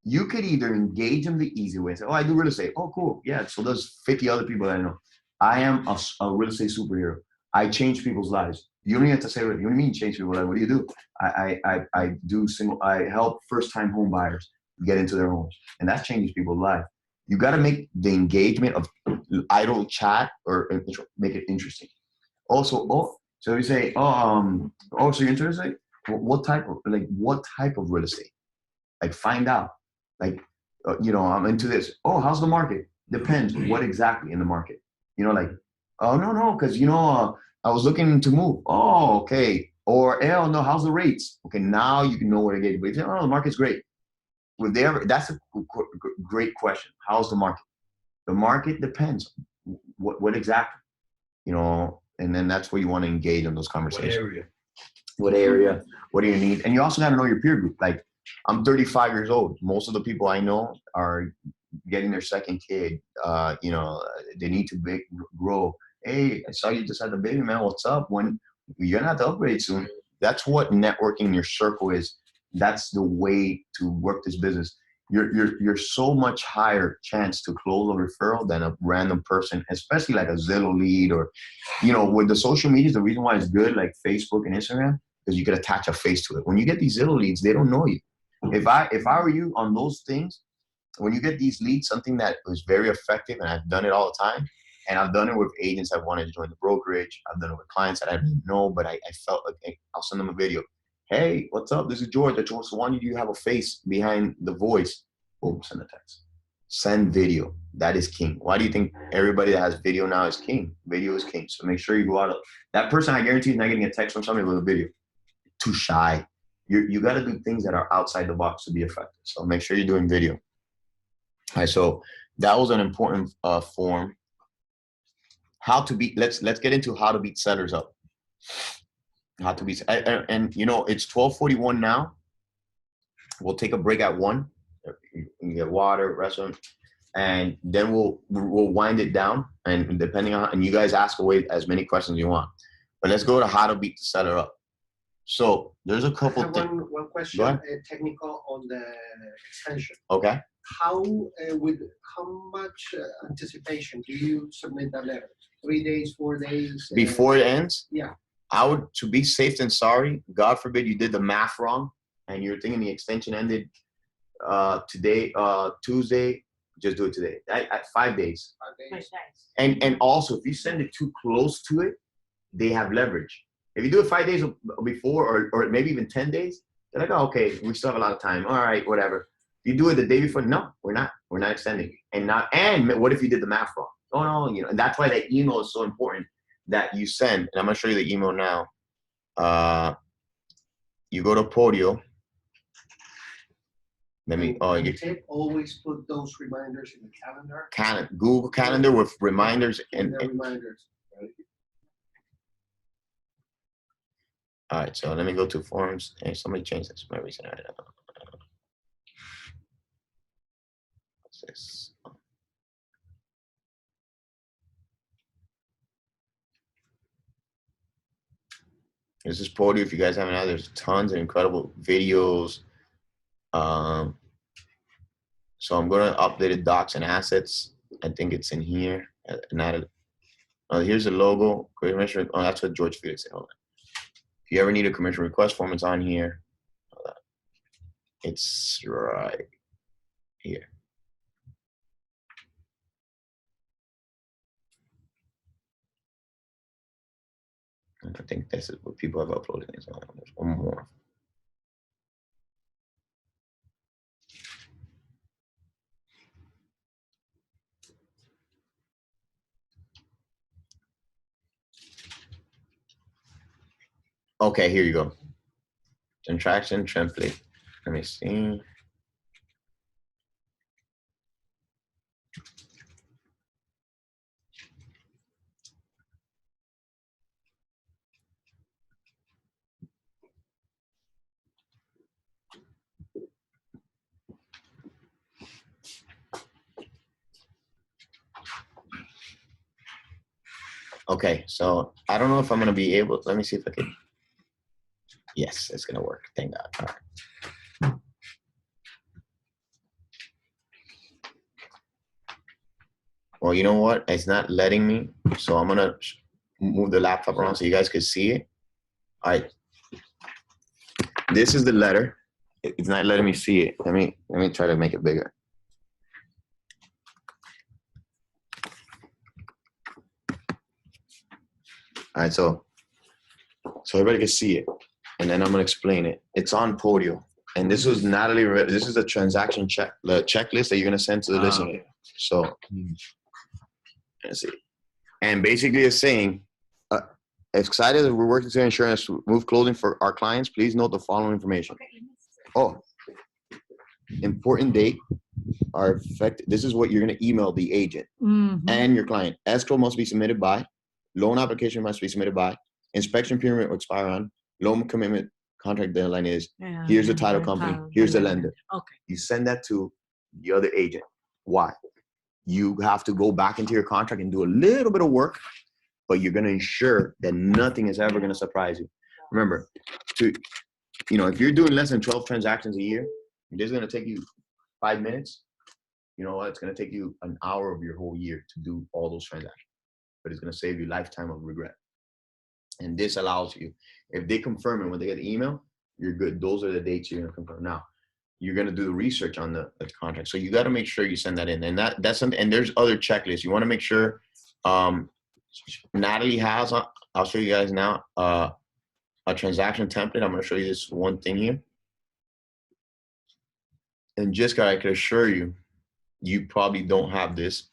you could either engage them the easy way and say, oh, I do real estate. Oh, cool. Yeah, so there's 50 other people that I know. I am a real estate superhero. I change people's lives. You don't even have to say, what do you mean change people's lives? What do you do? I help first-time home buyers get into their homes. And that changes people's lives. You got to make the engagement of idle chat or make it interesting. Also, so we say, so you're interested? What type of real estate? Like, find out. Like, I'm into this. Oh, how's the market? Depends. What exactly in the market? Like, oh, no, because, I was looking to move. Oh, okay. Or, oh, no, how's the rates? Okay, now you can know where to get. But the market's great. That's a great question. How's the market? The market depends. What exactly? And then that's where you want to engage in those conversations. What area? What do you need? And you also got to know your peer group. Like, I'm 35 years old. Most of the people I know are getting their second kid. They need to grow. Hey, I saw you just had the baby, man. What's up? When you're gonna have to upgrade soon. That's what networking in your circle is. That's the way to work this business. You're so much higher chance to close a referral than a random person, especially like a Zillow lead or, with the social medias. The reason why it's good, like Facebook and Instagram, because you could attach a face to it. When you get these Zillow leads, they don't know you. If I were you on those things, when you get these leads, something that was very effective, and I've done it all the time, and I've done it with agents that wanted to join the brokerage. I've done it with clients that I didn't know, but I felt like, hey, I'll send them a video. Hey, what's up? This is George. I just wanted you to have a face behind the voice. Boom, send a text. Send video. That is king. Why do you think everybody that has video now is king? Video is king. So make sure you go out. That person, I guarantee, is not getting a text from somebody with a video. Too shy. You got to do things that are outside the box to be effective. So make sure you're doing video. All right, so that was an important form. Let's get into how to beat sellers up. How to beat, and it's 12:41 now. We'll take a break at 1. You can get water, restaurant, and then we'll wind it down. And depending on, and you guys ask away as many questions you want. But let's go to how to beat the seller up. So there's a couple things. One question, technical on the extension. Okay. How much anticipation do you submit that letter? 3 days, 4 days? Before it ends? Yeah. I would, to be safe than sorry, God forbid you did the math wrong and you're thinking the extension ended today, Tuesday, just do it today. At 5 days. 5 days. And also, if you send it too close to it, they have leverage. If you do it 5 days before, or maybe even 10 days, they're like, oh, okay, we still have a lot of time. All right, whatever. You do it the day before. No, we're not extending. And what if you did the math wrong? Oh no, and that's why that email is so important that you send. And I'm gonna show you the email now. You go to Podio. Always put those reminders in the calendar. Google Calendar with reminders and reminders. All right, so let me go to forms. Hey, somebody changed this. My recent. What's this? This is Podio. If you guys haven't had, there's tons of incredible videos, So I'm going to update the docs and assets. I think it's in here. Here's the logo. Commission. Oh, that's what George Felix said. Hold on. If you ever need a commission request form, it's on here. Hold on. It's right here. And I think this is what people have uploaded. There's one more. Okay, here you go. Transaction template. Let me see. Okay, so I don't know if I'm gonna be able. Let me see if I can. Yes, it's gonna work. Thank God. All right. Well, you know what? It's not letting me, so I'm gonna move the laptop around so you guys can see it. All right. This is the letter. It's not letting me see it. Let me try to make it bigger. All right, so everybody can see it, and then I'm gonna explain it. It's on Podio, and this was Natalie. This is the transaction the checklist that you're gonna send to the listener. So let's see, and basically it's saying, excited that we're working to ensure smooth closing for our clients. Please note the following information. Oh, important date are affected. This is what you're gonna email the agent and your client. Escrow must be submitted by. Loan application must be submitted by. Inspection period will expire on. Loan commitment contract deadline is. Here's the title company. Here's the lender. Okay. You send that to the other agent. Why? You have to go back into your contract and do a little bit of work, but you're going to ensure that nothing is ever going to surprise you. Remember, if you're doing less than 12 transactions a year, this is going to take you 5 minutes. You know what? It's going to take you an hour of your whole year to do all those transactions. But it's going to save you a lifetime of regret. And this allows you, if they confirm it when they get the email, you're good. Those are the dates you're going to confirm. Now, you're going to do the research on the contract. So you got to make sure you send that in. And that's something. And there's other checklists. You want to make sure Natalie has, I'll show you guys now, a transaction template. I'm going to show you this one thing here. And just I can assure you, you probably don't have this.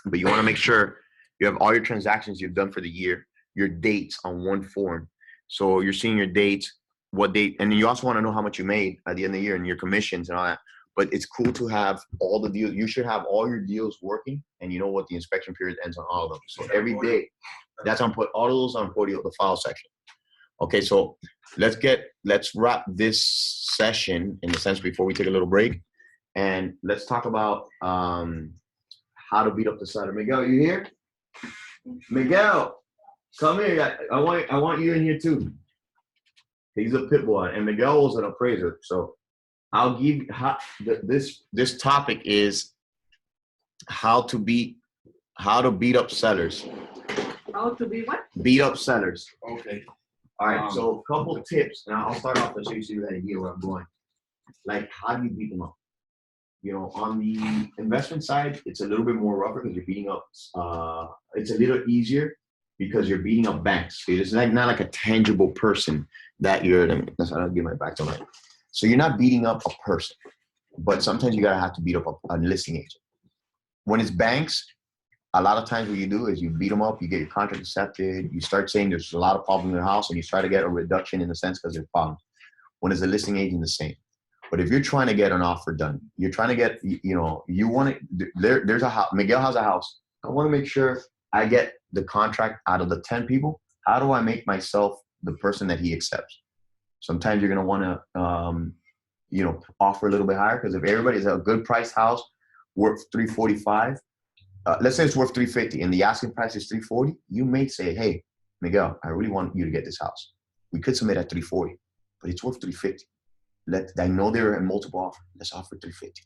But you want to make sure you have all your transactions you've done for the year, your dates on one form. So you're seeing your dates, what date, and you also want to know how much you made at the end of the year and your commissions and all that. But it's cool to have all the deals. You should have all your deals working, and you know what the inspection period ends on all of them. So every day, that's on all of those on Podio, the file section. Okay, so let's wrap this session in the sense before we take a little break, and let's talk about how to beat up the seller. Miguel, you here? Miguel, come here. I want you in here too. He's a pit bull, and Miguel was an appraiser. So I'll give this topic is how to beat up sellers. How to be what? Beat up sellers. Okay. All right. So a couple tips. Now I'll start off so you see that idea where I'm going. Like, how do you beat them up? On the investment side, it's a little bit more rougher because you're beating up. It's a little easier because you're beating up banks. It's not like a tangible person that you're. That's why I'll give my back to mine. So you're not beating up a person, but sometimes you gotta have to beat up a listing agent. When it's banks, a lot of times what you do is you beat them up, you get your contract accepted, you start saying there's a lot of problems in your house, and you try to get a reduction in the sense because there's problems. When it's a listing agent, the same. But if you're trying to get an offer done, you're trying to get, you want it, there's a house, Miguel has a house. I want to make sure I get the contract out of the 10 people. How do I make myself the person that he accepts? Sometimes you're going to want to, offer a little bit higher because if everybody's a good priced house worth $345, let's say it's worth $350 and the asking price is $340, you may say, hey, Miguel, I really want you to get this house. We could submit at $340, but it's worth $350. I know they're in multiple offer. Let's offer 350.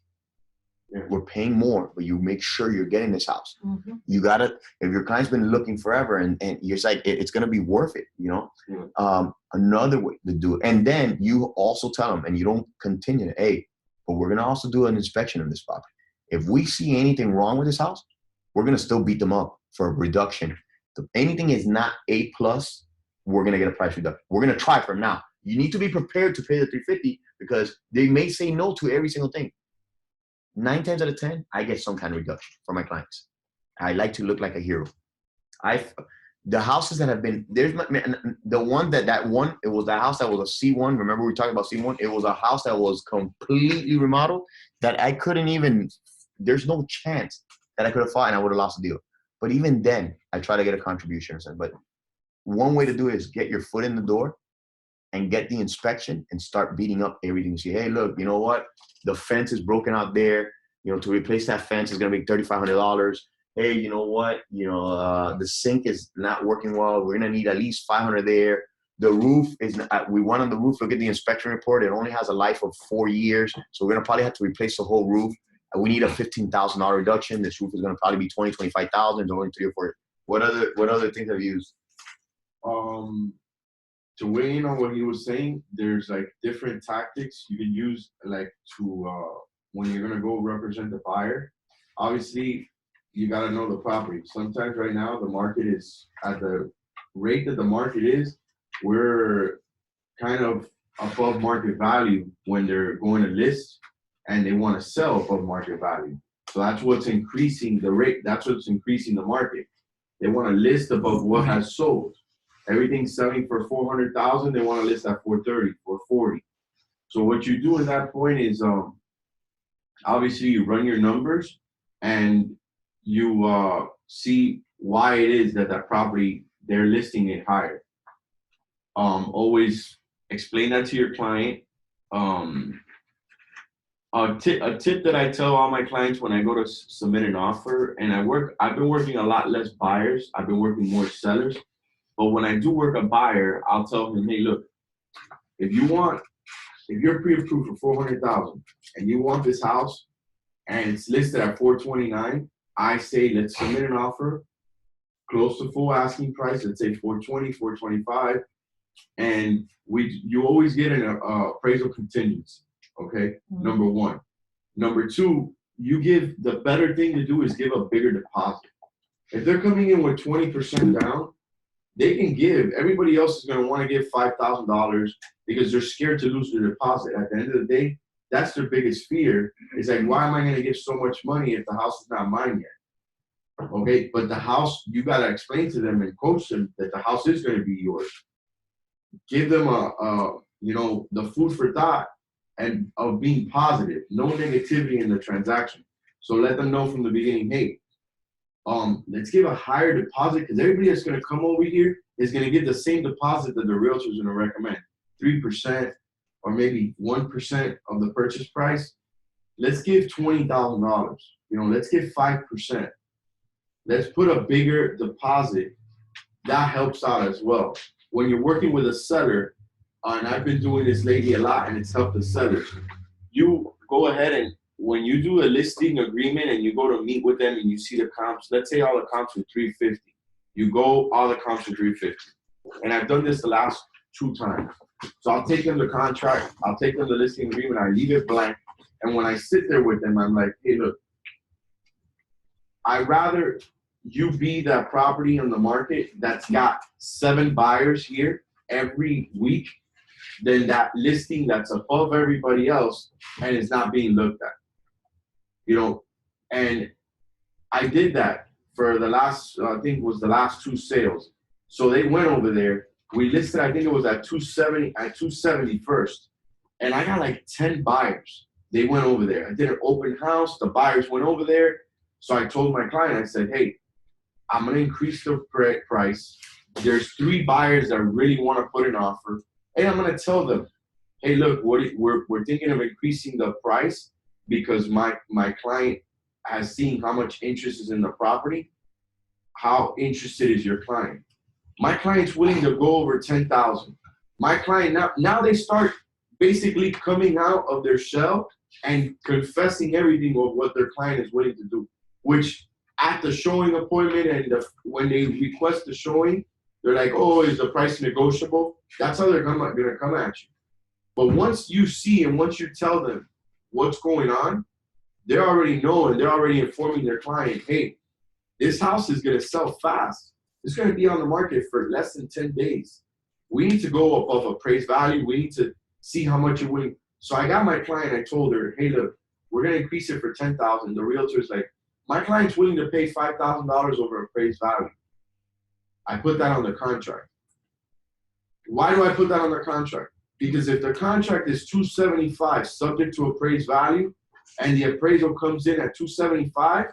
Yeah. We're paying more, but you make sure you're getting this house. Mm-hmm. You gotta, if your client's been looking forever and you're like, it's gonna be worth it, you know? Yeah. Another way to do it. And then you also tell them, and you don't continue, hey, but we're gonna also do an inspection of this property. If we see anything wrong with this house, we're gonna still beat them up for a reduction. If anything is not A+, we're gonna get a price reduction. We're gonna try from now. You need to be prepared to pay the 350 because they may say no to every single thing. 9 times out of 10, I get some kind of reduction for my clients. I like to look like a hero. The houses that have been, it was the house that was a C1. Remember we talked about C1? It was a house that was completely remodeled that I couldn't even, there's no chance that I could have fought and I would have lost the deal. But even then, I try to get a contribution. But one way to do it is get your foot in the door and get the inspection and start beating up everything. You say, hey, look, you know what? The fence is broken out there. You know, to replace that fence is going to be $3,500. Hey, you know what? You know, the sink is not working well. We're going to need at least $500 there. The roof is, we went on the roof, look at the inspection report. It only has a life of 4 years. So we're going to probably have to replace the whole roof. We need a $15,000 reduction. This roof is going to probably be $20,000, $25,000. It's only 3 or 4. What other things have you used? To weigh in on what he was saying, there's like different tactics you can use, like to when you're gonna go represent the buyer. Obviously, you gotta know the property. Sometimes right now the market is at the rate that the market is. We're kind of above market value when they're going to list, and they want to sell above market value. So that's what's increasing the rate. That's what's increasing the market. They want to list above what has sold. Everything's selling for $400,000. They want to list at $430, $440. So what you do at that point is, obviously you run your numbers and you see why it is that property they're listing it higher. Always explain that to your client. A tip that I tell all my clients when I go to submit an offer, and I've been working a lot less buyers. I've been working more sellers. But when I do work a buyer, I'll tell him, hey, look, if you're pre-approved for $400,000 and you want this house and it's listed at $429, I say let's submit an offer close to full asking price. Let's say $420, $425, and you always get an appraisal contingency. Okay, number one. Number two, the better thing to do is give a bigger deposit. If they're coming in with 20% down, they can give. Everybody else is going to want to give $5,000 because they're scared to lose their deposit. At the end of the day, that's their biggest fear. It's like, why am I going to give so much money if the house is not mine yet? Okay, but the house, you got to explain to them and coach them that the house is going to be yours. Give them the food for thought and of being positive, no negativity in the transaction. So let them know from the beginning, hey, let's give a higher deposit because everybody that's going to come over here is going to get the same deposit that the realtor is going to recommend, 3% or maybe 1% of the purchase price. Let's give $20,000. Let's give 5%. Let's put a bigger deposit. That helps out as well. When you're working with a seller, and I've been doing this lately a lot, and it's helped the sellers. You go ahead and when you do a listing agreement and you go to meet with them and you see the comps, let's say all the comps are 350. You go, all the comps are 350. And I've done this the last 2 times. So I'll take them the contract, I'll take them the listing agreement, I leave it blank. And when I sit there with them, I'm like, hey, look, I'd rather you be that property on the market that's got 7 buyers here every week than that listing that's above everybody else and is not being looked at. And I did that for the last, I think it was the last 2 sales. So they went over there. We listed, I think it was at 270 first. And I got like 10 buyers. They went over there. I did an open house. The buyers went over there. So I told my client, I said, hey, I'm going to increase the price. There's 3 buyers that really want to put an offer. And I'm going to tell them, hey, look, we're thinking of increasing the price because my client has seen how much interest is in the property. How interested is your client? My client's willing to go over 10,000. My client now they start basically coming out of their shell and confessing everything of what their client is willing to do, which at the showing appointment and when they request the showing, they're like, oh, is the price negotiable? That's how they're gonna come at you. But once you see and once you tell them what's going on, they already know and they're already informing their client, hey, this house is gonna sell fast. It's gonna be on the market for less than 10 days. We need to go above appraised value. We need to see how much you're willing. So I got my client, I told her, hey, look, we're gonna increase it for $10,000. The realtor's like, my client's willing to pay $5,000 over appraised value. I put that on the contract. Why do I put that on the contract? Because if the contract is $275 subject to appraised value and the appraisal comes in at $275,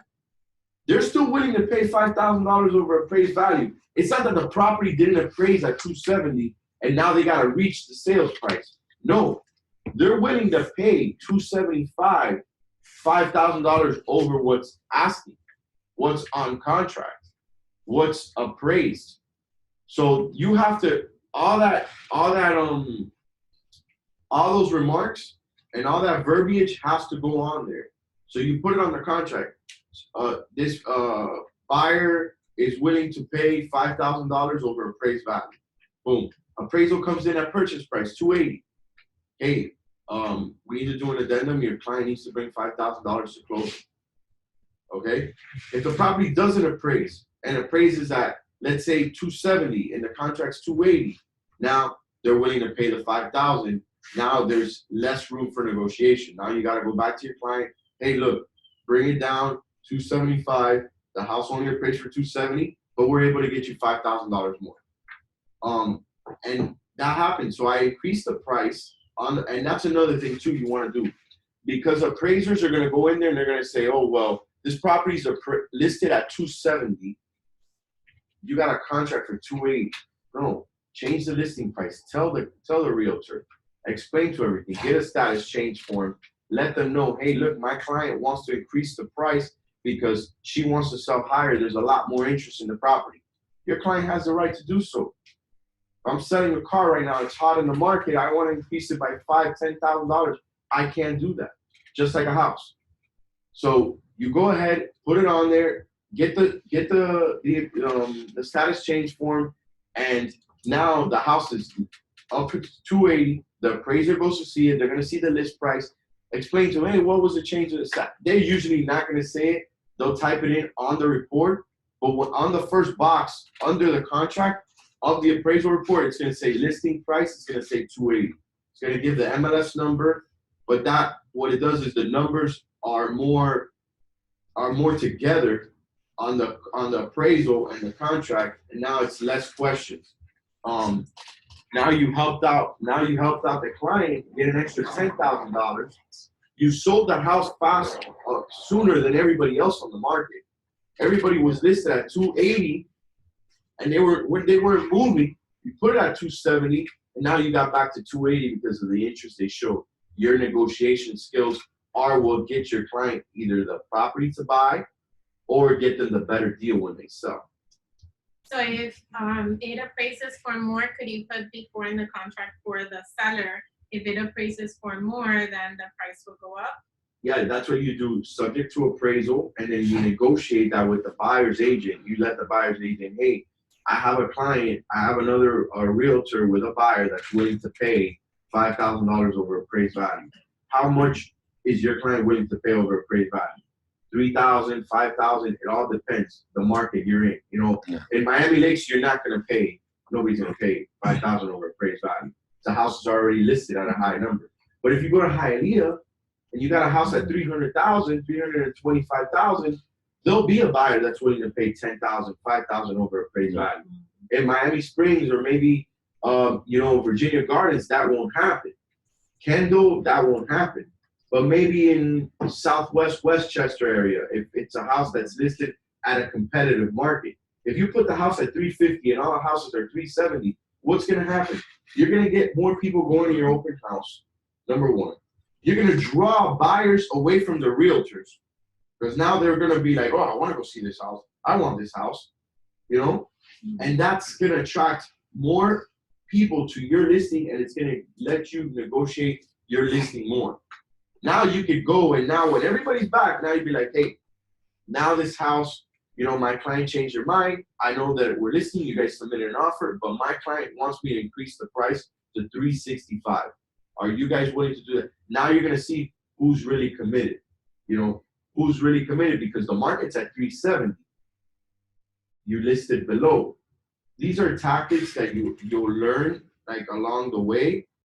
they're still willing to pay $5,000 over appraised value. It's not that the property didn't appraise at $270 and now they got to reach the sales price. No, they're willing to pay $275, $5,000 over what's asking, what's on contract, what's appraised. So you have to all those remarks and all that verbiage has to go on there. So you put it on the contract. This buyer is willing to pay $5,000 over appraised value. Boom. Appraisal comes in at purchase price $280. Hey, we need to do an addendum. Your client needs to bring $5,000 to closing. Okay. If the property doesn't appraise and appraises at, let's say, $270 and the contract's $280, now they're willing to pay the $5,000. Now there's less room for negotiation. Now you got to go back to your client. Hey, look, bring it down $275. The house only appraised for $270, but we're able to get you $5,000 more. And that happened. So I increased the price and that's another thing too you want to do, because appraisers are going to go in there and they're going to say, oh, well, this property's listed at $270. You got a contract for $280. No, change the listing price. Tell the realtor. Explain to everything. Get a status change form. Let them know, hey, look, my client wants to increase the price because she wants to sell higher. There's a lot more interest in the property. Your client has the right to do so. If I'm selling a car right now, it's hot in the market, I want to increase it by $5,000, $10,000. I can't do that. Just like a house. So you go ahead, put it on there, get the status change form, and now the house is up to $280. The appraiser goes to see it. They're going to see the list price. Explain to them, hey, what was the change of the stat? They're usually not going to say it. They'll type it in on the report. But on the first box under the contract of the appraisal report, it's going to say listing price. It's going to say $280. It's going to give the MLS number. But what it does is the numbers are more together on the appraisal and the contract, and now it's less questions. Now you helped out the client get an extra $10,000. You sold the house fast sooner than everybody else on the market. Everybody was listed at $280, and they were moving. You put it at $270, and now you got back to $280 because of the interest they showed. Your negotiation skills are what get your client either the property to buy or get them the better deal when they sell. So if it appraises for more, could you put before in the contract for the seller, if it appraises for more, then the price will go up? Yeah, that's what you do, subject to appraisal, and then you negotiate that with the buyer's agent. You let the buyer's agent, hey, I have a client, I have a realtor with a buyer that's willing to pay $5,000 over appraised value. How much is your client willing to pay over appraised value? $3,000, $5,000, it all depends the market you're in. You know, in Miami Lakes, you're not going to pay, nobody's going to pay $5,000 over appraised value. The house is already listed at a high number. But if you go to Hialeah and you got a house at $300,000, $325,000, there'll be a buyer that's willing to pay $10,000, $5,000 over appraised value. In Miami Springs or maybe Virginia Gardens, that won't happen. Kendall, that won't happen. But maybe in Southwest Westchester area, if it's a house that's listed at a competitive market, if you put the house at $350 and all the houses are $370, what's going to happen? You're going to get more people going to your open house, number one. You're going to draw buyers away from the realtors because now they're going to be like, oh, I want to go see this house. I want this house, you know? And that's going to attract more people to your listing, and it's gonna let you negotiate your listing more. Now you could go, and now when everybody's back, now you'd be like, hey, now this house, you know, my client changed their mind. I know that we're listing, you guys submitted an offer, but my client wants me to increase the price to $365. Are you guys willing to do that? Now you're gonna see who's really committed. You know, who's really committed, because the market's at 370. You listed below. These are tactics that you'll learn like along the way,